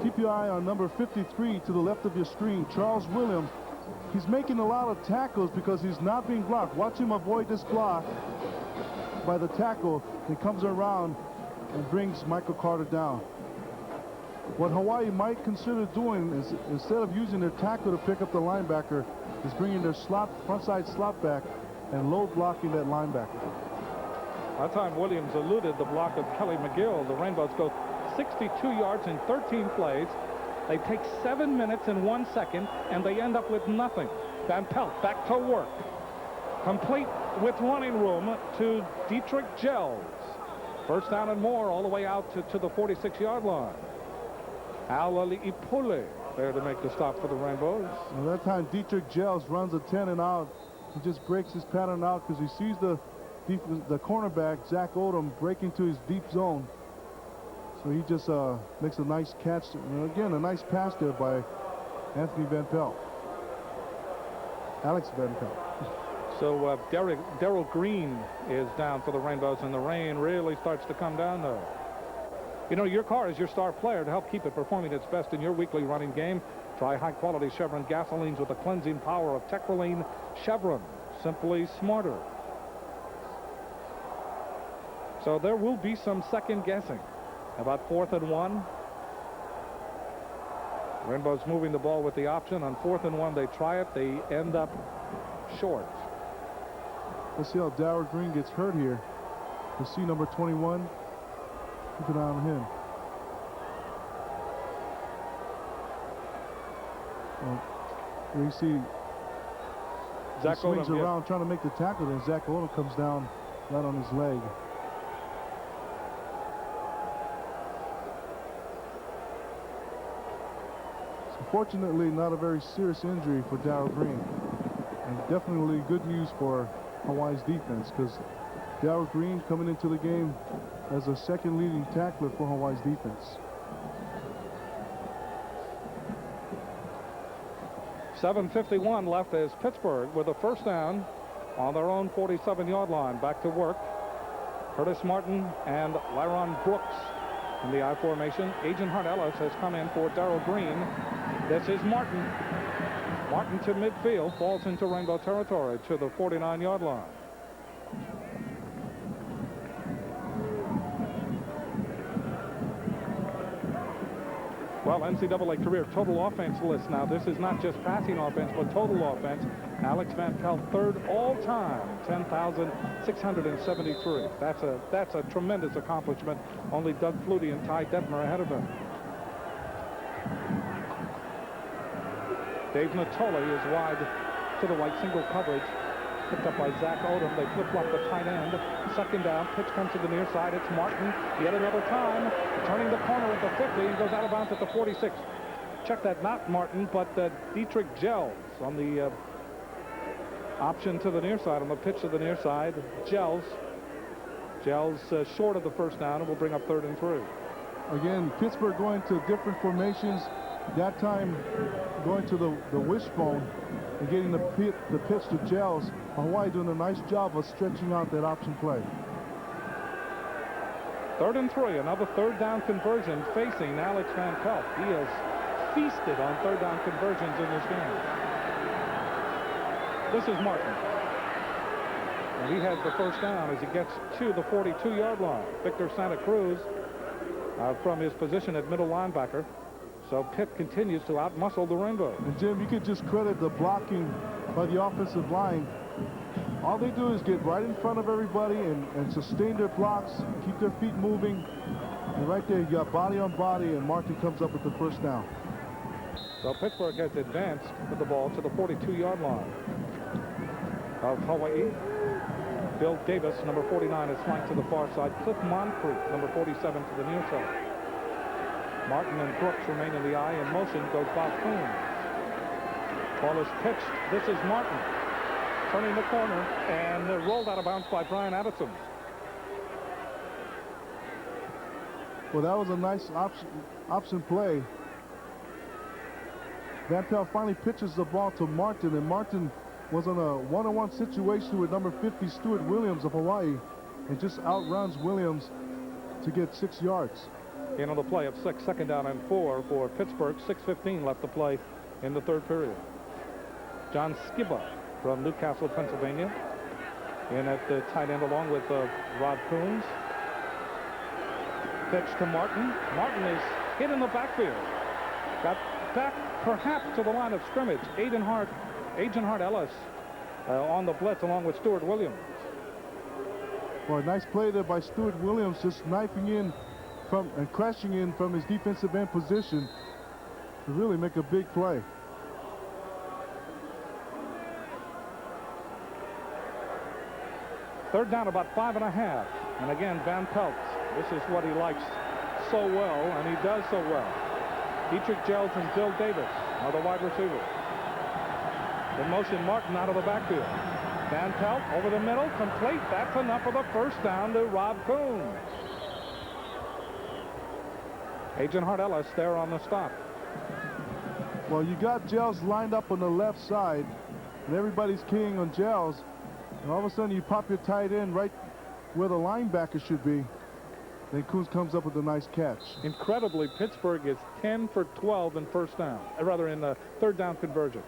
Keep your eye on number 53 to the left of your screen, Charles Williams. He's making a lot of tackles because he's not being blocked. Watch him avoid this block by the tackle. He comes around and brings Michael Carter down. What Hawaii might consider doing is, instead of using their tackle to pick up the linebacker, is bringing their frontside slot back and low blocking that linebacker. That time Williams eluded the block of Kelly McGill. The Rainbows go 62 yards in 13 plays. They take 7 minutes and 1 second, and they end up with nothing. Van Pelt back to work. Complete with running room to Dietrich Gels. First down and more all the way out to the 46-yard line. Alali Ipule there to make the stop for the Rainbows. And that time Dietrich Gels runs a 10 and out. He just breaks his pattern out because he sees the cornerback, Zach Odom, break into his deep zone. So he just makes a nice catch. And again, a nice pass there by Anthony Van Pelt. Alex Van Pelt. So Darryl Green is down for the Rainbows, and the rain really starts to come down, though. You know, your car is your star player. To help keep it performing its best in your weekly running game, try high-quality Chevron gasolines with the cleansing power of Tetraline Chevron. Simply smarter. So there will be some second guessing. About 4th and 1. Rainbows moving the ball with the option. On 4th and 1, they try it. They end up short. Let's see how Darryl Green gets hurt here. Let's see number 21. Keep an eye on him. You see Zach he swings Odom, around trying to make the tackle, and Zach Odom comes down right on his leg. So fortunately, not a very serious injury for Darryl Green. And definitely good news for Hawaii's defense, because Darryl Green coming into the game as a second leading tackler for Hawaii's defense. 7:51 left as Pittsburgh with a first down on their own 47-yard line. Back to work. Curtis Martin and Lyron Brooks in the I formation. Agent Hart Ellis has come in for Darryl Green. This is Martin. Martin to midfield, falls into Rainbow territory to the 49-yard line. Well, NCAA career total offense list now. This is not just passing offense, but total offense. Alex Van Pelt, third all-time, 10,673. That's a tremendous accomplishment. Only Doug Flutie and Ty Detmer ahead of him. Dave Natoli is wide to the right, single coverage. Picked up by Zach Odom. They flip-flop the tight end. Second down. Pitch comes to the near side. It's Martin. Yet another time. Turning the corner at the 50 and goes out of bounds at the 46. Check that, not Martin, but Dietrich Gels on the option to the near side. On the pitch to the near side. Gels short of the first down, and will bring up 3rd and 3. Again, Pittsburgh going to different formations. That time going to the wishbone and getting the pitch to Gels. Hawaii doing a nice job of stretching out that option play. 3rd and 3, another third down conversion facing Alex Van Pelt. He has feasted on third down conversions in this game. This is Martin. And he has the first down as he gets to the 42-yard line. Victor Santa Cruz from his position at middle linebacker. So Pitt continues to outmuscle the Rainbow. And Jim, you could just credit the blocking by the offensive line. All they do is get right in front of everybody and sustain their blocks, keep their feet moving. And right there, you got body on body, and Martin comes up with the first down. So Pittsburgh has advanced with the ball to the 42-yard line of Hawaii. Bill Davis, number 49, is flanked to the far side. Cliff Moncrief, number 47, to the near side. Martin and Brooks remain in the eye. In motion goes Bob Coons. Ball is pitched. This is Martin turning the corner and rolled out of bounds by Brian Addison. Well, that was a nice option play. Van Pelt finally pitches the ball to Martin, and Martin was on a one-on-one situation with number 50, Stuart Williams of Hawaii, and just outruns Williams to get 6 yards. In on the play of 6, 2nd down and 4 for Pittsburgh. 6:15 left to play in the 3rd period. John Skiba from Newcastle, Pennsylvania, in at the tight end along with Rod Coons. Pitch to Martin. Martin is hit in the backfield. Got back perhaps to the line of scrimmage. Agent Hart Ellis on the blitz along with Stuart Williams. Well, a nice play there by Stuart Williams, just knifing in from and crashing in from his defensive end position to really make a big play. Third down, about 5.5. And again, Van Pelt. This is what he likes so well, and he does so well. Dietrich Gels and Bill Davis are the wide receivers. In motion, Martin out of the backfield. Van Pelt over the middle, complete. That's enough for the first down to Rob Kuhn. Agent Hart Ellis there on the stop. Well, you got Gels lined up on the left side, and everybody's keying on Gels. And all of a sudden, you pop your tight end right where the linebacker should be. Then Coons comes up with a nice catch. Incredibly, Pittsburgh is 10 for 12 in first down, rather in third down conversions.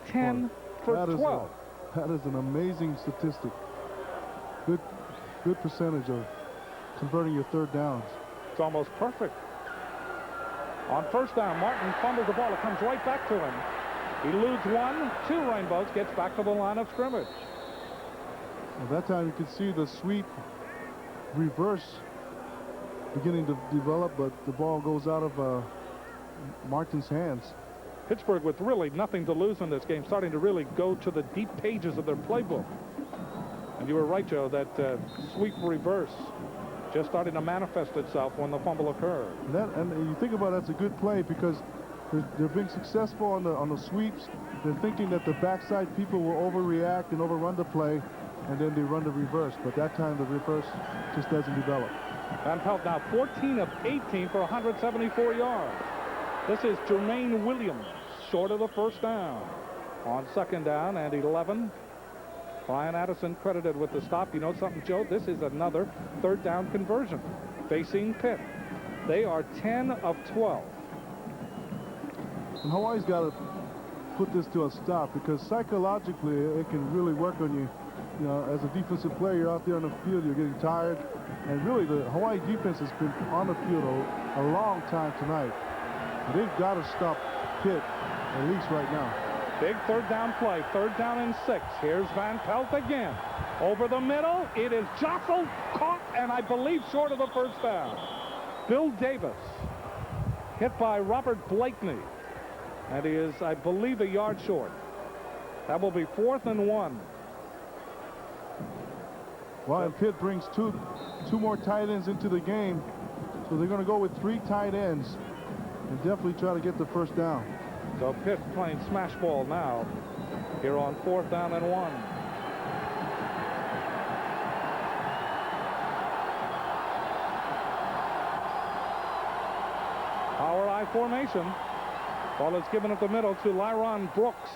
10 for 12. That is an amazing statistic. Good percentage of converting your third downs. It's almost perfect. On first down, Martin fumbles the ball. It comes right back to him. He eludes one, two rainbows, gets back to the line of scrimmage. At that time, you could see the sweep reverse beginning to develop, but the ball goes out of Martin's hands. Pittsburgh with really nothing to lose in this game, starting to really go to the deep pages of their playbook. And you were right, Joe, that sweep reverse just starting to manifest itself when the fumble occurred. And you think about it, that's a good play because they're being successful on the sweeps. They're thinking that the backside people will overreact and overrun the play, and then they run the reverse. But that time, the reverse just doesn't develop. Van Pelt now 14 of 18 for 174 yards. This is Jermaine Williams, short of the first down. On second down and 11, Brian Addison credited with the stop. You know something, Joe? This is another third down conversion facing Pitt. They are 10 of 12. And Hawaii's got to put this to a stop because psychologically it can really work on you. You know, as a defensive player, you're out there on the field, you're getting tired. And really, the Hawaii defense has been on the field a long time tonight. And they've got to stop Pitt, at least right now. Big third down play, third down and 6. Here's Van Pelt again. Over the middle, it is jostled, caught, and I believe short of the first down. Bill Davis hit by Robert Blakeney. And he is, I believe, a yard short. That will be 4th and 1. Well, and Pitt brings two more tight ends into the game. So they're going to go with 3 tight ends and definitely try to get the first down. So Pitt playing smash ball now here on 4th down and 1. Power I formation. Ball is given up the middle to Lyron Brooks.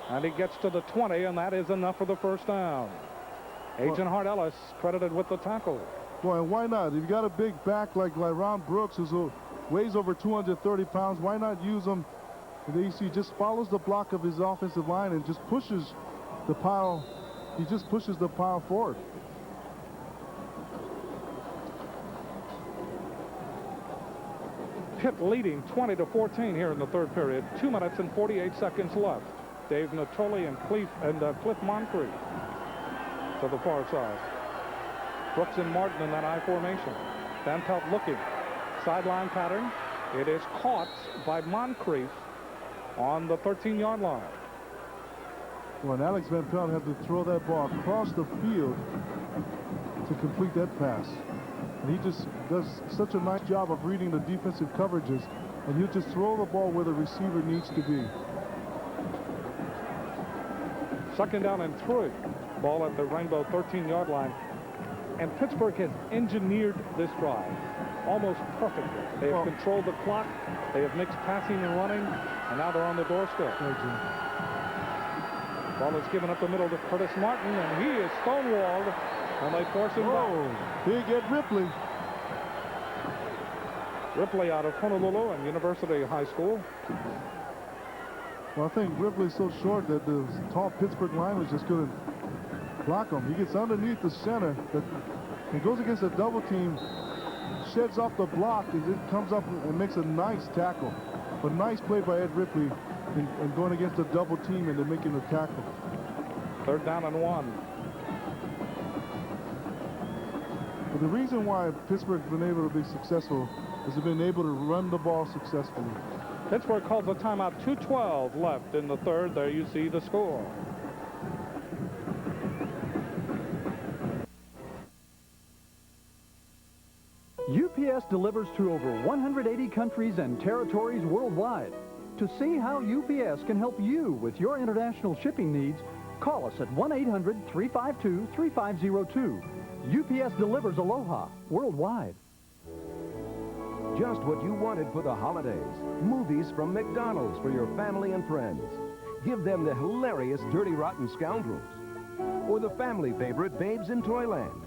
And he gets to the 20, and that is enough for the first down. Agent Hart Ellis credited with the tackle. Boy, and why not? If you got a big back like Lyron Brooks, who weighs over 230 pounds, why not use him? And he just follows the block of his offensive line and just pushes the pile. He just pushes the pile forward. Pitt leading 20-14 here in the third period. 2 minutes and 48 seconds left. Dave Natoli and Cliff Moncrief to the far side. Brooks and Martin in that I formation. Van Pelt looking. Sideline pattern. It is caught by Moncrief on the 13-yard line. Well, and Alex Van Pelt had to throw that ball across the field to complete that pass. And he just does such a nice job of reading the defensive coverages, and he'll just throw the ball where the receiver needs to be. Second down and 3. Ball at the Rainbow 13-yard line. And Pittsburgh has engineered this drive almost perfectly. They have controlled the clock. They have mixed passing and running. And now they're on the doorstep. Ball is given up the middle to Curtis Martin, and he is stonewalled. And they force him back. Big Ed Ripley. Ripley out of Honolulu and University High School. Well, I think Ripley's so short that the tall Pittsburgh lineman just couldn't block him. He gets underneath the center. He goes against a double team. sheds off the block and it comes up and makes a nice tackle. A nice play by Ed Ripley in going against a double team and then making a tackle. 3rd down and 1. But the reason why Pittsburgh's been able to be successful is they've been able to run the ball successfully. Pittsburgh calls a timeout. 2:12 left in the 3rd. There you see the score. UPS delivers to over 180 countries and territories worldwide. To see how UPS can help you with your international shipping needs, call us at 1-800-352-3502. UPS delivers aloha worldwide. Just what you wanted for the holidays. Movies from McDonald's for your family and friends. Give them the hilarious Dirty Rotten Scoundrels. Or the family favorite Babes in Toyland.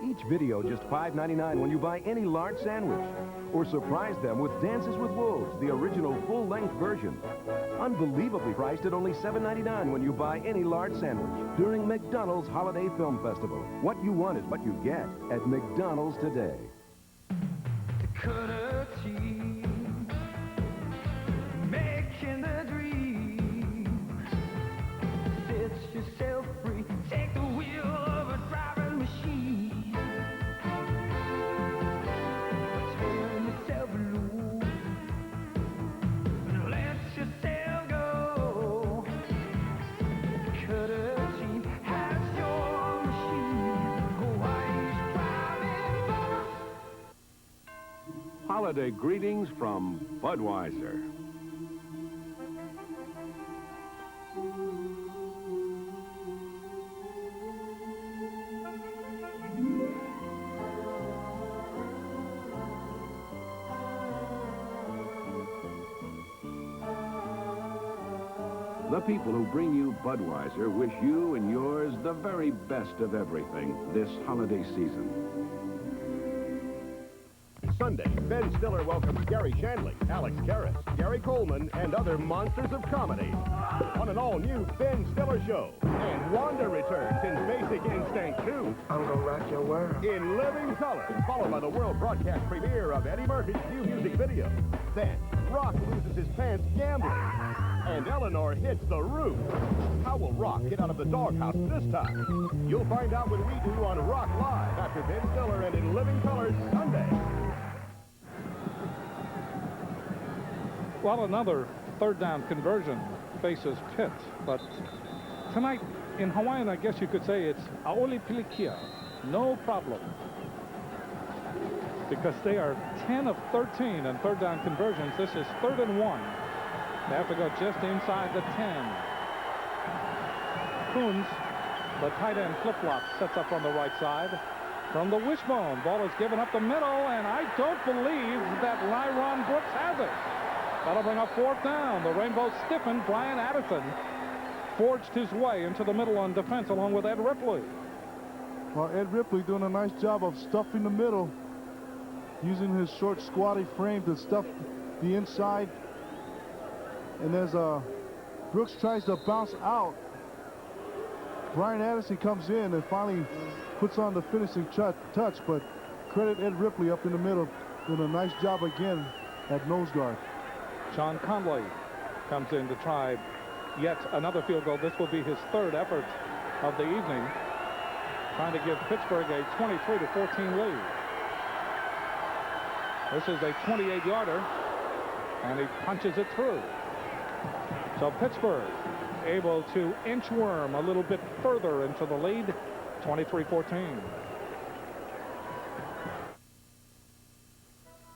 Each video just $5.99 when you buy any large sandwich. Or surprise them with Dances with Wolves, the original full-length version. Unbelievably priced at only $7.99 when you buy any large sandwich during McDonald's Holiday Film Festival. What you want is what you get at McDonald's today. Making the dream. Set yourself free. Take the wheel of a driving machine. Turn yourself loose. Let yourself go. Cutter Jean has your machine. Hawaii's driving force. Holiday greetings from Budweiser. The people who bring you Budweiser wish you and yours the very best of everything this holiday season. Sunday, Ben Stiller welcomes Gary Shandling, Alex Karras, Gary Coleman, and other monsters of comedy on an all-new Ben Stiller show. And Wanda returns in Basic Instinct 2. I'm gonna rock your world. In living color, followed by the world broadcast premiere of Eddie Murphy's new music video. Then, Rock loses his pants gambling, and Eleanor hits the roof. How will Rock get out of the doghouse this time? You'll find out when we do on Rock Live after Ben Stiller and In Living Color Sunday. Well, another 3rd down conversion faces Pitt, but tonight in Hawaiian, I guess you could say it's aoli pilikia, no problem, because they are 10 of 13 in 3rd down conversions. This is 3rd and 1. They have to go just inside the 10. Coons, the tight end flip-flop, sets up on the right side. From the wishbone, ball is given up the middle, and I don't believe that Lyron Brooks has it. That'll bring up 4th down. The Rainbow stiffened. Brian Addison forged his way into the middle on defense along with Ed Ripley. Well, Ed Ripley doing a nice job of stuffing the middle, using his short, squatty frame to stuff the inside. And as Brooks tries to bounce out, Brian Addison comes in and finally puts on the finishing touch, but credit Ed Ripley up in the middle, doing a nice job again at nose guard. Sean Conley comes in to try yet another field goal. This will be his 3rd effort of the evening, trying to give Pittsburgh a 23-14 lead. This is a 28-yarder, and he punches it through. So Pittsburgh able to inchworm a little bit further into the lead, 23-14.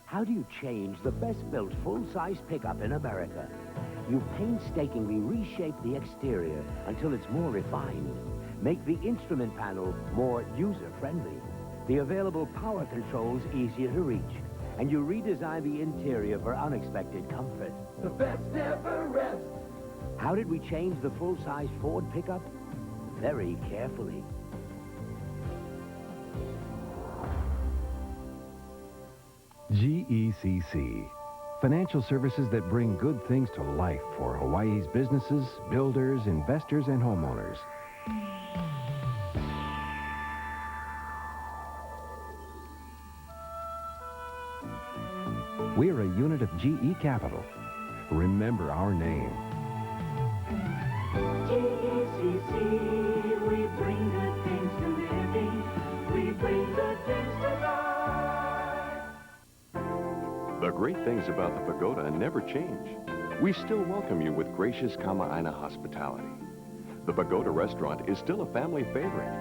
How do you change the best-built full-size pickup in America? You painstakingly reshape the exterior until it's more refined. Make the instrument panel more user-friendly. The available power controls easier to reach. And you redesign the interior for unexpected comfort. The best never rests. How did we change the full-size Ford pickup? Very carefully. GECC. Financial services that bring good things to life for Hawaii's businesses, builders, investors, and homeowners. unit of GE Capital. Remember our name. GECC, we bring good things to living. We bring good things to life. The great things about the Pagoda never change. We still welcome you with gracious Kama'aina hospitality. The Pagoda restaurant is still a family favorite,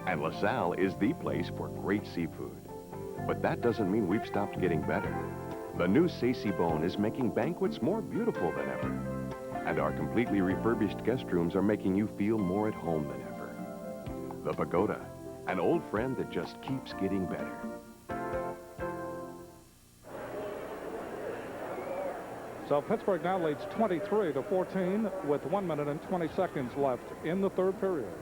and LaSalle is the place for great seafood. But that doesn't mean we've stopped getting better. The new Sacy Bone is making banquets more beautiful than ever. And our completely refurbished guest rooms are making you feel more at home than ever. The Pagoda, an old friend that just keeps getting better. So Pittsburgh now leads 23-14 with 1 minute and 20 seconds left in the third period.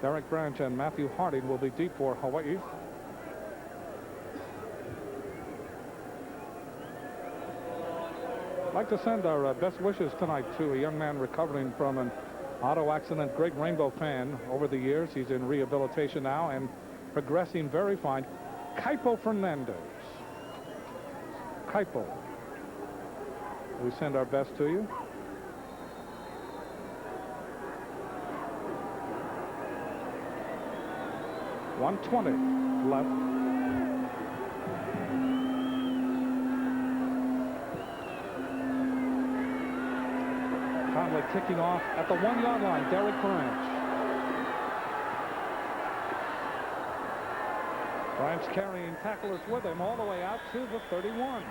Derek Branch and Matthew Harding will be deep for Hawaii. I'd like to send our best wishes tonight to a young man recovering from an auto accident. Great Rainbow fan over the years. He's in rehabilitation now and progressing very fine. Kaipo Fernandez. Kaipo. We send our best to you. .120 left. Conley kicking off at the 1-yard line. Derek Branch. Branch carrying tacklers with him all the way out to the 31.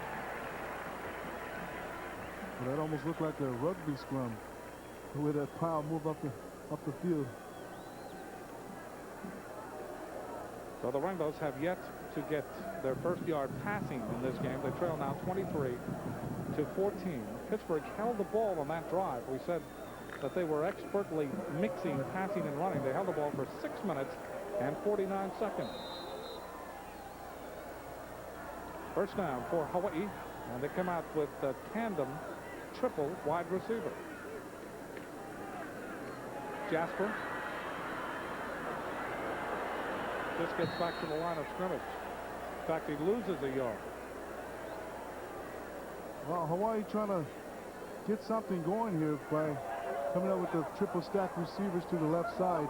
Well, that almost looked like a rugby scrum, the way that pile moved up the field. So the Rainbows have yet to get their first yard passing in this game. They trail now 23-14. Pittsburgh held the ball on that drive. We said that they were expertly mixing passing and running. They held the ball for 6 minutes and 49 seconds. First down for Hawaii, and they come out with a tandem triple wide receiver. Jasper just gets back to the line of scrimmage. In fact, he loses a yard. Well, Hawaii trying to get something going here by coming up with the triple stack receivers to the left side.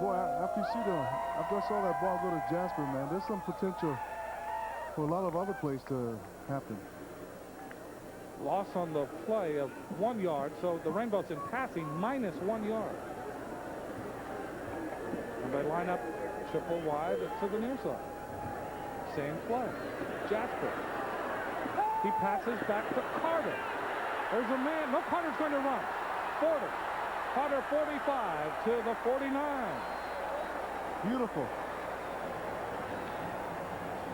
Boy, after I saw that ball go to Jasper, man, there's some potential for a lot of other plays to happen. Loss on the play of 1 yard, so the Rainbows in passing minus 1 yard. And they line up triple wide to the near side. Same play. Jasper. He passes back to Carter. There's a man. No, Carter's going to run. 40. Carter 45 to the 49. Beautiful.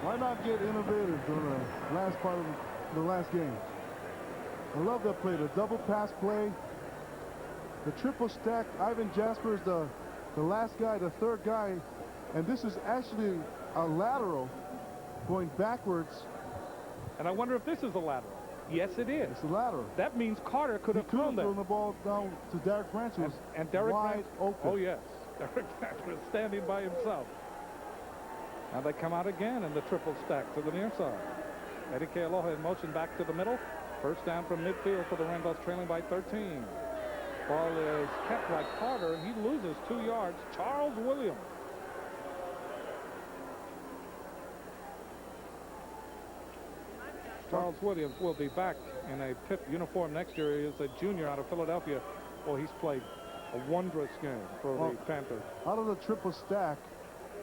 Why not get innovative on the last part of the last game? I love that play. The double pass play. The triple stack. Ivan Jasper is the last guy, the third guy. And this is actually a lateral going backwards. And I wonder if this is a lateral. Yes, it is. It's a lateral. That means Carter could have thrown that. The ball down to Derek Branch, who was Derek wide open. Oh, yes. Derek Branch was standing by himself. Now they come out again in the triple stack to the near side. Eddie Kealoha in motion back to the middle. First down from midfield for the Rainbows, trailing by 13. Ball is kept by Carter, and he loses 2 yards. Charles Williams. Charles Williams will be back in a Pitt uniform next year. He is a junior out of Philadelphia. Well, he's played a wondrous game for the Panthers. Out of the triple stack,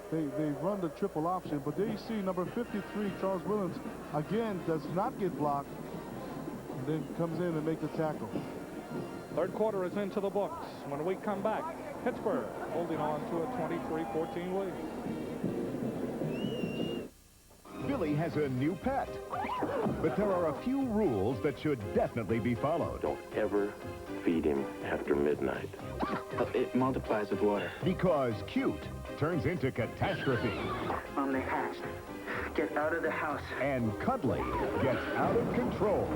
they run the triple option, but there you see number 53, Charles Williams, again does not get blocked, and then comes in and makes the tackle. Third quarter is into the books. When we come back, Pittsburgh holding on to a 23-14 lead. Billy has a new pet, but there are a few rules that should definitely be followed. Don't ever feed him after midnight. It multiplies with water. Because cute turns into catastrophe. They hatched. Get out of the house. And cuddly gets out of control.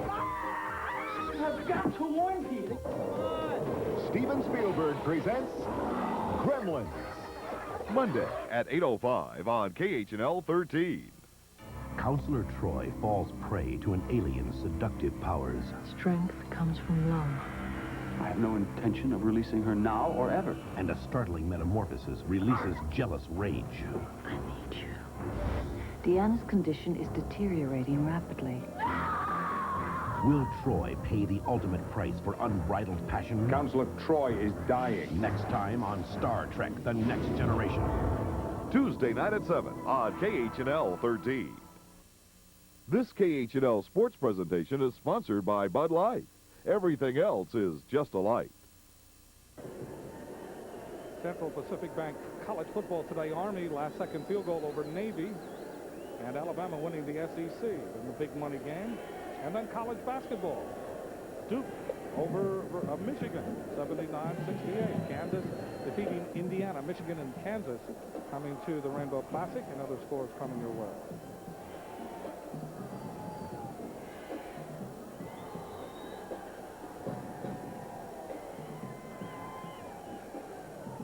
I've got to warn people. Steven Spielberg presents Gremlins. Monday at 8:05 on KHNL 13. Counselor Troy falls prey to an alien's seductive powers. Strength comes from love. I have no intention of releasing her now or ever. And a startling metamorphosis releases jealous rage. I need you. Deanna's condition is deteriorating rapidly. Will Troy pay the ultimate price for unbridled passion? Counselor Troy is dying. Next time on Star Trek: The Next Generation. Tuesday night at 7 on KHNL 13. This KHNL sports presentation is sponsored by Bud Light. Everything else is just a light. Central Pacific Bank college football today. Army last-second field goal over Navy. And Alabama winning the SEC in the big money game. And then college basketball. Duke over Michigan, 79-68. Kansas defeating Indiana. Michigan and Kansas coming to the Rainbow Classic, and other scores coming your way.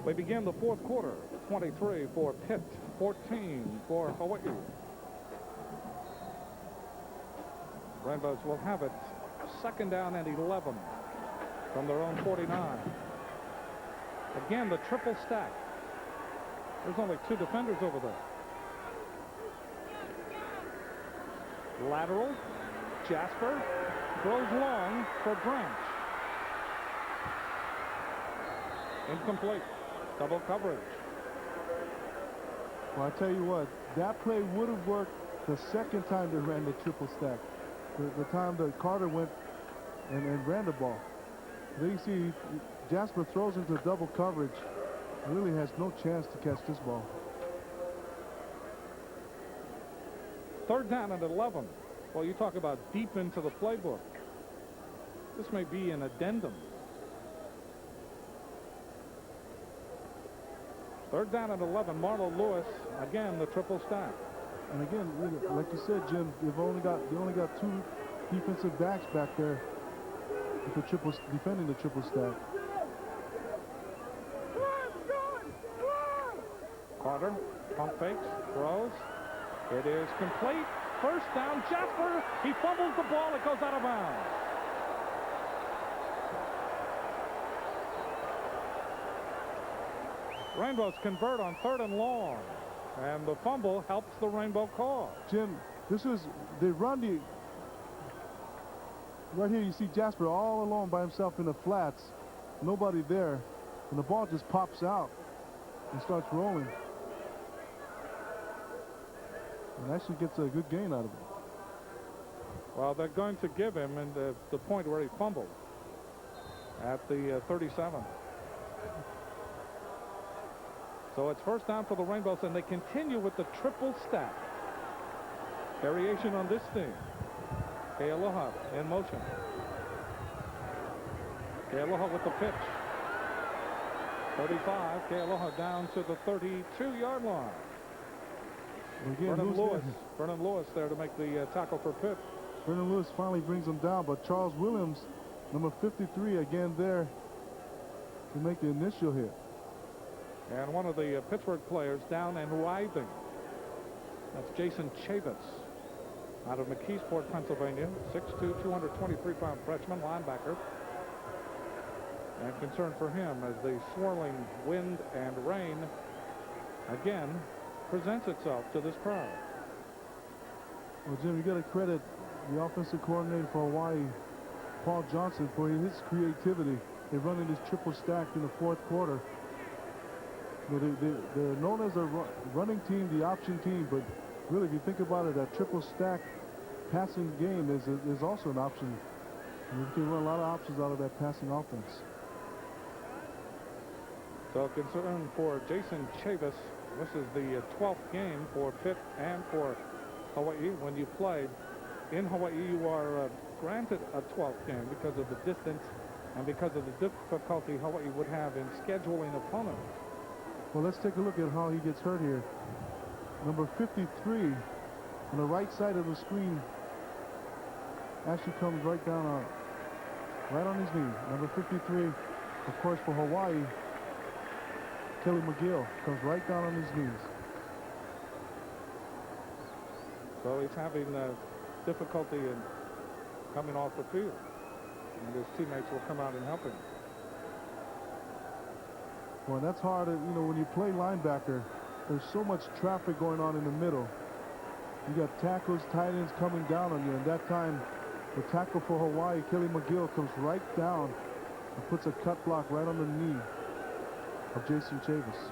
We begin the fourth quarter. 23 for Pitt, 14 for Hawaii. Rainbows will have it second down and 11 from their own 49. Again, the triple stack. There's only 2 defenders over there. Lateral. Jasper throws long for Branch. Incomplete. Double coverage. Well, I tell you what, that play would have worked the second time they ran the triple stack. The time that Carter went and ran the ball. There you see Jasper throws into double coverage. Really has no chance to catch this ball. Third down and 11. Well, you talk about deep into the playbook. This may be an addendum. Third down and 11. Marlo Lewis, again, the triple stack. And again, like you said, Jim, they only got 2 defensive backs back there with defending the triple stack. Carter, pump fakes, throws. It is complete. First down, Jasper. He fumbles the ball. It goes out of bounds. Rainbows convert on 3rd and long. And the fumble helps the Rainbow cause. Jim, they run the... Right here you see Jasper all alone by himself in the flats. Nobody there. And the ball just pops out and starts rolling. And actually gets a good gain out of it. Well, they're going to give him in the point where he fumbled at the 37. So it's first down for the Rainbows, and they continue with the triple stack. Variation on this thing. Kealoha in motion. Kealoha with the pitch. 35. Kealoha down to the 32-yard line. Vernon Lewis there to make the tackle for Pitt. Vernon Lewis finally brings him down, but Charles Williams, number 53, again there to make the initial hit. And one of the Pittsburgh players down and writhing. That's Jason Chavis out of McKeesport, Pennsylvania. 6'2", 223-pound freshman linebacker. And concern for him as the swirling wind and rain again presents itself to this crowd. Well, Jim, you got to credit the offensive coordinator for Hawaii, Paul Johnson, for his creativity in running this triple stack in the fourth quarter. They're known as a running team, the option team, but really, if you think about it, that triple stack passing game is also an option. And you can run a lot of options out of that passing offense. So concern for Jason Chavis. This is the 12th game for Pitt and for Hawaii. When you play in Hawaii, you are granted a 12th game because of the distance and because of the difficulty Hawaii would have in scheduling opponents. Well, let's take a look at how he gets hurt here. Number 53 on the right side of the screen actually comes right down right on his knee. Number 53, of course, for Hawaii, Kelly McGill, comes right down on his knees. So he's having difficulty in coming off the field. And his teammates will come out and help him. Well, that's hard. You know, when you play linebacker, there's so much traffic going on in the middle. You got tackles, tight ends coming down on you. And that time, the tackle for Hawaii, Kelly McGill, comes right down and puts a cut block right on the knee of Jason Chavis.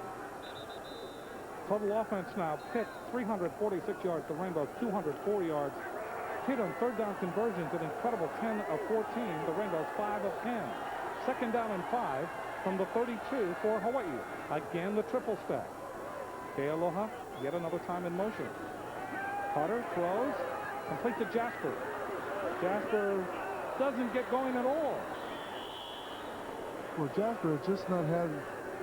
Total offense now, Pitt 346 yards, the Rainbows 204 yards. Pitt on third down conversions, an incredible 10 of 14. The Rainbows 5 of 10. Second down and 5 from the 32 for Hawaii. Again, the triple stack. Kealoha, yet another time in motion. Carter throws, complete to Jasper. Jasper doesn't get going at all. Well, Jasper has just not had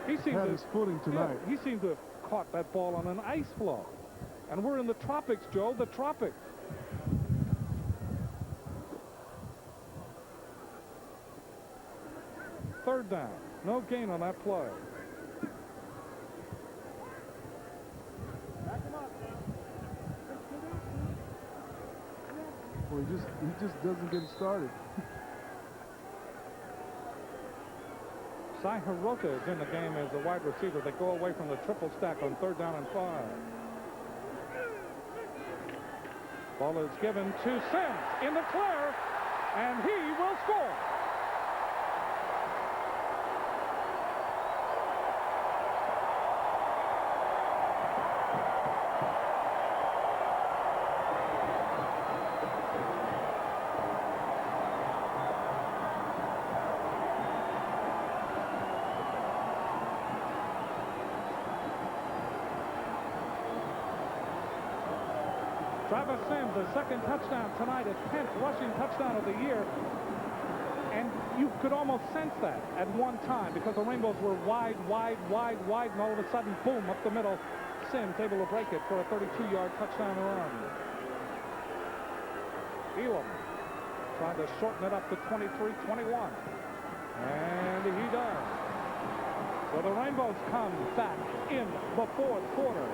his footing tonight. Yeah, he seemed to have caught that ball on an ice floe. And we're in the tropics, Joe, the tropics. Third down. No gain on that play. Well, he just doesn't get started. Sai Hirota is in the game as the wide receiver. They go away from the triple stack on third down and 5. Ball is given to Sims in the clear, and he will score. Travis Sims, the second touchdown tonight, his 10th rushing touchdown of the year. And you could almost sense that at one time because the Rainbows were wide, and all of a sudden, boom, up the middle. Sims able to break it for a 32-yard touchdown run. Elam trying to shorten it up to 23-21. And he does. So the Rainbows come back in the fourth quarter.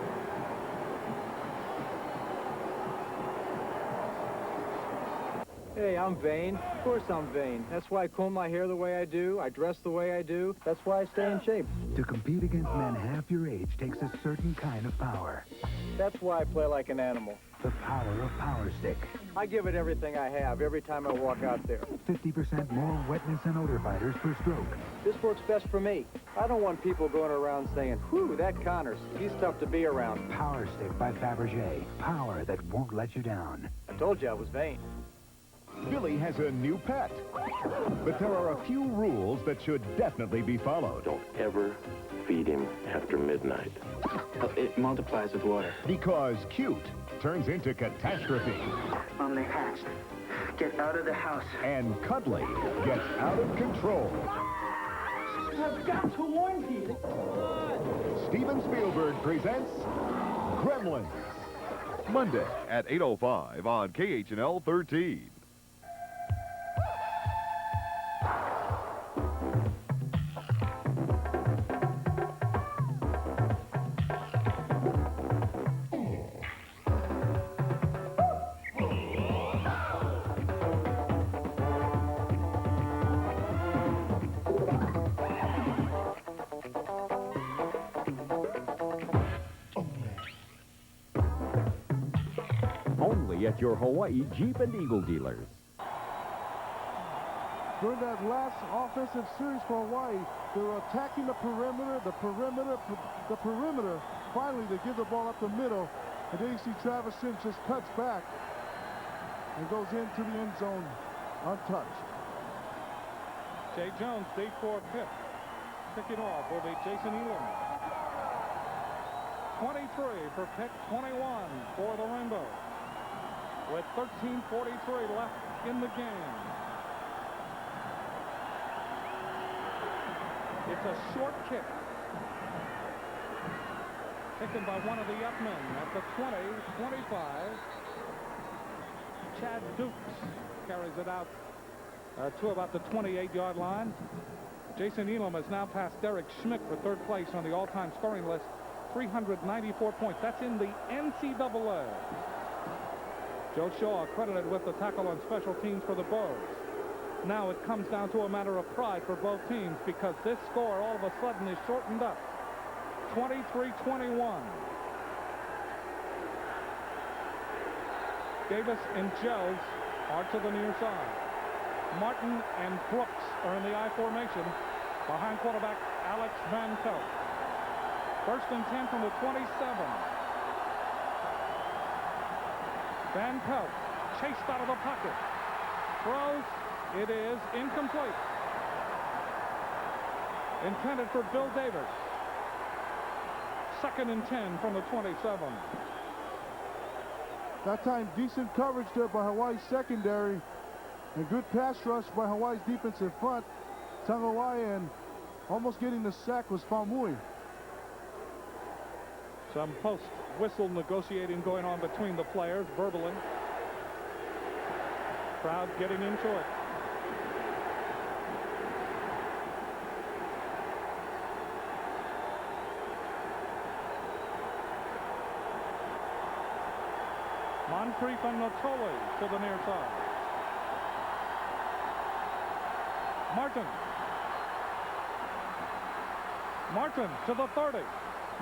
Hey, I'm vain. Of course I'm vain. That's why I comb my hair the way I do. I dress the way I do. That's why I stay in shape. To compete against men half your age takes a certain kind of power. That's why I play like an animal. The power of Power Stick. I give it everything I have every time I walk out there. 50% more wetness and odor fighters per stroke. This works best for me. I don't want people going around saying, whew, that Connors, he's tough to be around. Power Stick by Fabergé. Power that won't let you down. I told you I was vain. Billy has a new pet. But there are a few rules that should definitely be followed. Don't ever feed him after midnight. It multiplies with water. Because cute turns into catastrophe. Mom, they hatched. Get out of the house. And cuddly gets out of control. I've got to warn people. Steven Spielberg presents Gremlins. Monday at 8:05 on KHNL 13. Only at your Hawaii Jeep and Eagle dealers. During that last offensive series for Hawaii, they were attacking the perimeter. Finally, they give the ball up the middle, and then you see Travis Sims just cuts back and goes into the end zone untouched. Jay Jones, deep for Pitt. Kicking off will be Jason Elam. 23 for Pitt, 21 for the Rainbow. With 13:43 left in the game. It's a short kick. Taken by one of the up men at the 20, 25. Chad Dukes carries it out to about the 28-yard line. Jason Elam has now passed Derek Schmidt for third place on the all-time scoring list. 394 points. That's in the NCAA. Joe Shaw credited with the tackle on special teams for the Bows. Now it comes down to a matter of pride for both teams because this score all of a sudden is shortened up. 23-21. Davis and Jones are to the near side. Martin and Brooks are in the I formation behind quarterback Alex Van Pelt. 1st and 10 from the 27. Van Pelt chased out of the pocket. Throws. It is incomplete. Intended for Bill Davis. 2nd and 10 from the 27. That time, decent coverage there by Hawaii's secondary. And good pass rush by Hawaii's defensive front. Hawaii, and almost getting the sack was Faumui. Some post-whistle negotiating going on between the players, verbally. Crowd getting into it. Moncrief and Natoli to the near side. Martin to the 30.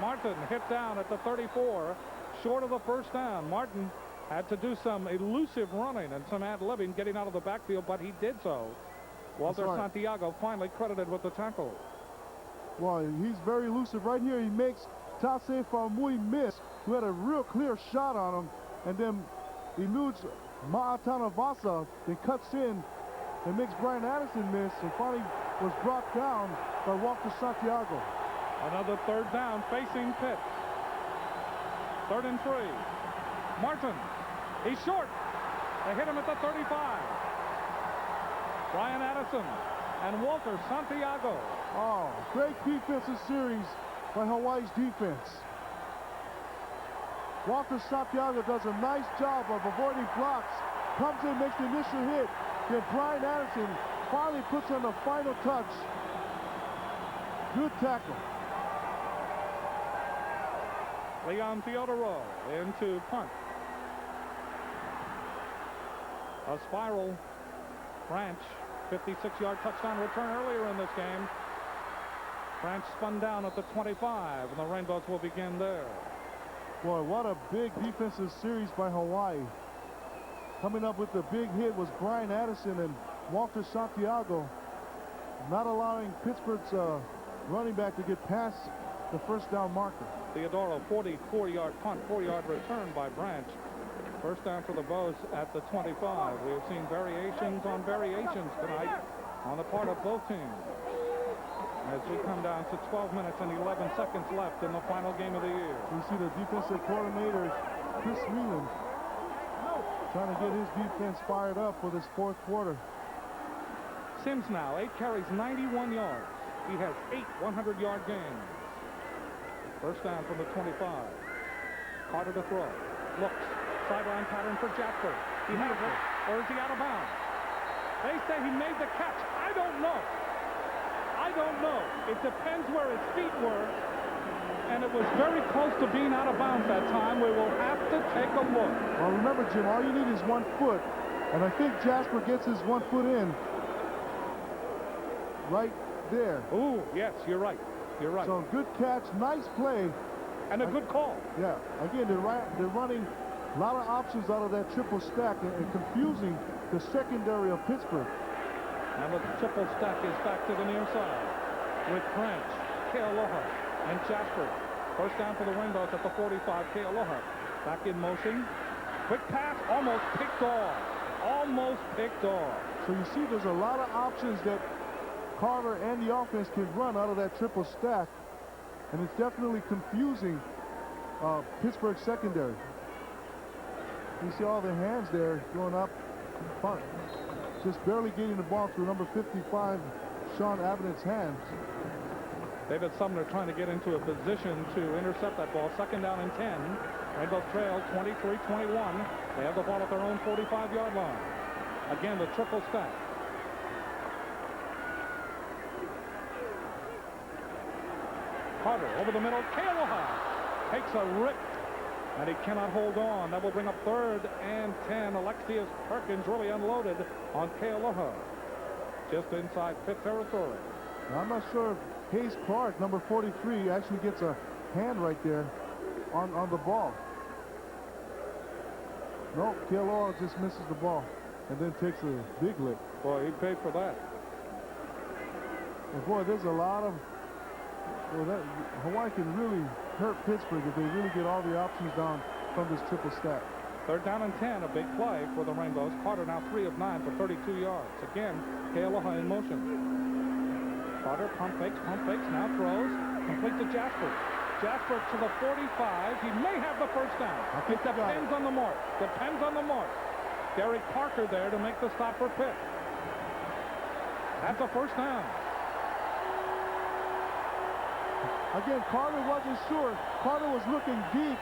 Martin hit down at the 34, short of the first down. Martin had to do some elusive running and some ad-libbing getting out of the backfield, but he did so. Walter Santiago finally credited with the tackle. Well, he's very elusive right here. He makes Tase Faumui miss, who had a real clear shot on him, and then eludes Ma'atanavasa, then cuts in and makes Brian Addison miss, and finally was brought down by Walter Santiago. Another 3rd down facing Pitt. 3rd and 3. Martin, he's short. They hit him at the 35. Brian Addison and Walter Santiago. Oh, great defensive series by Hawaii's defense. Walter Santiago does a nice job of avoiding blocks, comes in, makes the initial hit, then Brian Addison finally puts on the final touch. Good tackle. Leon Theodoro into punt. A spiral Branch, 56-yard touchdown return earlier in this game. Branch spun down at the 25, and the Rainbows will begin there. Boy, what a big defensive series by Hawaii. Coming up with the big hit was Brian Addison and Walter Santiago, not allowing Pittsburgh's running back to get past the first down marker. Theodoro, 44-yard punt, 4-yard return by Branch. First down for the Bows at the 25. We have seen variations on variations tonight on the part of both teams. As we come down to 12 minutes and 11 seconds left in the final game of the year. We see the defensive coordinator, Chris Whelan, trying to get his defense fired up for this fourth quarter. Sims now, 8 carries, 91 yards. He has 8 100-yard games. First down from the 25. Carter to throw. Looks. Sideline pattern for Jasper. He has it. Or is he out of bounds? They say he made the catch. I don't know. I don't know. It depends where his feet were. And it was very close to being out of bounds that time. We will have to take a look. Well, remember, Jim, all you need is 1 foot. And I think Jasper gets his 1 foot in right there. Ooh, yes, you're right. You're right. So good catch, nice play. And a good call. Yeah. Again, they're running a lot of options out of that triple stack and confusing the secondary of Pittsburgh. Now the triple stack is back to the near side with Branch, Kealoha, and Jasper. First down for the Rainbows at the 45. Kealoha back in motion. Quick pass, almost picked off. Almost picked off. So you see there's a lot of options that Carter and the offense can run out of that triple stack. And it's definitely confusing Pittsburgh secondary. You see all the hands there going up. Just barely getting the ball through number 55, Sean Abnett's hands. David Sumner trying to get into a position to intercept that ball. Second down and 10. Rainbows trail 23-21. They have the ball at their own 45-yard line. Again, the triple stack. Carter over the middle. Kealoha takes a rip And he cannot hold on. That will bring up 3rd and 10. Alexius Perkins really unloaded on Kealoha. Just inside Pitt territory. Now, I'm not sure if Hayes Clark, number 43, actually gets a hand right there on the ball. No, Kealoha just misses the ball and then takes a big lick. Boy, he paid for that. And boy, there's a lot of... Well, Hawaii can really hurt Pittsburgh if they really get all the options down from this triple stack. 3rd down and 10, a big play for the Rainbows. Carter now 3 of 9 for 32 yards. Again, Kealoha in motion. Carter pump fakes, now throws. Complete to Jasper. Jasper to the 45. He may have the first down. It depends on the mark. Depends on the mark. Derek Parker there to make the stop for Pitt. That's a first down. Again, Carter wasn't sure. Carter was looking deep,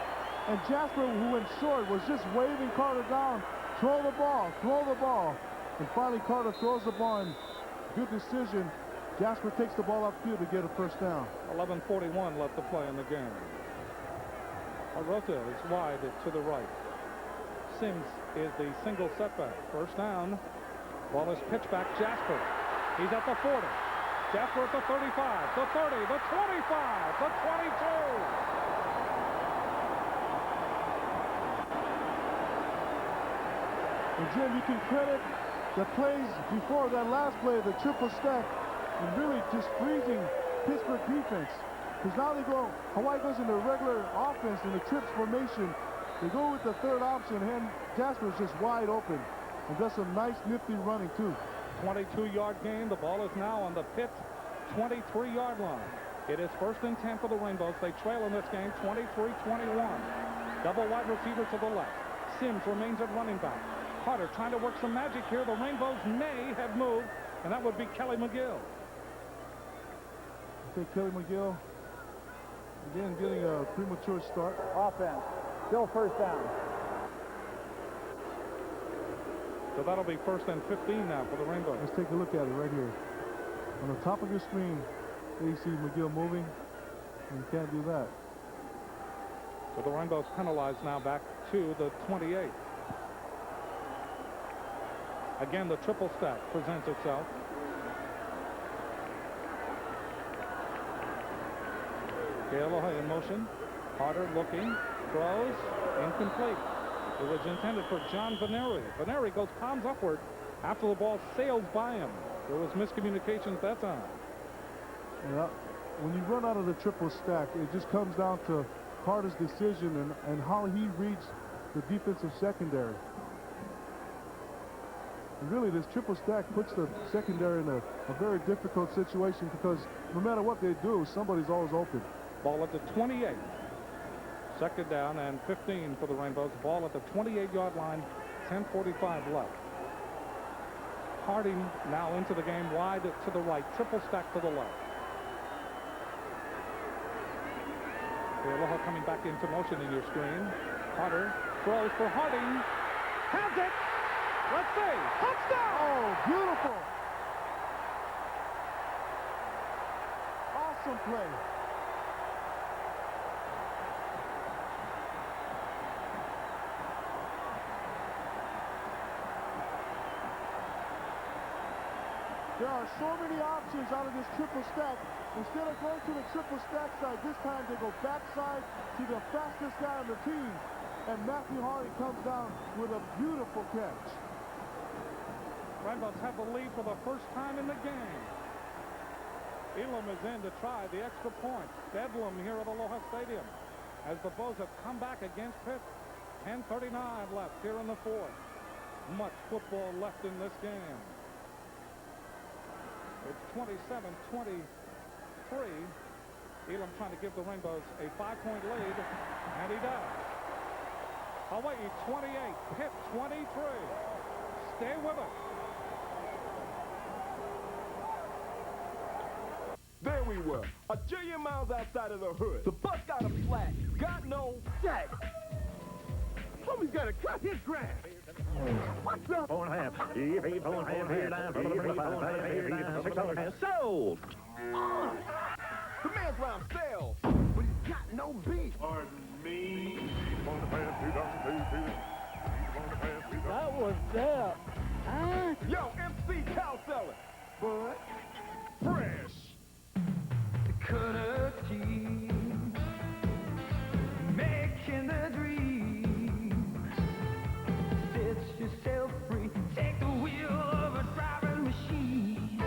and Jasper, who went short, was just waving Carter down. Throw the ball, throw the ball. And finally, Carter throws the ball, and good decision. Jasper takes the ball upfield to get a first down. 11:41 left to play in the game. Arota is wide to the right. Sims is the single setback. First down. Ball is pitched back. Jasper. He's at the 40. Jasper at the 35, the 30, the 25, the 22. And Jim, you can credit the plays before that last play, the triple stack, and really just freezing Pittsburgh defense. Because now Hawaii goes into regular offense in the trips formation. They go with the 3rd option, and Jasper's just wide open and does some nice nifty running too. 22-yard gain. The ball is now on the Pitt 23-yard line. It is 1st and 10 for the Rainbows. They trail in this game 23-21. Double wide receiver to the left. Sims remains at running back. Carter trying to work some magic here. The Rainbows may have moved, and that would be Kelly McGill. Okay, Kelly McGill, again, getting a premature start. Offense. Still first down. So that'll be 1st and 15 now for the Rainbows. Let's take a look at it right here. On the top of your screen, there you see McGill moving, and you can't do that. So the Rainbows penalized now back to the 28. Again, the triple stack presents itself. Kealoha in motion. Carter looking, throws, incomplete. It was intended for John Veneri. Veneri goes palms upward after the ball sails by him. There was miscommunication at that time. Yeah, when you run out of the triple stack, it just comes down to Carter's decision and how he reads the defensive secondary. And really, this triple stack puts the secondary in a very difficult situation because no matter what they do, somebody's always open. Ball at the 28. 2nd down and 15 for the Rainbows. Ball at the 28-yard line. 10:45 left. Harding now into the game, wide to the right. Triple stack to the left. Kealoha coming back into motion in your screen. Carter throws for Harding. Has it. Let's see. Touchdown. Oh, beautiful. Awesome play. There are so many options out of this triple stack. Instead of going to the triple stack side, this time they go backside to the fastest guy on the team. And Matthew Harding comes down with a beautiful catch. Rainbows have the lead for the first time in the game. Elam is in to try the extra point. Bedlam here at Aloha Stadium as the Bows have come back against Pitt. 10:39 left here in the 4th. Much football left in this game. It's 27-23. Elam trying to give the Rainbows a 5-point lead, and he does. Hawaii 28, Pitt 23. Stay with us. There we were, a jillion miles outside of the hood. The bus got a flat, got no jack. Homie's got a cut his grass. What's up? 4.5. 4.5 here down. 600 and sold. The man's round sales, but he's got no beef. Pardon me. That was there. Huh? Yo, MC Calcella. Bud. Fresh. Cut a team, making the dream. Set yourself free, take the wheel of a driving machine.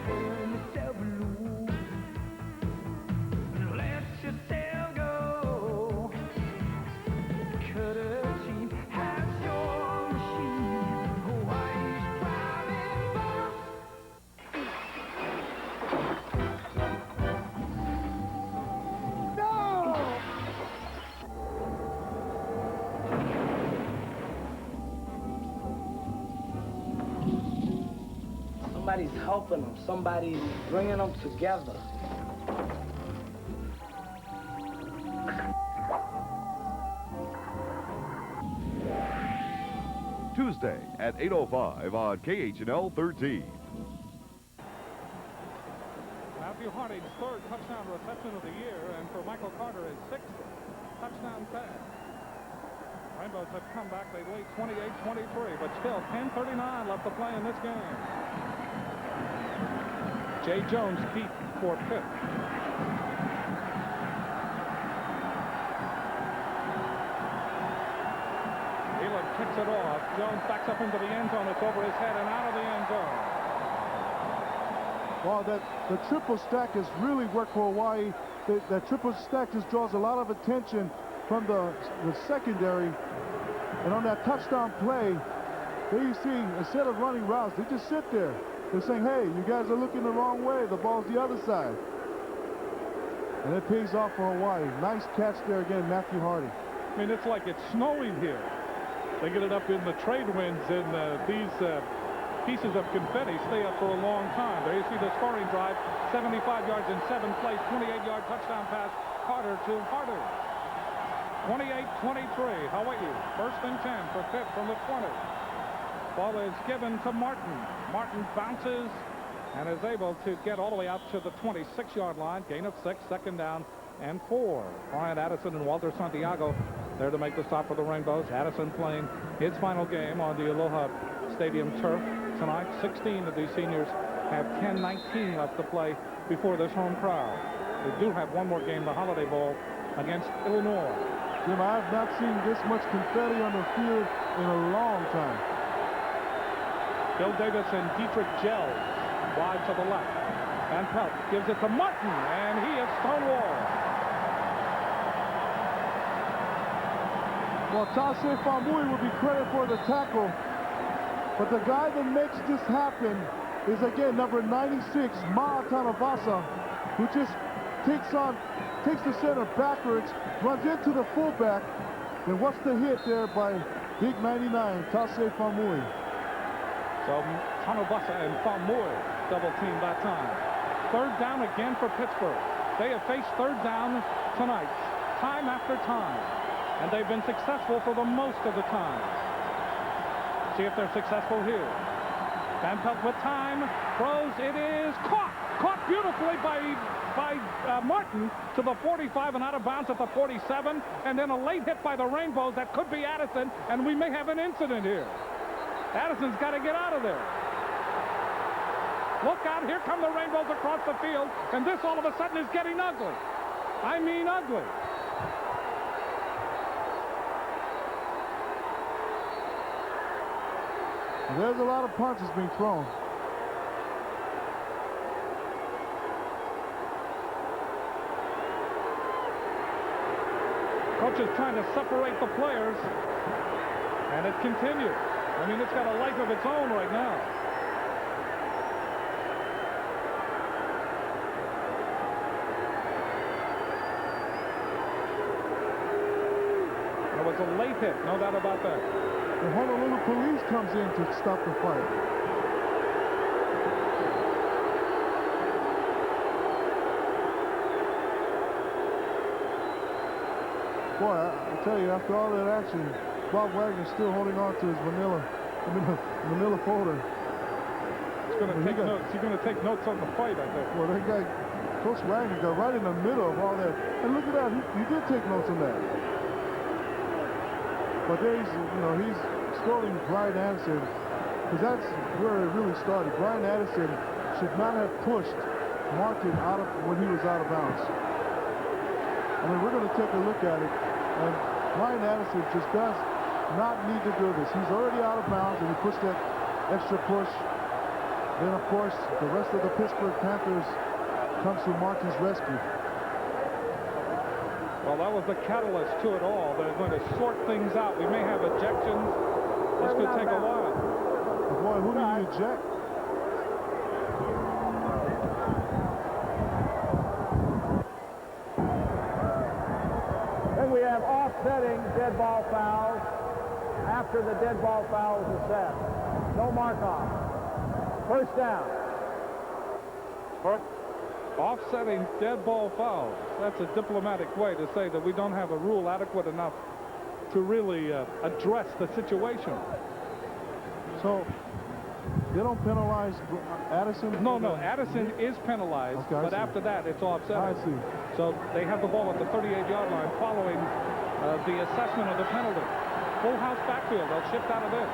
Turn yourself loose, let yourself go. Cut a team, has your machine. Hawaii's driving boss. Somebody's helping them. Somebody's bringing them together. Tuesday at 8:05 on KHNL 13. Matthew Harding's third touchdown reception of the year, and for Michael Carter, his sixth touchdown pass. Rainbows have come back. They lead 28-23, but still 10:39 left to play in this game. Jay Jones keep for Pitt. Elam kicks it off. Jones backs up into the end zone. It's over his head and out of the end zone. Well, the triple stack has really worked for Hawaii. That triple stack just draws a lot of attention from the secondary. And on that touchdown play, there you see, instead of running routes, they just sit there. They're saying, hey, you guys are looking the wrong way. The ball's the other side. And it pays off for Hawaii. Nice catch there again, Matthew Harding. I mean, it's like it's snowing here. They get it up in the trade winds, and these pieces of confetti stay up for a long time. There you see the scoring drive, 75 yards in 7 plays, 28-yard touchdown pass, Carter to Harding. 28-23, Hawaii, first and 10 for Pitt from the 20. Ball is given to Martin. Martin bounces and is able to get all the way out to the 26-yard line. Gain of 6, second down and 4. Brian Addison and Walter Santiago there to make the stop for the Rainbows. Addison playing his final game on the Aloha Stadium turf tonight. 16 of these seniors have 10-19 left to play before this home crowd. They do have one more game, the Holiday Bowl against Illinois. Jim, I have not seen this much confetti on the field in a long time. Bill Davis and Dietrich Gels wide to the left. Van Pelt gives it to Martin, and he is stonewalled. Well, Tashe Famui will be credited for the tackle, but the guy that makes this happen is, again, number 96, Ma'a Tanavasa, who just takes the center backwards, runs into the fullback, and what's the hit there by Big 99, Tashe Famui. So Tanavasa and Famui double team that time. Third down again for Pittsburgh. They have faced third down tonight, time after time, and they've been successful for the most of the time. See if they're successful here. Van Pelt with time, throws, it is caught beautifully by Martin to the 45 and out of bounds at the 47, and then a late hit by the Rainbows. That could be Addison, and we may have an incident here. Addison's got to get out of there. Look out, here come the Rainbows across the field, and this all of a sudden is getting ugly. I mean ugly. There's a lot of punches being thrown. Coach is trying to separate the players, and it continues. I mean, it's got a life of its own right now. There was a late hit, no doubt about that. The Honolulu police comes in to stop the fight. Boy, I tell you, after all that action, Bob Wagner's still holding on to his manila folder. He's going to take notes. He's going to take notes on the fight, I think. Well, that guy Coach Wagner got right in the middle of all that. And look at that, he did take notes on that. But there he's scoring Brian Addison, because that's where it really started. Brian Addison should not have pushed Martin out of when he was out of bounds. I mean, we're going to take a look at it, and Brian Addison just does not need to do this. He's already out of bounds, and he pushed that extra push. Then, of course, the rest of the Pittsburgh Panthers comes to Martin's rescue. Well, that was the catalyst to it all. They're going to sort things out. We may have ejections. This could take a while. Boy, who do you eject? Then we have offsetting dead ball fouls after the dead ball foul is assessed. No mark off. First down. Offsetting dead ball fouls. That's a diplomatic way to say that we don't have a rule adequate enough to really address the situation. So they don't penalize Addison? No, Addison is penalized, okay, but after that it's offsetting. I see. So they have the ball at the 38-yard line following the assessment of the penalty. Full house backfield. They'll shift out of this.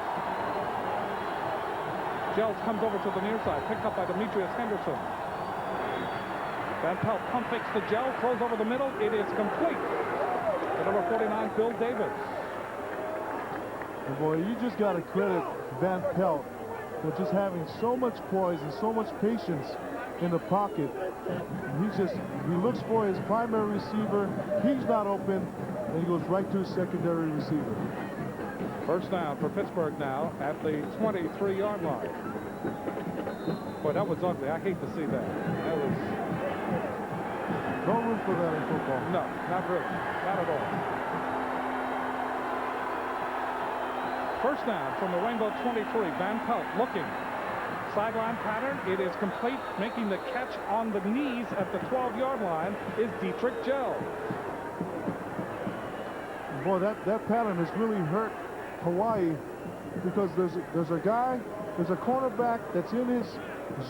Gels comes over to the near side, picked up by Demetrius Henderson. Van Pelt pump fakes the Gel, throws over the middle. It is complete. The number 49, Bill Davis. And boy, you just got to credit Van Pelt for just having so much poise and so much patience in the pocket. He looks for his primary receiver. He's not open, and he goes right to his secondary receiver. First down for Pittsburgh now at the 23-yard line. Boy, that was ugly. I hate to see that. That was... No room for that in football. No, not really. Not at all. First down from the Rainbow 23. Van Pelt looking. Sideline pattern. It is complete. Making the catch on the knees at the 12-yard line is Dietrich Gel. Boy, that pattern has really hurt Hawaii, because there's a cornerback that's in his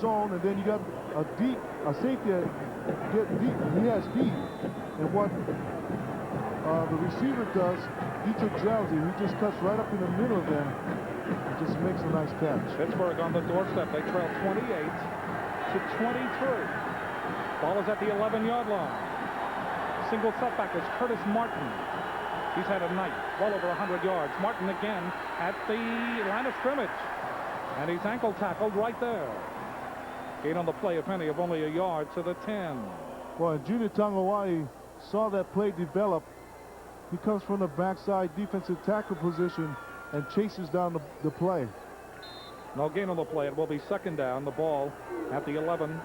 zone, and then you got a safety get deep. He has deep, and what the receiver does, Dietrich Gel, he just cuts right up in the middle of them and just makes a nice catch. Pittsburgh on the doorstep. They trail 28 to 23. Ball is at the 11-yard line. Single setback is Curtis Martin. He's had a night, well over 100 yards. Martin again at the line of scrimmage. And he's ankle tackled right there. Gain on the play, if any, of only a yard to the 10. Well, Junior Tangawai saw that play develop. He comes from the backside defensive tackle position and chases down the play. No gain on the play. It will be second down. The ball at the 11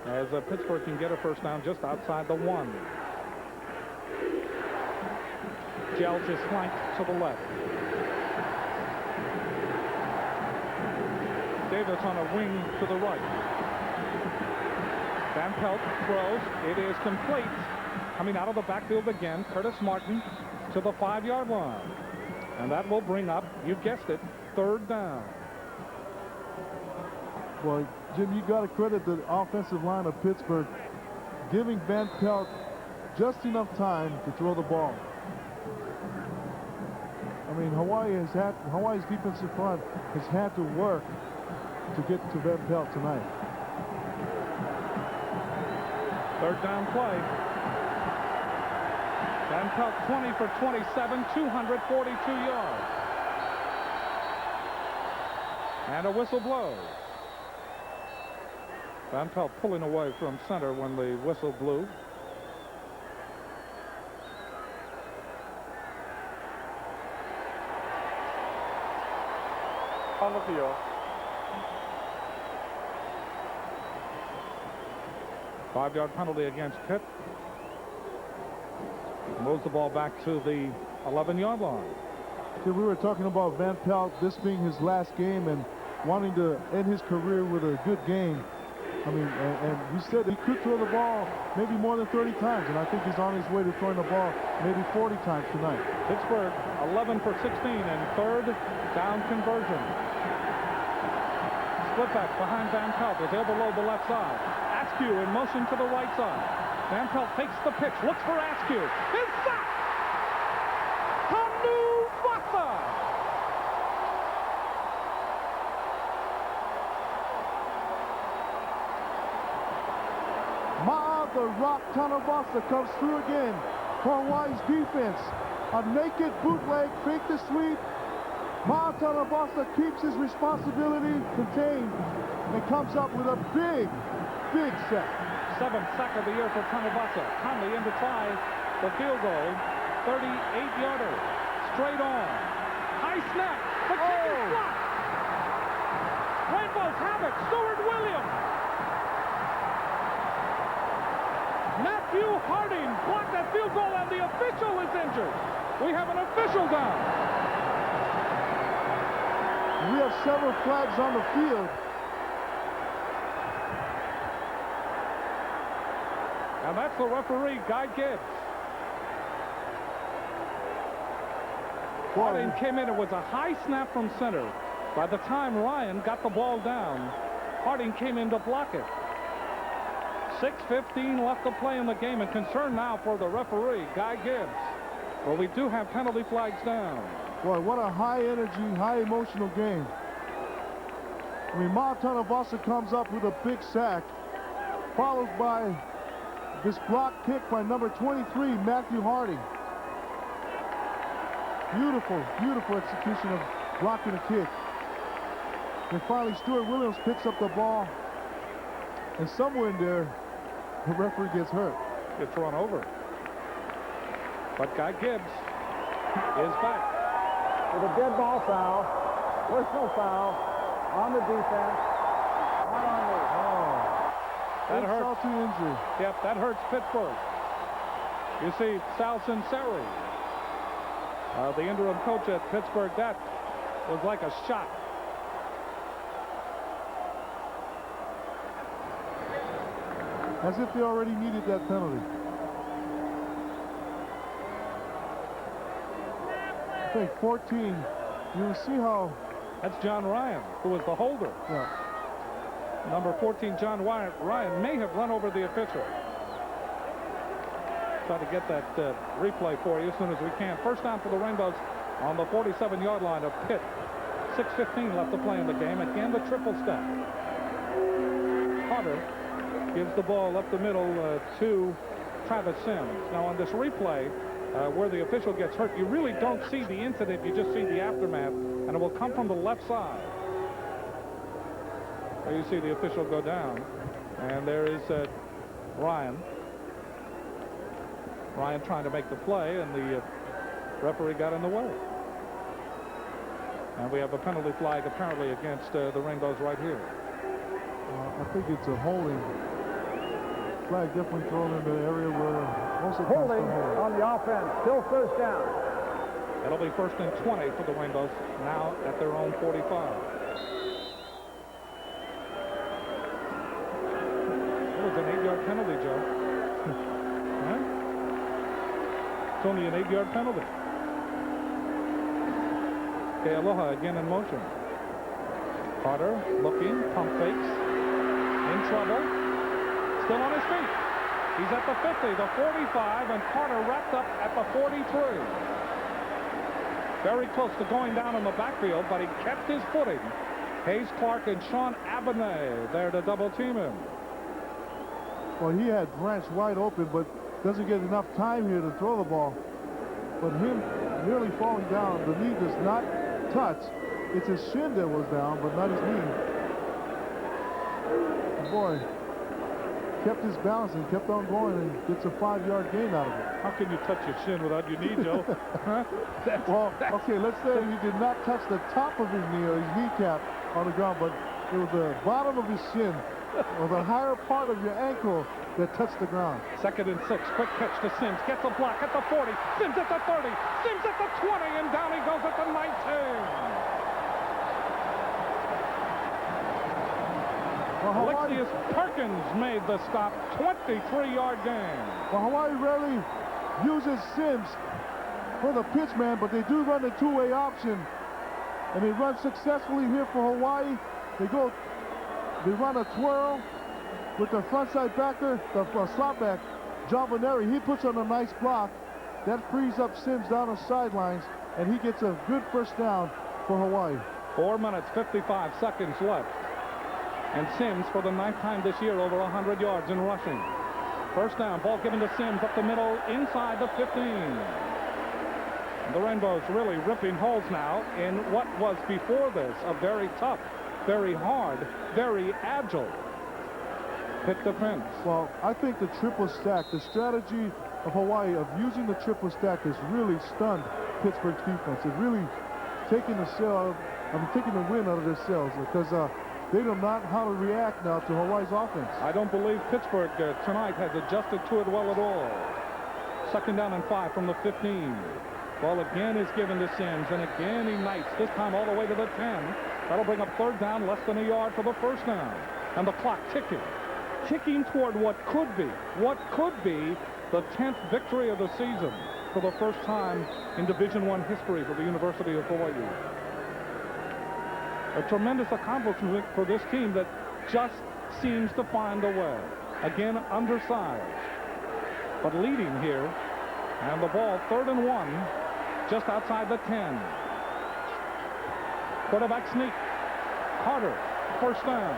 as Pittsburgh can get a first down just outside the 1. Gel just flanked to the left. Davis on a wing to the right. Van Pelt throws. It is complete. Coming out of the backfield again, Curtis Martin to the 5-yard line. And that will bring up, you guessed it, third down. Well, Jim, you got to credit the offensive line of Pittsburgh, giving Van Pelt just enough time to throw the ball. I mean, Hawaii's defensive front has had to work to get to Van Pelt tonight. Third down play. Van Pelt 20 for 27, 242 yards. And a whistle blows. Van Pelt pulling away from center when the whistle blew. On the field. Five-yard penalty against Pitt. Moves the ball back to the 11-yard line. See, we were talking about Van Pelt, this being his last game and wanting to end his career with a good game. I mean, and he said he could throw the ball maybe more than 30 times, and I think he's on his way to throwing the ball maybe 40 times tonight. Pittsburgh 11 for 16 and third down conversion. Split back behind Van Pelt as they overload the left side. Askew in motion to the right side. Van Pelt takes the pitch, looks for Askew. His sack! Tanu Vasa! Ma'a the Rock Tanavasa comes through again for Hawaii's defense. A naked bootleg, fake the sweep. Ma'a Tanavasa keeps his responsibility contained and comes up with a big sack. 7th sack of the year for Tanavasa. Conley in to try the field goal. 38-yarder. Straight on. High snap. The kick is blocked. Rainbows have it. Stewart Williams. Matthew Harding blocked that field goal, and the official is injured. We have an official down. We have several flags on the field. And that's the referee, Guy Gibbs. Harding came in. It was a high snap from center. By the time Ryan got the ball down, Harding came in to block it. 6:15 left to play in the game, and concern now for the referee, Guy Gibbs. Well, we do have penalty flags down. Boy, what a high-energy, high-emotional game. I mean, Ma'a Tanavasa comes up with a big sack, followed by this block kick by number 23, Matthew Harding. Beautiful execution of blocking a kick. And finally, Stewart Williams picks up the ball, and somewhere in there, the referee gets hurt. Gets run over. But Guy Gibbs is back. With a dead ball foul, personal foul on the defense. Not on me. That hurts. Insult to injury. Yep, that hurts Pittsburgh. You see, Sal Sunseri, the interim coach at Pittsburgh, that was like a shot. As if they already needed that penalty. I think 14. You will see how... That's John Ryan, who was the holder. Yeah. Number 14, John Ryan, may have run over the official. Try to get that replay for you as soon as we can. First down for the Rainbows on the 47-yard line of Pitt. 6:15 left to play in the game. Again, the triple stack. Carter gives the ball up the middle to Travis Sims. Now, on this replay, where the official gets hurt, you really don't see the incident. You just see the aftermath, and it will come from the left side. There you see the official go down, and there is Ryan. Ryan trying to make the play, and the referee got in the way. And we have a penalty flag apparently against the Rainbows right here. I think it's a holding. Flag definitely thrown in the area where most of the holding on the offense. Still first down. It'll be 1st and 20 for the Rainbows now at their own 45. It was an 8-yard penalty, Joe. Huh? It's only an 8-yard penalty. Okay, Aloha again in motion. Carter looking, pump fakes, in trouble. Still on his feet. He's at the 50, the 45, and Carter wrapped up at the 43. Very close to going down in the backfield, but he kept his footing. Hayes Clark and Sean Abernay there to double team him. Well, he had Branch wide open, but doesn't get enough time here to throw the ball. But him nearly falling down, the knee does not touch. It's his shin that was down, but not his knee. And boy, kept his balance and kept on going and gets a 5-yard gain out of it. How can you touch your shin without your knee, Joe? Huh? Okay, let's say he did not touch the top of his knee or his kneecap on the ground, but it was the bottom of his shin or the higher part of your ankle that touched the ground. 2nd and 6. Quick pitch to Sims. Gets a block at the 40. Sims at the 30. Sims at the 20. And down he goes at the 19. Well, Alexius Perkins made the stop. 23-yard gain. Well, Hawaii rarely uses Sims for the pitch man, but they do run the two-way option. And they run successfully here for Hawaii. They run a twirl, with the front side backer, the slot back, John Veneri. He puts on a nice block. That frees up Sims down the sidelines, and he gets a good first down for Hawaii. 4 minutes, 55 seconds left. And Sims, for the 9th time this year, over 100 yards in rushing. First down, ball given to Sims up the middle, inside the 15. The Rainbows really ripping holes now in what was before this a very tough, very hard, very agile Pitt defense. Well, I think the triple stack, the strategy of Hawaii of using the triple stack has really stunned Pittsburgh's defense. It's really taking taking the wind out of their sails because they don't know how to react now to Hawaii's offense. I don't believe Pittsburgh tonight has adjusted to it well at all. Second down and 5 from the 15. Ball again is given to Sims, and again he knights, this time all the way to the 10. That'll bring up third down, less than a yard for the first down. And the clock ticking toward what could be the 10th victory of the season for the first time in Division I history for the University of Hawaii. A tremendous accomplishment for this team that just seems to find a way. Again, undersized, but leading here. And the ball, 3rd and 1, just outside the 10. Quarterback sneak. Carter, first down.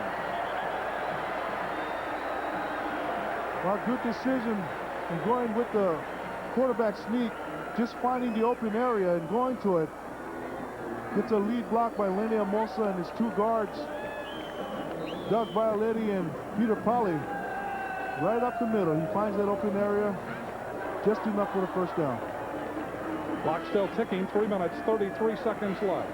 Well, good decision in going with the quarterback sneak, just finding the open area and going to it. Gets a lead block by Lenny Amosa and his 2 guards, Doug Violetti and Peter Polly. Right up the middle. He finds that open area, just enough for the first down. Clock still ticking, 3 minutes, 33 seconds left.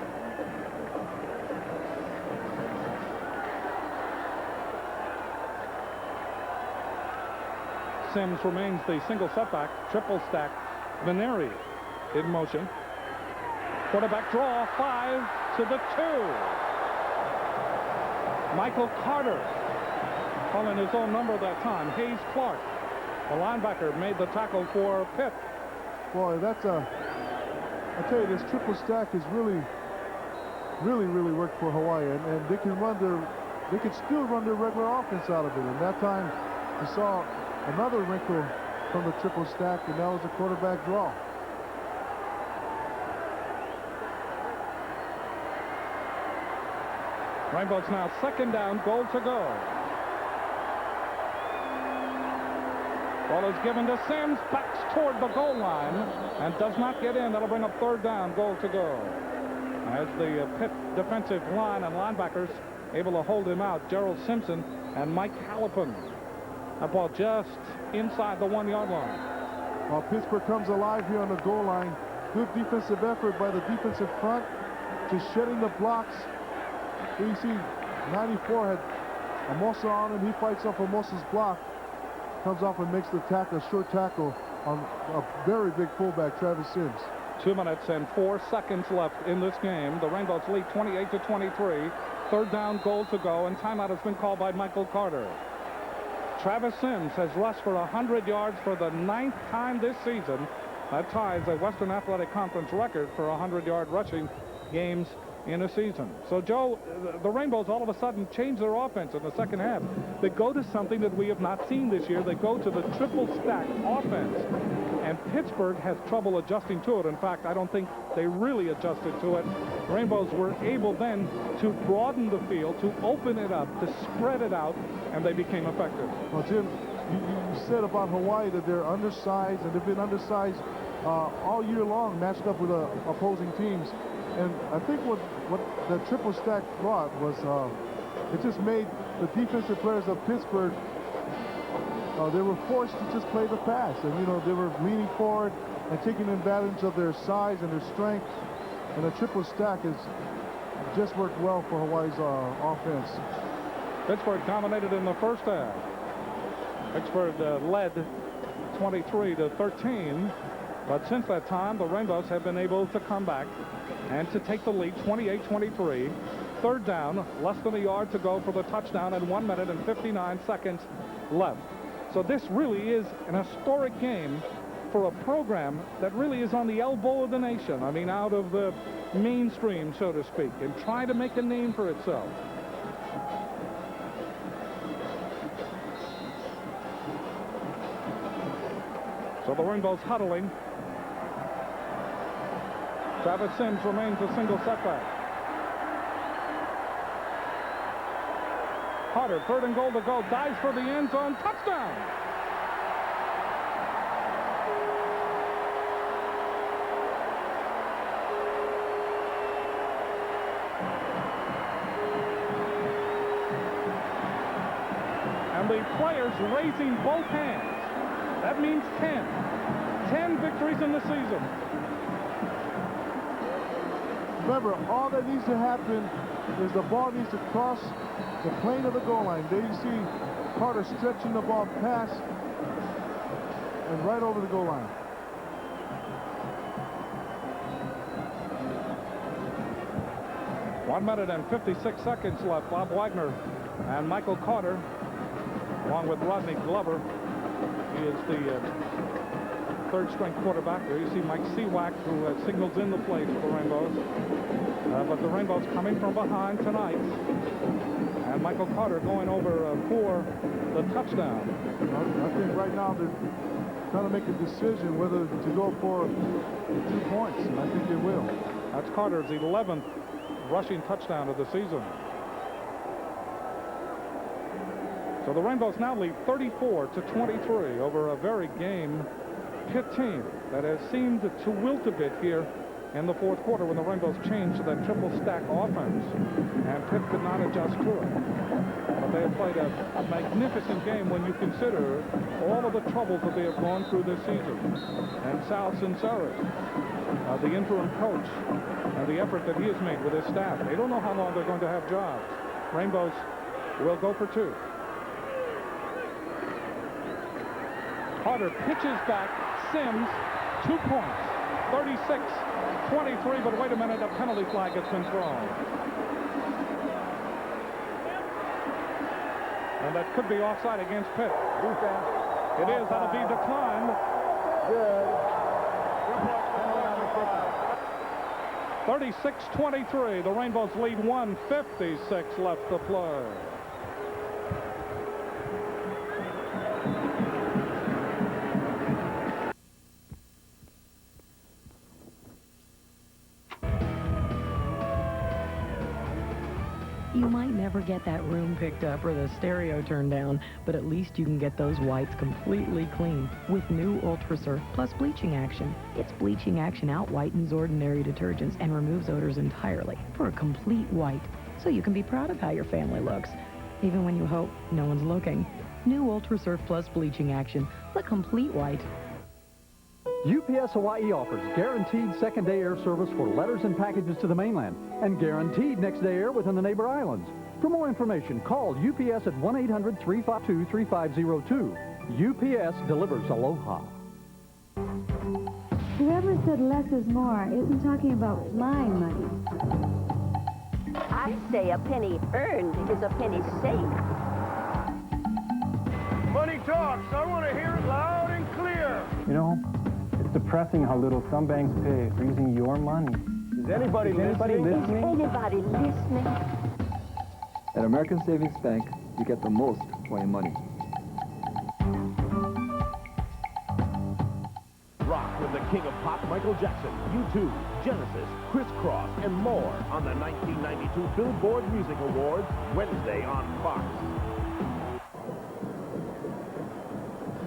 Sims remains the single setback, triple stack. Veneri in motion. Quarterback draw, 5 to the 2. Michael Carter calling his own number that time. Hayes Clark, the linebacker, made the tackle for Pitt. Boy, that's I tell you, this triple stack has really worked for Hawaii, and they can still run their regular offense out of it. And that time, we saw another wrinkle from the triple stack, and that was a quarterback draw. Rainbows now second down, goal to go. Ball is given to Sims, backs toward the goal line, and does not get in. That'll bring up third down, goal to go. As the Pitt defensive line and linebackers able to hold him out, Gerald Simpson and Mike Halpin. That ball just inside the 1-yard line. While Pittsburgh comes alive here on the goal line, good defensive effort by the defensive front, just shedding the blocks. Here you see 94 had Amosa on him. He fights off Amosa's block, comes off and makes the tackle, a short tackle on a very big fullback, Travis Sims. 2 minutes and 4 seconds left in this game. The Rainbows lead 28-23. Third down, goal to go, and timeout has been called by Michael Carter. Travis Sims has rushed for 100 yards for the 9th time this season. That ties a Western Athletic Conference record for 100-yard rushing games in a season. So, Joe, the Rainbows all of a sudden change their offense in the second half. They go to something that we have not seen this year. They go to the triple stack offense. And Pittsburgh has trouble adjusting to it. In fact, I don't think they really adjusted to it. The Rainbows were able then to broaden the field, to open it up, to spread it out, and they became effective. Well, Jim, you said about Hawaii that they're undersized, and they've been undersized all year long, matched up with opposing teams. And I think what the triple stack brought was it just made the defensive players of Pittsburgh, they were forced to just play the pass. And, you know, they were leaning forward and taking advantage of their size and their strength. And the triple stack has just worked well for Hawaii's offense. Pittsburgh dominated in the first half. Pittsburgh led 23-13. But since that time, the Rainbows have been able to come back and to take the lead 28-23. Third down, less than a yard to go for the touchdown, and 1 minute and 59 seconds left. So this really is an historic game for a program that really is on the elbow of the nation. I mean, out of the mainstream, so to speak, and trying to make a name for itself. So the Rainbows huddling. Travis Sims remains a single setback. Carter, 3rd and goal to go, dives for the end zone, touchdown! And the players raising both hands. That means 10. 10 victories in the season. Remember, all that needs to happen is the ball needs to cross the plane of the goal line. There you see Carter stretching the ball past and right over the goal line. One minute and 56 seconds left. Bob Wagner and Michael Carter, along with Rodney Glover. He is the third-string quarterback there. You see Mike Seawack, who signals in the play for the Rainbows. But the Rainbows coming from behind tonight. And Michael Carter going over for the touchdown. I think right now they're trying to make a decision whether to go for 2 points, and I think they will. That's Carter's 11th rushing touchdown of the season. So the Rainbows now lead 34-23 over a very game Pitt team that has seemed to wilt a bit here in the fourth quarter when the Rainbows changed to that triple stack offense, and Pitt could not adjust to it. But they have played a magnificent game when you consider all of the troubles that they have gone through this season. And Sal Sunseri, the interim coach, and the effort that he has made with his staff. They don't know how long they're going to have jobs. Rainbows will go for 2. Carter pitches back. Sims, 2 points. 36-23, but wait a minute, a penalty flag has been thrown. And that could be offside against Pitt. Defense. It is. That'll be declined. Good. 36-23. The Rainbows lead 1:56 left to play. You might never get that room picked up or the stereo turned down, but at least you can get those whites completely clean with new Ultra Surf Plus bleaching action. Its bleaching action out-whitens ordinary detergents and removes odors entirely for a complete white, so you can be proud of how your family looks, even when you hope no one's looking. New Ultra Surf Plus bleaching action, the complete white. UPS Hawaii offers guaranteed second-day air service for letters and packages to the mainland and guaranteed next-day air within the neighbor islands. For more information, call UPS at 1-800-352-3502. UPS delivers aloha. Whoever said less is more isn't talking about my money. I say a penny earned is a penny saved. Money talks. I want to hear it loud and clear. You know, it's depressing how little some banks pay for using your money. Is anybody listening? Is anybody listening? At American Savings Bank, you get the most for your money. Rock with the king of pop, Michael Jackson, U2, Genesis, Criss Cross, and more on the 1992 Billboard Music Awards, Wednesday on Fox.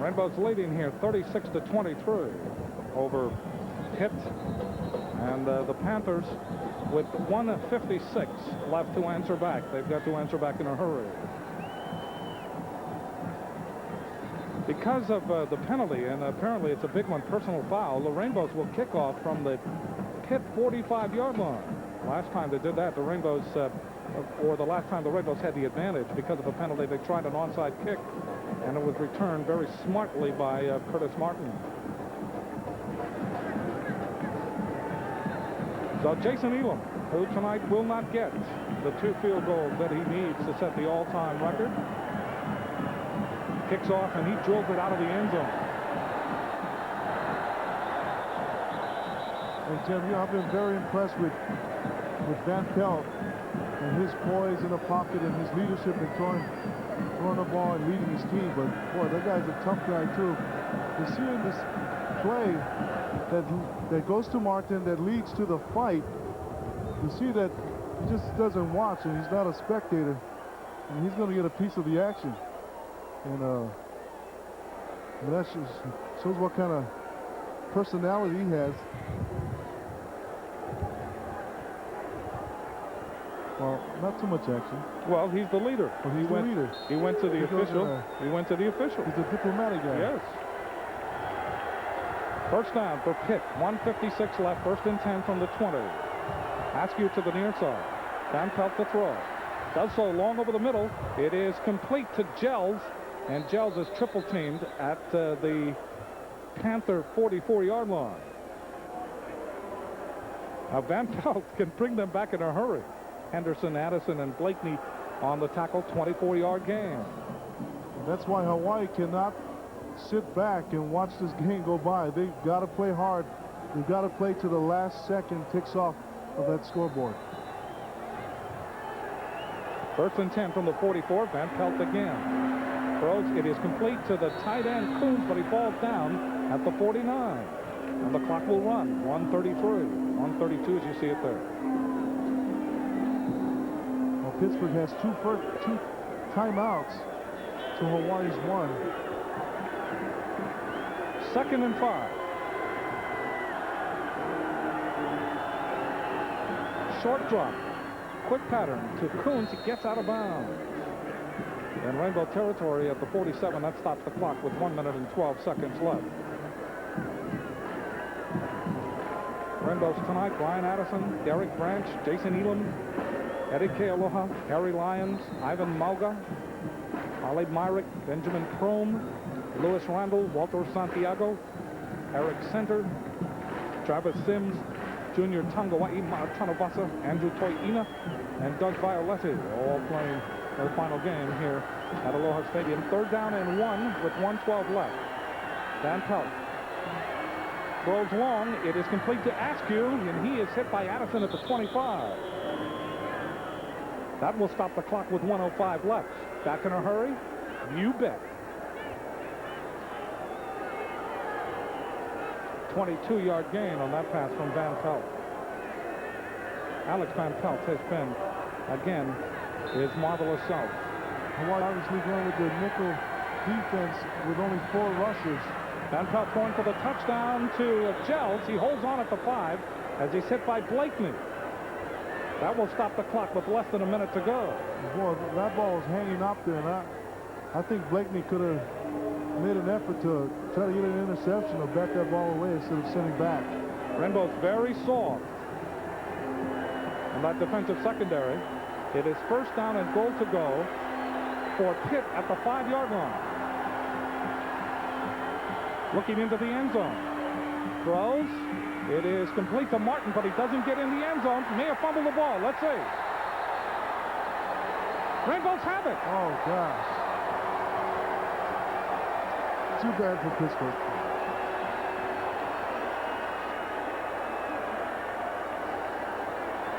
Rainbows leading here 36-23 over Pitt, and the Panthers with 1:56 left to answer back. They've got to answer back in a hurry. Because of the penalty, and apparently it's a big one, personal foul, the Rainbows will kick off from the Pitt 45-yard line. Last time they did that, the Rainbows, or the last time the Rainbows had the advantage because of a penalty, they tried an onside kick, and it was returned very smartly by Curtis Martin. So Jason Elam, who tonight will not get the 2 field goals that he needs to set the all-time record, kicks off and he drills it out of the end zone. And Jim, I've been very impressed with Van Pelt and his poise in the pocket and his leadership in throwing throwing the ball and leading his team. But boy, that guy's a tough guy too. You see in this play that goes to Martin that leads to the fight. You see that he just doesn't watch and he's not a spectator, and he's going to get a piece of the action. And that shows what kind of personality he has. Well, not too much action. Well, he's the leader. Well, he's the leader. He went to the official. He went to the official. He's a diplomatic guy. Yes. First down for Pitt. 1:56 left. First and 10 from the 20. Askew to the near side. Van Pelt to throw. Does so long over the middle. It is complete to Gels. And Gels is triple teamed at the Panther 44-yard line. Now Van Pelt can bring them back in a hurry. Henderson, Addison, and Blakeney on the tackle. 24-yard gain. That's why Hawaii cannot sit back and watch this game go by. They've got to play hard. They've got to play to the last second ticks off of that scoreboard. First and 10 from the 44. Van Pelt again. Throws. It is complete to the tight end Coons, but he falls down at the 49. And the clock will run. 1:33. 1:32 as you see it there. Well, Pittsburgh has two timeouts to Hawaii's one. Second and 5. Short drop. Quick pattern to Coons. He gets out of bounds. In Rainbow territory at the 47. That stops the clock with 1 minute and 12 seconds left. Rainbows tonight: Brian Addison, Derek Branch, Jason Elam, Eddie Kealoha, Harry Lyons, Ivan Mauga, Ali Myrick, Benjamin Crome, Louis Randall, Walter Santiago, Eric Center, Travis Sims, Junior Tangawai Matanavasa, Andrew Toi'ina, and Doug Violetti, all playing their final game here at Aloha Stadium. Third down and 1 with 1:12 left. Van Pelt throws long. It is complete to Askew, and he is hit by Addison at the 25. That will stop the clock with 1:05 left. Back in a hurry? You bet. 22-yard gain on that pass from Van Pelt. Alex Van Pelt has been, again, his marvelous self. Hawaii obviously going with the nickel defense with only 4 rushers. Van Pelt going for the touchdown to Gels. He holds on at the 5 as he's hit by Blakeney. That will stop the clock with less than a minute to go. Boy, that ball was hanging up there, and I think Blakeney could have made an effort to try to get an interception or back that ball away instead of sending back. Rainbow's very soft in that defensive secondary. It is first down and goal to go for Pitt at the 5-yard line. Looking into the end zone. Throws. It is complete to Martin, but he doesn't get in the end zone. May have fumbled the ball. Let's see. Rainbows have it. Oh, gosh. Too bad for Pittsburgh.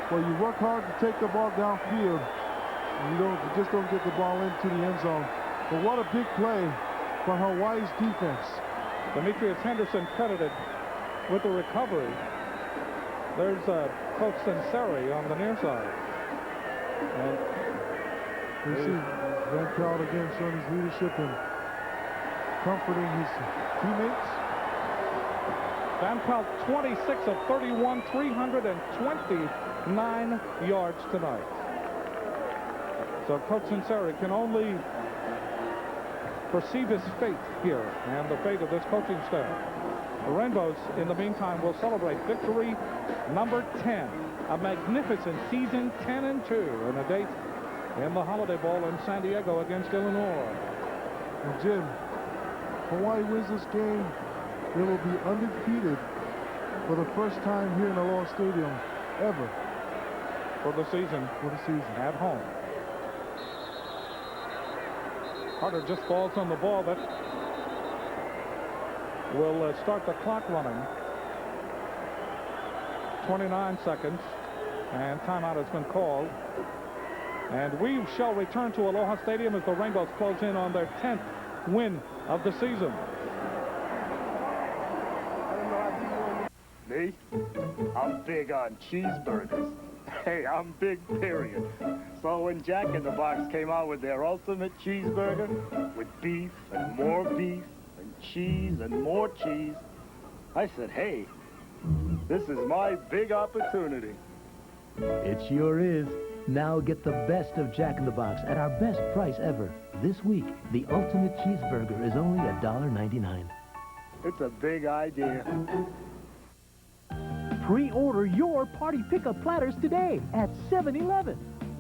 Well, you work hard to take the ball downfield, and you just don't get the ball into the end zone. But what a big play for Hawaii's defense. Demetrius Henderson credited with the recovery. There's Coach Sunseri on the near side. And you see Van Pelt again showing his leadership and comforting his teammates. Van Pelt 26 of 31, 329 yards tonight. So Coach Sunseri can only perceive his fate here and the fate of this coaching staff. The Rainbows, in the meantime, will celebrate victory number 10. A magnificent season, 10-2, and a date in the Holiday Bowl in San Diego against Illinois. And Jim, Hawaii wins this game, they will be undefeated for the first time here in Aloha Stadium ever. For the season. At home. Carter just falls on the ball. That will start the clock running. 29 seconds. And timeout has been called. And we shall return to Aloha Stadium as the Rainbows close in on their 10th win of the season. Me? I'm big on cheeseburgers. Hey, I'm big, period. So when Jack in the Box came out with their ultimate cheeseburger, with beef and more beef and cheese and more cheese, I said, hey, this is my big opportunity. It sure is. Now get the best of Jack in the Box at our best price ever. This week, the ultimate cheeseburger is only $1.99. It's a big idea. Pre-order your party pickup platters today at 7-Eleven.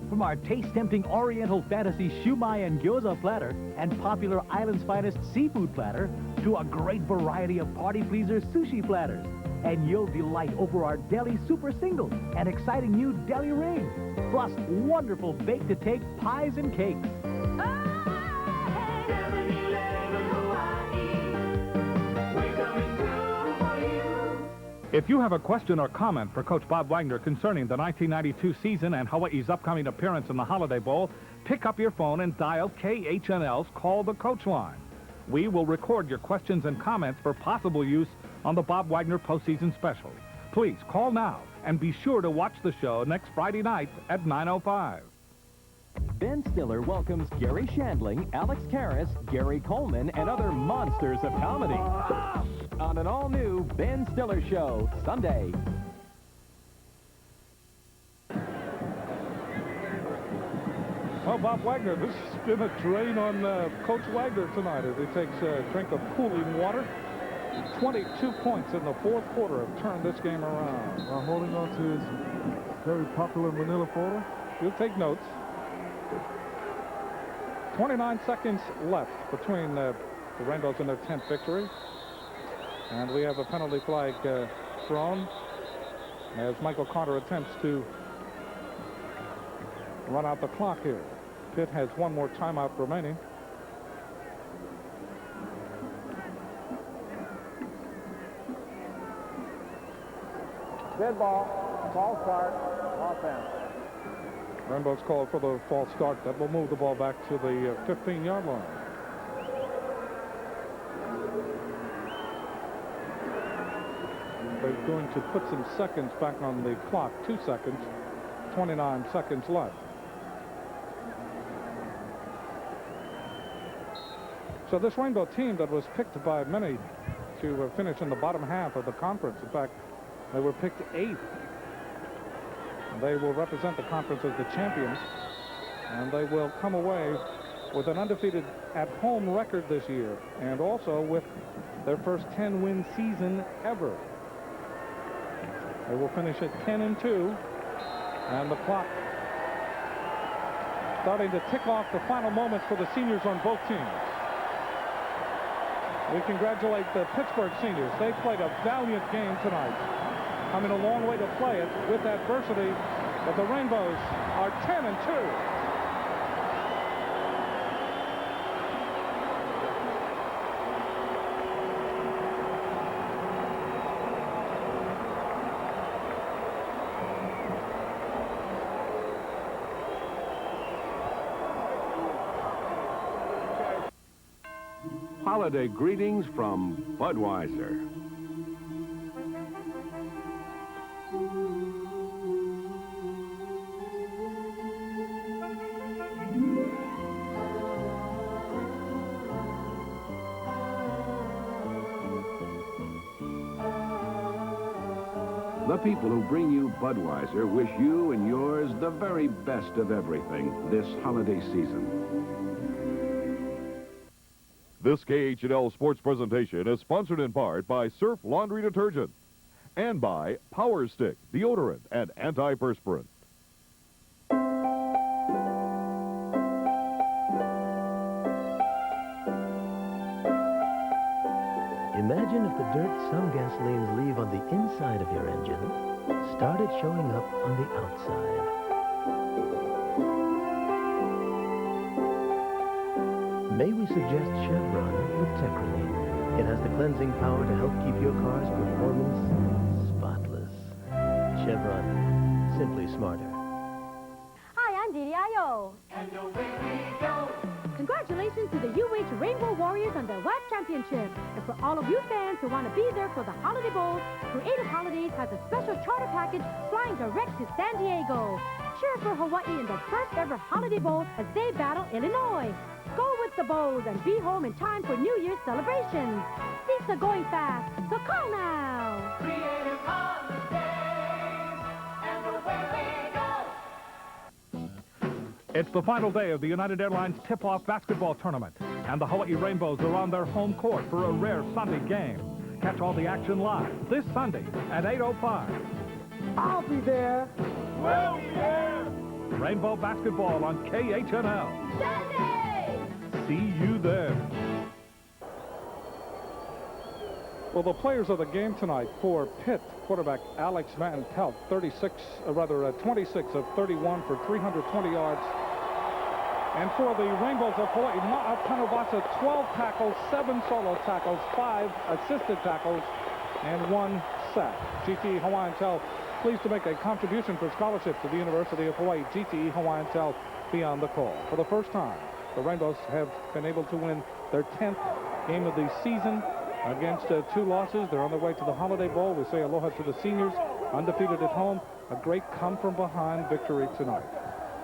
From our taste-tempting Oriental Fantasy Shumai and Gyoza platter and popular Island's Finest Seafood platter to a great variety of party pleaser sushi platters. And you'll delight over our Deli Super Singles and exciting new Deli Rings. Plus wonderful bake-to-take pies and cakes. If you have a question or comment for Coach Bob Wagner concerning the 1992 season and Hawaii's upcoming appearance in the Holiday Bowl, pick up your phone and dial KHNL's Call the Coach line. We will record your questions and comments for possible use on the Bob Wagner postseason special. Please call now and be sure to watch the show next Friday night at 9:05. Ben Stiller welcomes Gary Shandling, Alex Karras, Gary Coleman, and other monsters of comedy on an all-new Ben Stiller Show, Sunday. Well, Bob Wagner, this has been a drain on Coach Wagner tonight as he takes a drink of cooling water. 22 points in the fourth quarter have turned this game around. While holding on to his very popular Manila photo. You'll take notes. 29 seconds left between the Rainbows and their 10th victory. And we have a penalty flag thrown as Michael Carter attempts to run out the clock here. Pitt has one more timeout remaining. Dead ball, false start, offense. Rainbows called for the false start. That will move the ball back to the 15-yard line. They're going to put some seconds back on the clock. 2 seconds, 29 seconds left. So this Rainbow team that was picked by many to finish in the bottom half of the conference, in fact, they were picked 8th. They will represent the conference as the champions, and they will come away with an undefeated at-home record this year, and also with their first 10-win season ever. They will finish at 10-2, and the clock starting to tick off the final moments for the seniors on both teams. We congratulate the Pittsburgh seniors. They played a valiant game tonight. Coming a long way to play it with adversity, but the Rainbows are 10-2. Holiday greetings from Budweiser. The people who bring you Budweiser wish you and yours the very best of everything this holiday season. This KHNL sports presentation is sponsored in part by Surf Laundry Detergent and by Power Stick Deodorant and Antiperspirant. Imagine if the dirt some gasolines leave on the inside of your engine started showing up on the outside. May we suggest Chevron with Techroline. It has the cleansing power to help keep your car's performance spotless. Chevron, simply smarter. Hi, I'm Didi Ayo. and away we go. Congratulations to the UH Rainbow Warriors on their WAC championship. And for all of you fans who want to be there for the Holiday Bowl, Creative Holidays has a special charter package flying direct to San Diego. Cheer for Hawaii in the first ever Holiday Bowl as they battle Illinois. Go with the Bows and be home in time for New Year's celebrations. Seats are going fast, so call now. Creative Holidays, and away we go. It's the final day of the United Airlines tip-off basketball tournament, and the Hawaii Rainbows are on their home court for a rare Sunday game. Catch all the action live this Sunday at 8:05. I'll be there. We'll be there. Rainbow basketball on KHNL. Sunday. See you there. Well, the players of the game tonight for Pitt, quarterback Alex Van Pelt, 26 of 31 for 320 yards. And for the Rainbows of Hawaii, Panavasa, 12 tackles, 7 solo tackles, 5 assisted tackles, and 1 sack. GTE Hawaiian Tel pleased to make a contribution for scholarships to the University of Hawaii. GTE Hawaiian Tel beyond the call. For the first time, the Rainbows have been able to win their 10th game of the season against 2 losses. They're on their way to the Holiday Bowl. We say aloha to the seniors, undefeated at home. A great come-from-behind victory tonight.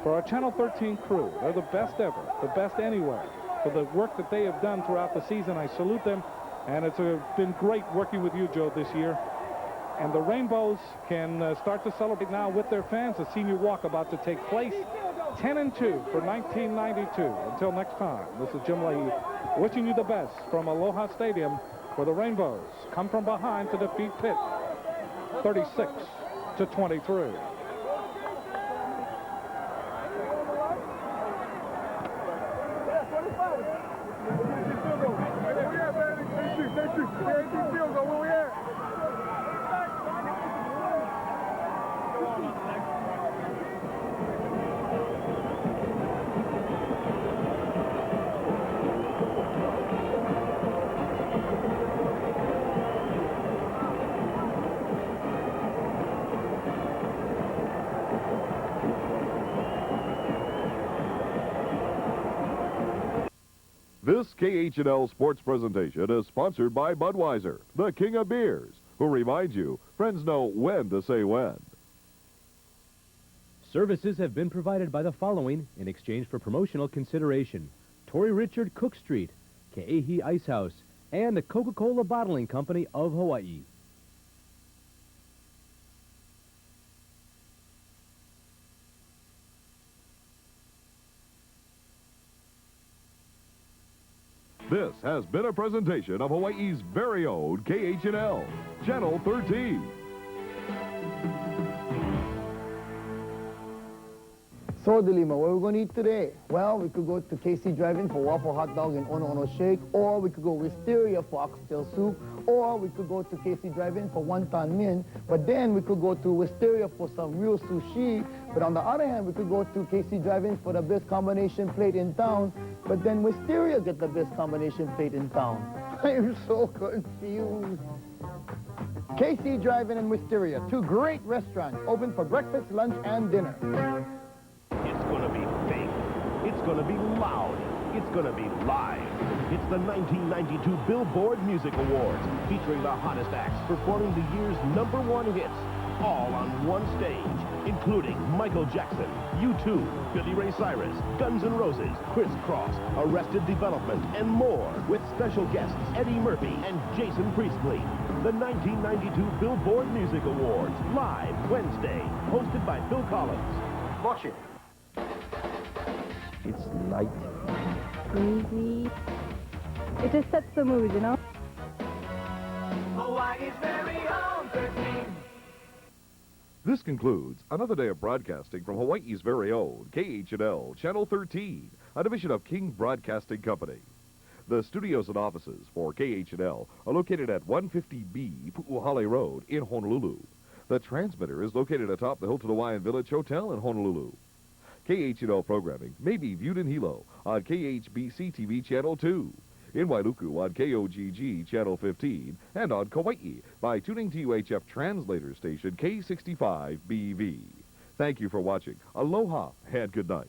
For our Channel 13 crew, they're the best ever, the best anywhere. For the work that they have done throughout the season, I salute them. And it's been great working with you, Joe, this year. And the Rainbows can start to celebrate now with their fans. The senior walk about to take place. 10-2 for 1992. Until next time, this is Jim Leahy wishing you the best from Aloha Stadium, where the Rainbows come from behind to defeat Pitt 36-23. This KHNL sports presentation is sponsored by Budweiser, the king of beers, who reminds you, friends know when to say when. Services have been provided by the following in exchange for promotional consideration: Torrey Richard Cook Street, Ke'ehi Ice House, and the Coca-Cola Bottling Company of Hawaii. This has been a presentation of Hawaii's very own KHNL, Channel 13. So, Delima, what are we going to eat today? Well, we could go to KC Drive-In for waffle hot dog and ono ono shake, or we could go Wisteria for oxtail soup, or we could go to KC Drive-In for wonton min, but then we could go to Wisteria for some real sushi. But on the other hand, we could go to KC Drive-In for the best combination plate in town, but then Wisteria get the best combination plate in town. I am so confused. KC Drive-In and Wisteria, 2 great restaurants, open for breakfast, lunch, and dinner. It's going to be big. It's going to be loud. It's going to be live. It's the 1992 Billboard Music Awards, featuring the hottest acts performing the year's #1 hits, all on one stage, including Michael Jackson, U2, Billy Ray Cyrus, Guns N' Roses, Criss Cross, Arrested Development, and more, with special guests Eddie Murphy and Jason Priestley. The 1992 Billboard Music Awards, live Wednesday, hosted by Phil Collins. Watch it. It's light. Breezy. It just sets the mood, you know? Hawaii's very own 13. This concludes another day of broadcasting from Hawaii's very own KHNL, Channel 13, a division of King Broadcasting Company. The studios and offices for KHNL are located at 150B Pu'uhale Road in Honolulu. The transmitter is located atop the Hilton Hawaiian Village Hotel in Honolulu. KHNL programming may be viewed in Hilo on KHBC TV Channel 2, in Wailuku on KOGG Channel 15, and on Kauai by tuning to UHF translator station K65BV. Thank you for watching. Aloha and good night.